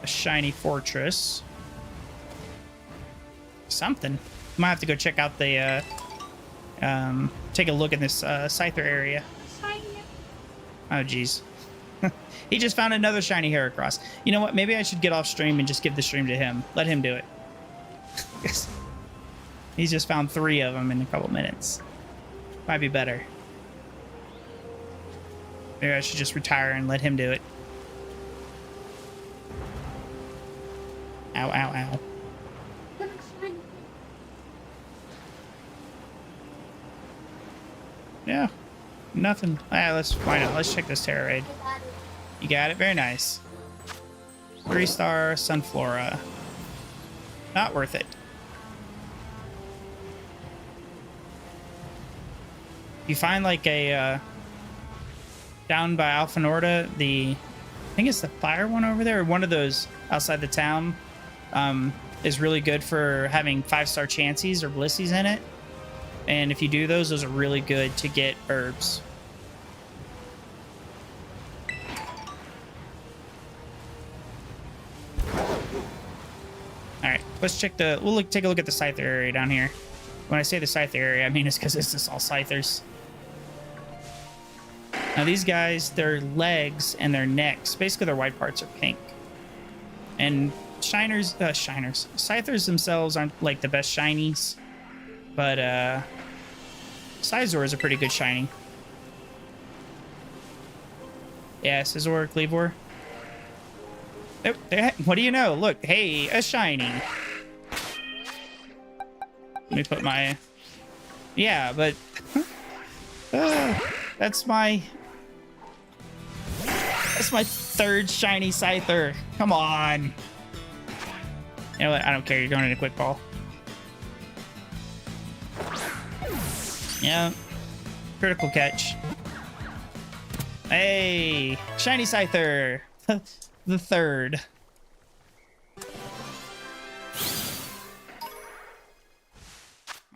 shiny fortress. Something. Might have to go check out the take a look in this Scyther area. Oh geez. He just found another shiny Heracross. You know what? Maybe I should get off stream and just give the stream to him. Let him do it. He's just found 3 of them in a couple minutes. Might be better. Maybe I should just retire and let him do it. Ow, ow, ow. Yeah, nothing. Why not? Let's check this Terra Raid. You got it? Very nice. 3-star Sunflora. Not worth it. You find like a down by Alphanorda, I think it's the fire one over there, or one of those outside the town, is really good for having 5-star Chanseys or Blissies in it. And if you do those are really good to get herbs. All right, let's check take a look at the Scyther area down here. When I say the Scyther area, I mean it's because it's just all Scythers. Now these guys, their legs and their necks, basically their white parts are pink. And Scythers themselves aren't like the best shinies, but Scizor is a pretty good shiny. Yeah, Scizor, Cleavor. Oh, what do you know? Look, hey, a shiny. Let me put my... Yeah, but... that's my 3rd shiny Scyther. Come on. You know what? I don't care. You're going in a quick ball. Yeah. Critical catch. Hey! Shiny Scyther! The 3rd.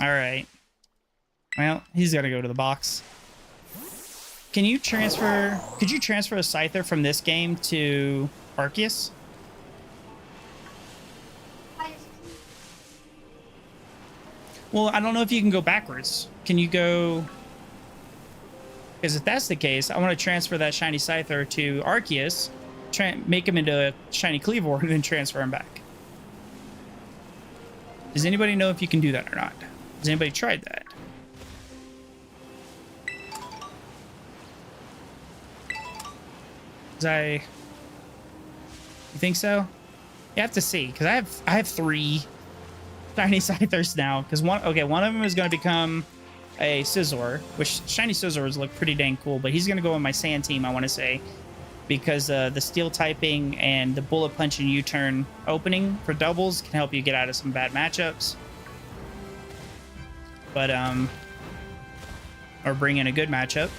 Alright. Well, he's gotta go to the box. Could you transfer a Scyther from this game to Arceus? Well, I don't know if you can go backwards. Can you go... Because if that's the case, I want to transfer that shiny Scyther to Arceus, make him into a shiny Cleavor, and then transfer him back. Does anybody know if you can do that or not? Has anybody tried that? You think so? You have to see, because I have 3 shiny Scythers now. Because one of them is going to become a Scizor, which shiny Scizors look pretty dang cool, but he's going to go on my Sand team, I want to say. because the steel typing and the bullet punch and U-turn opening for doubles can help you get out of some bad matchups. But or bring in a good matchup.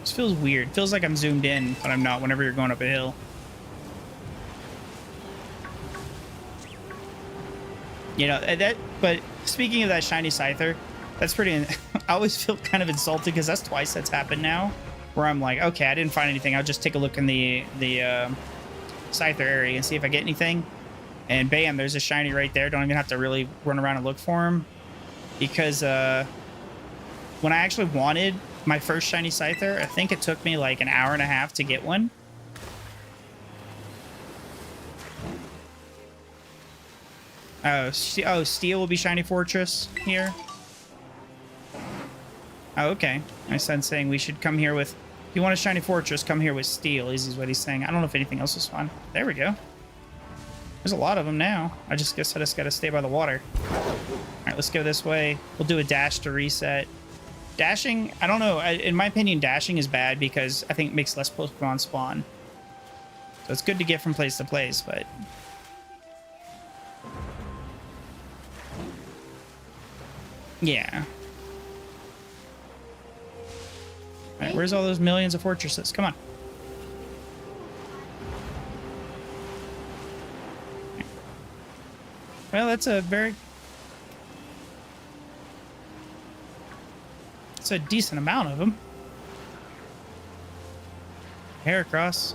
This feels weird. Feels like I'm zoomed in, but I'm not whenever you're going up a hill. You know, but speaking of that shiny Scyther, that's pretty, I always feel kind of insulted because that's twice that's happened now, where I'm like, okay, I didn't find anything. I'll just take a look in the Scyther area and see if I get anything. And bam, there's a shiny right there. Don't even have to really run around and look for him. Because when I actually wanted my first shiny Scyther, I think it took me like an hour and a half to get one. Oh, Steel will be Shiny Fortress here. Oh, okay. My son's saying we should come here with... If you want a Shiny Fortress, come here with Steel, is what he's saying. I don't know if anything else is fun. There we go. There's a lot of them now. I guess I just gotta stay by the water. Alright, let's go this way. We'll do a dash to reset. Dashing, I don't know. In my opinion, dashing is bad because I think it makes less Pokemon spawn. So it's good to get from place to place, but... Yeah. Alright, where's all those millions of fortresses? Come on. Well, that's a very... It's a decent amount of them. Heracross.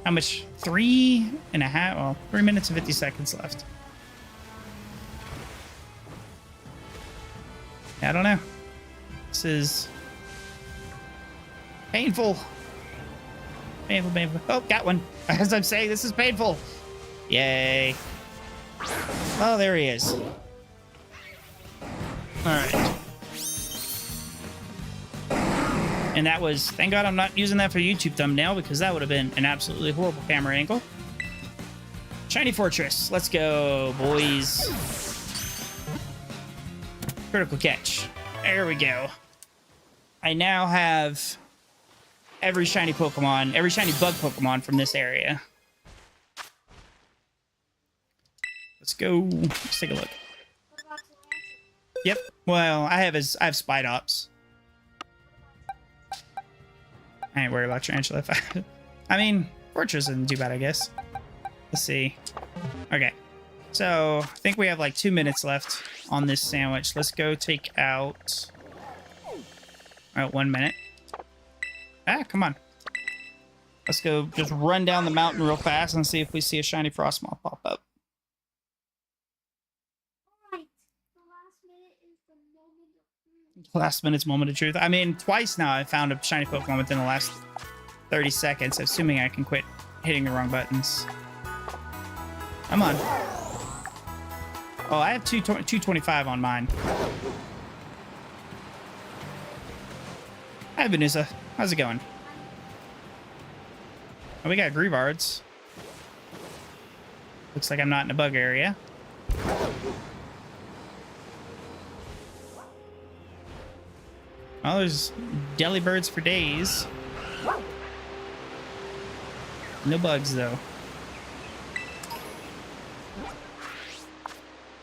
How much? 3.5? Well, 3 minutes and 50 seconds left. I don't know. This is painful. Painful, painful. Oh, got one. As I'm saying, this is painful. Yay. Oh, there he is. All right. And that was, thank God I'm not using that for YouTube thumbnail because that would have been an absolutely horrible camera angle. Shiny Fortress. Let's go, boys. Critical catch. There we go. I now have every shiny Pokemon, every shiny bug Pokemon from this area. Let's go. Let's take a look. Yep. Well, I have Spidops. I ain't worried about Tarantula. I mean, Fortress isn't too bad, I guess. Let's see. Okay. So, I think we have like 2 minutes left on this sandwich. Let's go take out... Alright, 1 minute. Ah, come on. Let's go just run down the mountain real fast and see if we see a shiny Frostmoth pop up. Last minute's moment of truth. I mean, twice now I found a shiny Pokemon within the last 30 seconds, assuming I can quit hitting the wrong buttons. Come on. Oh, I have 225 on mine. Hi, Venusa. How's it going? Oh, we got Greavards. Looks like I'm not in a bug area. Oh, there's Delibirds for days. No bugs, though.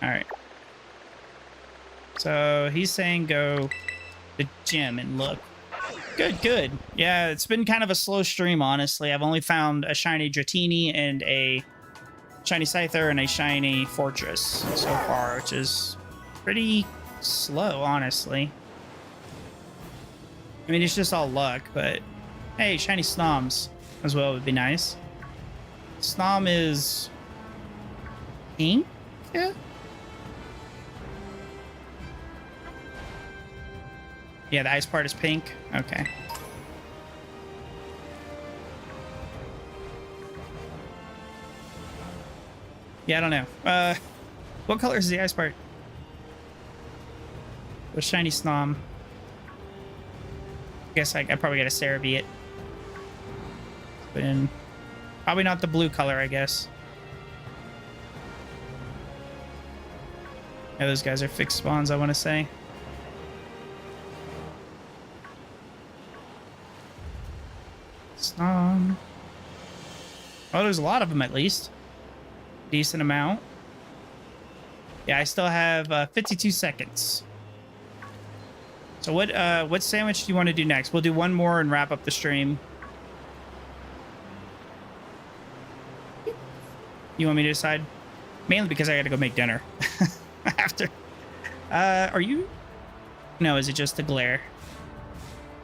Alright. So, he's saying go to the gym and look. Good, good. Yeah, it's been kind of a slow stream, honestly. I've only found a shiny Dratini and a shiny Scyther and a shiny Fortress so far, which is pretty slow, honestly. I mean, it's just all luck, but hey, shiny Snoms as well would be nice. Snom is pink? Yeah. Yeah, the ice part is pink. Okay. Yeah, I don't know. What color is the ice part? With shiny Snom. I guess I probably got a Cerebi it. Put in Probably not the blue color, I guess. Yeah, those guys are fixed spawns, I want to say. Oh, there's a lot of them at least. Decent amount. Yeah, I still have 52 seconds. So what sandwich do you want to do next? We'll do one more and wrap up the stream. You want me to decide? Mainly because I got to go make dinner after. Are you? No, is it just the glare?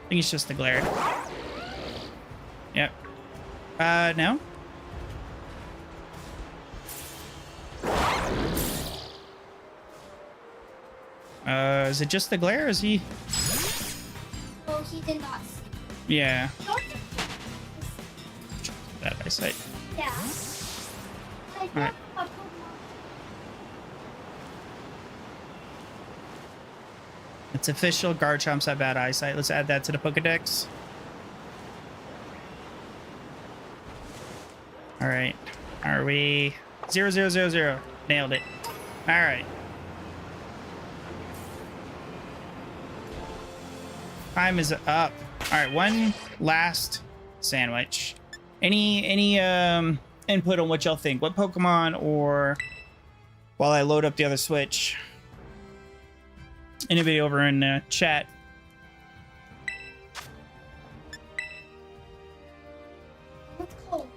I think it's just the glare. Yep. No? Is it just the glare? Is he? Oh, he did not see. Yeah. Don't That eyesight. Yeah. I All right. got a Pokemon. It's official. Garchomp's have bad eyesight. Let's add that to the Pokedex. All right. Are we 0, 0, 0, 0? Nailed it. All right. Time is up. All right, one last sandwich. Any input on what y'all think? What Pokemon, or while I load up the other Switch? Anybody over in the chat? What's cold?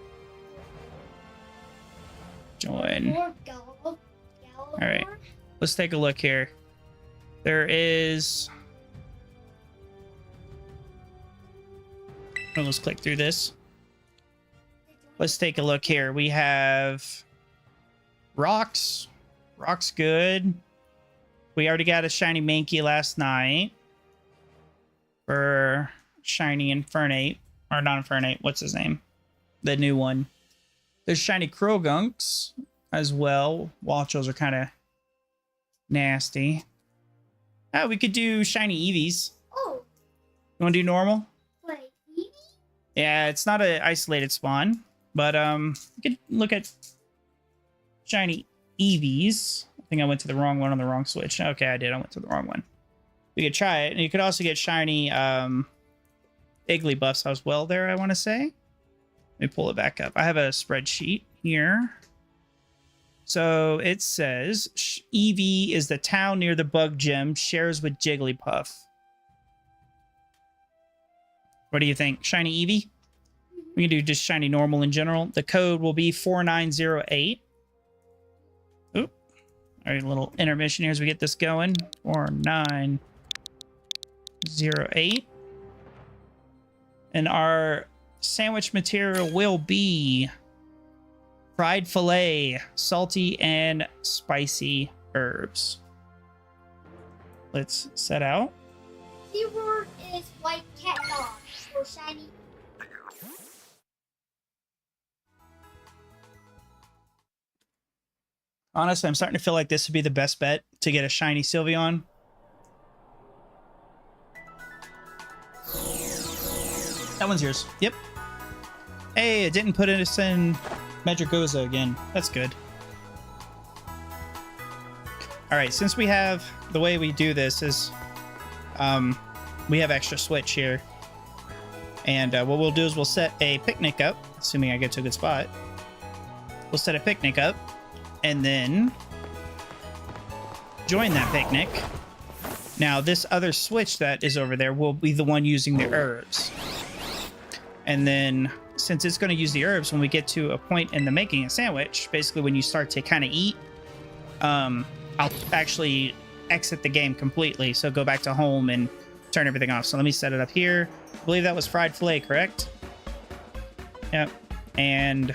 Join. More Gallo. All right. Let's take a look here. There is... Oh, let's click through this. Let's take a look here. We have Rocks. Rock's good. We already got a shiny Mankey last night for shiny Infernape. Or not Infernape. What's his name? The new one. There's shiny Croagunks as well. Walchos are kind of nasty. Oh, we could do shiny Eevees. Oh, You want to do normal? wait. Eevee? Yeah, it's not an isolated spawn, but you could look at shiny Eevees. I think I went to the wrong one on the wrong Switch. Okay, I did. I went to the wrong one. We could try it, and you could also get shiny Igglybuffs as well there, I want to say. Let me pull it back up. I have a spreadsheet here. So it says Eevee is the town near the bug gym, shares with Jigglypuff. What do you think? Shiny Eevee? We can do just shiny normal in general. The code will be 4908. Oop. All right, a little intermission here as we get this going. 4908. And our sandwich material will be fried fillet, salty and spicy herbs. Let's set out. Keyword is white cat dog or shiny. Honestly, I'm starting to feel like this would be the best bet to get a shiny Sylveon. That one's yours. Yep. Hey, it didn't put us in Medragoza again. That's good. All right, since we have... The way we do this is... we have extra Switch here. And what we'll do is we'll set a picnic up, assuming I get to a good spot. We'll set a picnic up, and then join that picnic. Now, this other Switch that is over there will be the one using the herbs. And then, since it's going to use the herbs, when we get to a point in the making a sandwich, basically when you start to kind of eat, I'll actually exit the game completely. So go back to home and turn everything off. So let me set it up here. I believe that was fried filet, correct? Yep. And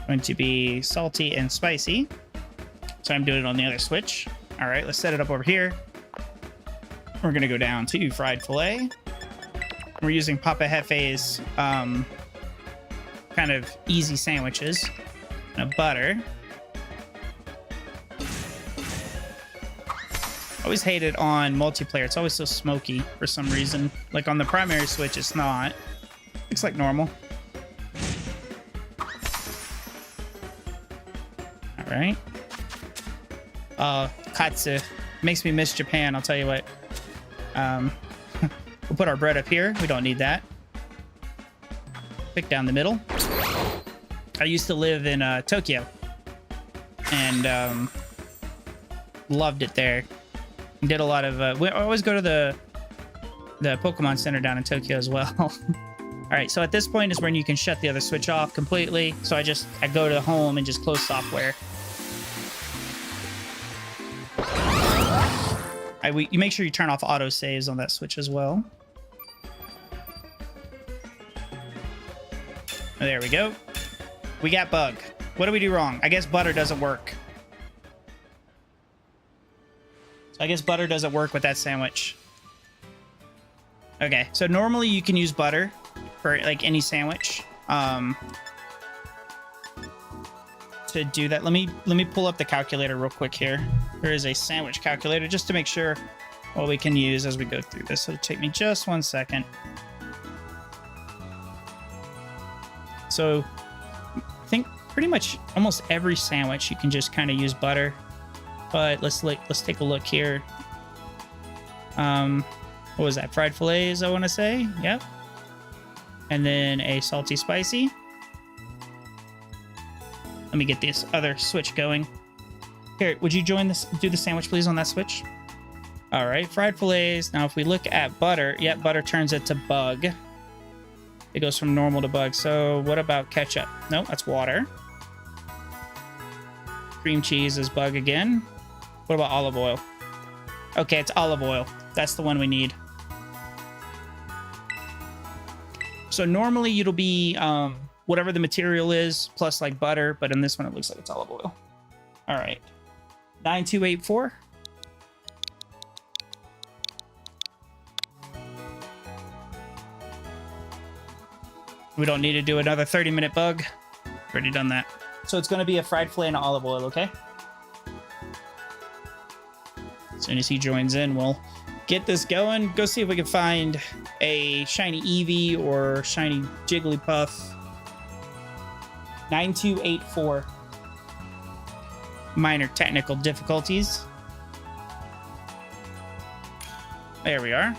going to be salty and spicy. So I'm doing it on the other Switch. All right, let's set it up over here. We're going to go down to fried filet. We're using Papa Hefe's kind of easy sandwiches. And a butter. I always hate it on multiplayer. It's always so smoky for some reason. Like on the primary Switch, it's not. Looks like normal. right. Katsu. Makes me miss Japan, I'll tell you what. We'll put our bread up here. We don't need that. Pick down the middle. I used to live in Tokyo. And loved it there. Did a lot of... we always go to the Pokemon Center down in Tokyo as well. All right, so at this point is when you can shut the other switch off completely. So I go to home and just close software. You make sure you turn off auto saves on that switch as well. There we go. We got bug. What do we do wrong? I guess butter doesn't work. So I guess butter doesn't work with that sandwich. Okay, so normally you can use butter for like any sandwich. To do that, let me pull up the calculator real quick here. There is a sandwich calculator just to make sure what we can use as we go through this. It'll take me just 1 second. So I think pretty much almost every sandwich you can just kind of use butter. But let's take a look here. What was that? Fried fillets, I want to say. Yep. And then a salty spicy. Let me get this other switch going. Here, would you join this? Do the sandwich, please, on that switch. All right, fried fillets. Now, if we look at butter, yep, butter turns it to bug. It goes from normal to bug. So what about ketchup? No, that's water. Cream cheese is bug again. What about olive oil? Okay, it's olive oil. That's the one we need. So normally it'll be whatever the material is, plus like butter, but in this one it looks like it's olive oil. All right. 9284. We don't need to do another 30-minute bug. Already done that. So it's going to be a fried fillet and olive oil, okay? As soon as he joins in, we'll get this going. Go see if we can find a shiny Eevee or shiny Jigglypuff. 9284. Minor technical difficulties. There we are.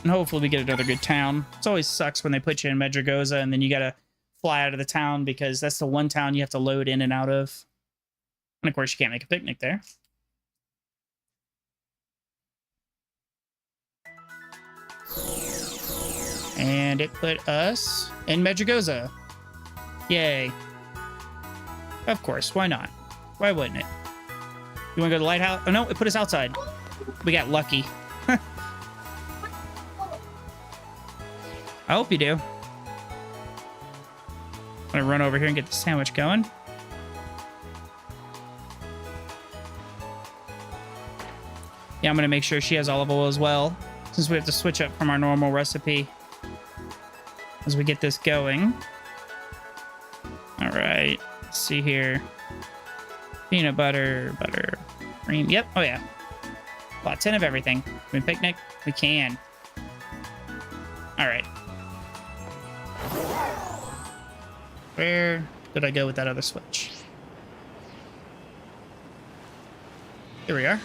And hopefully we get another good town. It always sucks when they put you in Medragoza and then you gotta fly out of the town because that's the one town you have to load in and out of. And of course you can't make a picnic there. And it put us in Medragoza. Yay. Of course, why not? Why wouldn't it? You wanna go to the lighthouse? Oh no, it put us outside. We got lucky. I hope you do. I'm gonna run over here and get the sandwich going. Yeah, I'm gonna make sure she has olive oil as well, since we have to switch up from our normal recipe as we get this going. All right, let's see here. Peanut butter, butter, cream. Yep, oh yeah. About 10 of everything. Can we picnic? We can. All right. Where did I go with that other switch? Here we are.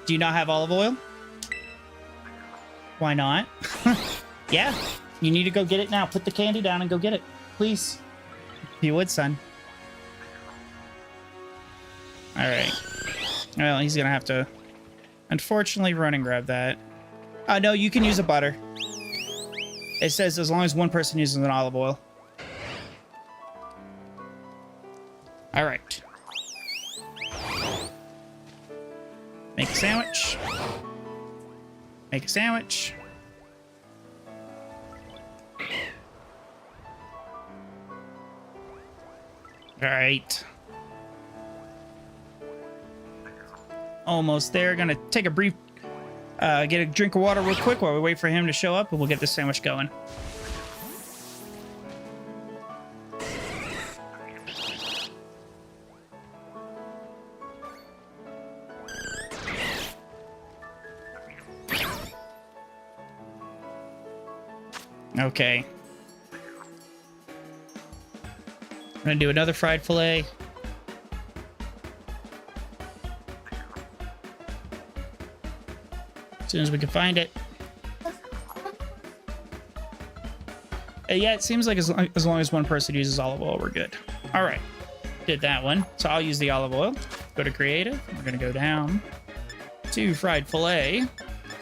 Do you not have olive oil? Why not? Yeah, you need to go get it now. Put the candy down and go get it, please. If you would, son. All right. Well, he's gonna have to, unfortunately, run and grab that. No, you can use a butter. It says as long as one person uses an olive oil. All right. Make a sandwich. Make a sandwich. All right. Almost there. Gonna take a brief, get a drink of water real quick while we wait for him to show up, and we'll get this sandwich going. Okay. I'm gonna do another fried fillet. As soon as we can find it. Yeah, it seems like as long as one person uses olive oil, we're good. All right, did that one. So I'll use the olive oil. Go to creative. We're gonna go down to fried fillet.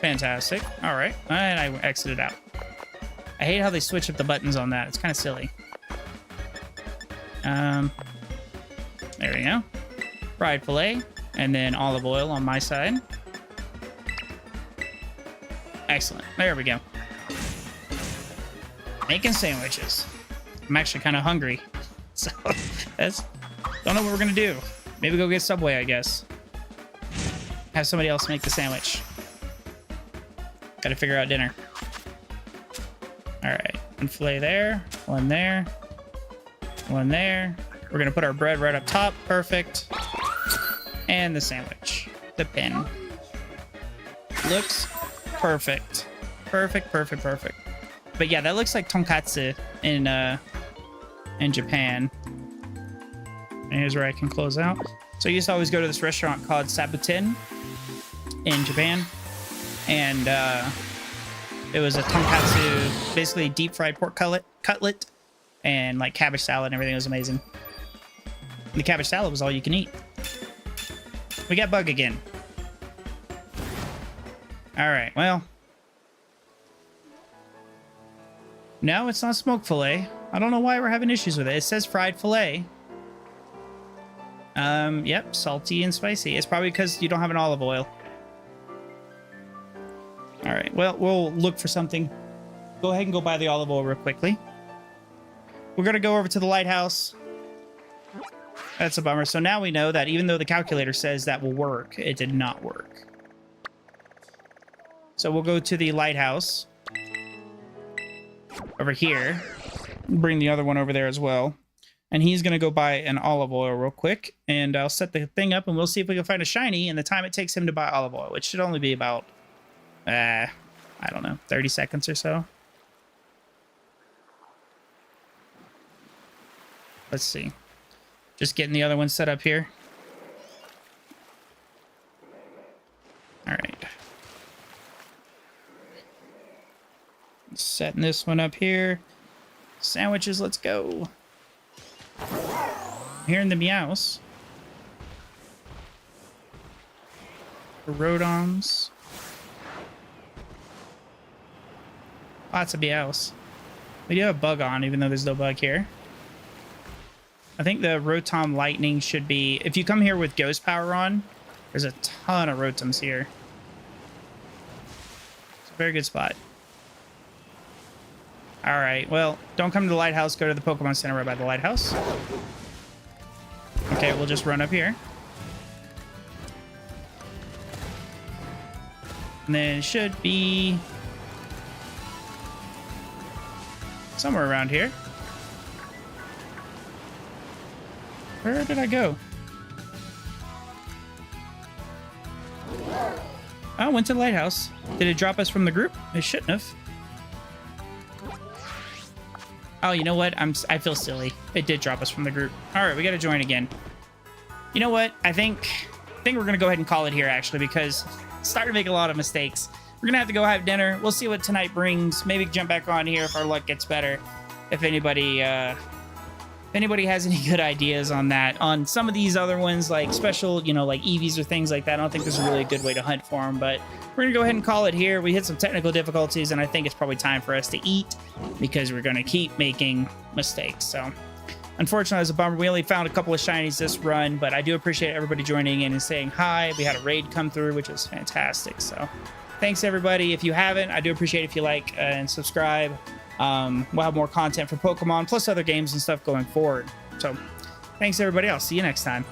Fantastic. All right, and I exited out. I hate how they switch up the buttons on that. It's kind of silly. There we go. Fried fillet, and then olive oil on my side. Excellent. There we go. Making sandwiches. I'm actually kind of hungry. So, don't know what we're going to do. Maybe go get Subway, I guess. Have somebody else make the sandwich. Got to figure out dinner. All right. One fillet there. One there. One there. We're going to put our bread right up top. Perfect. And the sandwich. The pin. Looks perfect. Perfect, perfect, perfect. But yeah, that looks like tonkatsu in Japan. And here's where I can close out. So I used to always go to this restaurant called Sabuten in Japan. And it was a tonkatsu, basically deep fried pork cutlet and like cabbage salad and everything. It was amazing. And the cabbage salad was all you can eat. We got bug again. All right, well. No, it's not smoked fillet. I don't know why we're having issues with it. It says fried fillet. Yep, salty and spicy. It's probably because you don't have an olive oil. All right, well, we'll look for something. Go ahead and go buy the olive oil real quickly. We're going to go over to the lighthouse. That's a bummer. So now we know that even though the calculator says that will work, it did not work. So we'll go to the lighthouse. Over here. Bring the other one over there as well. And he's going to go buy an olive oil real quick. And I'll set the thing up and we'll see if we can find a shiny in the time it takes him to buy olive oil, which should only be about, I don't know, 30 seconds or so. Let's see. Just getting the other one set up here. All right. Setting this one up here. Sandwiches, let's go. Hearing the meows. Rodons. Lots of meows. We do have a bug on, even though there's no bug here. I think the Rotom Lightning should be... If you come here with Ghost Power on, there's a ton of Rotoms here. It's a very good spot. Alright, well, don't come to the lighthouse. Go to the Pokemon Center right by the lighthouse. Okay, we'll just run up here. And then it should be... somewhere around here. Where did I go? Oh, I went to the lighthouse. Did it drop us from the group? It shouldn't have. Oh, you know what? I feel silly. It did drop us from the group. All right, we got to join again. You know what? I think we're going to go ahead and call it here, actually, because it's starting to make a lot of mistakes. We're going to have to go have dinner. We'll see what tonight brings. Maybe jump back on here if our luck gets better. If anybody has any good ideas on that. On some of these other ones, like special, you know, like EVs or things like that, I don't think there's a really good way to hunt for them, but we're going to go ahead and call it here. We hit some technical difficulties, and I think it's probably time for us to eat because we're going to keep making mistakes. So, unfortunately, it's a bummer. We only found a couple of shinies this run, but I do appreciate everybody joining in and saying hi. We had a raid come through, which was fantastic. So, thanks, everybody. If you haven't, I do appreciate if you like and subscribe. We'll have more content for Pokemon, plus other games and stuff going forward. So, thanks, everybody. I'll see you next time.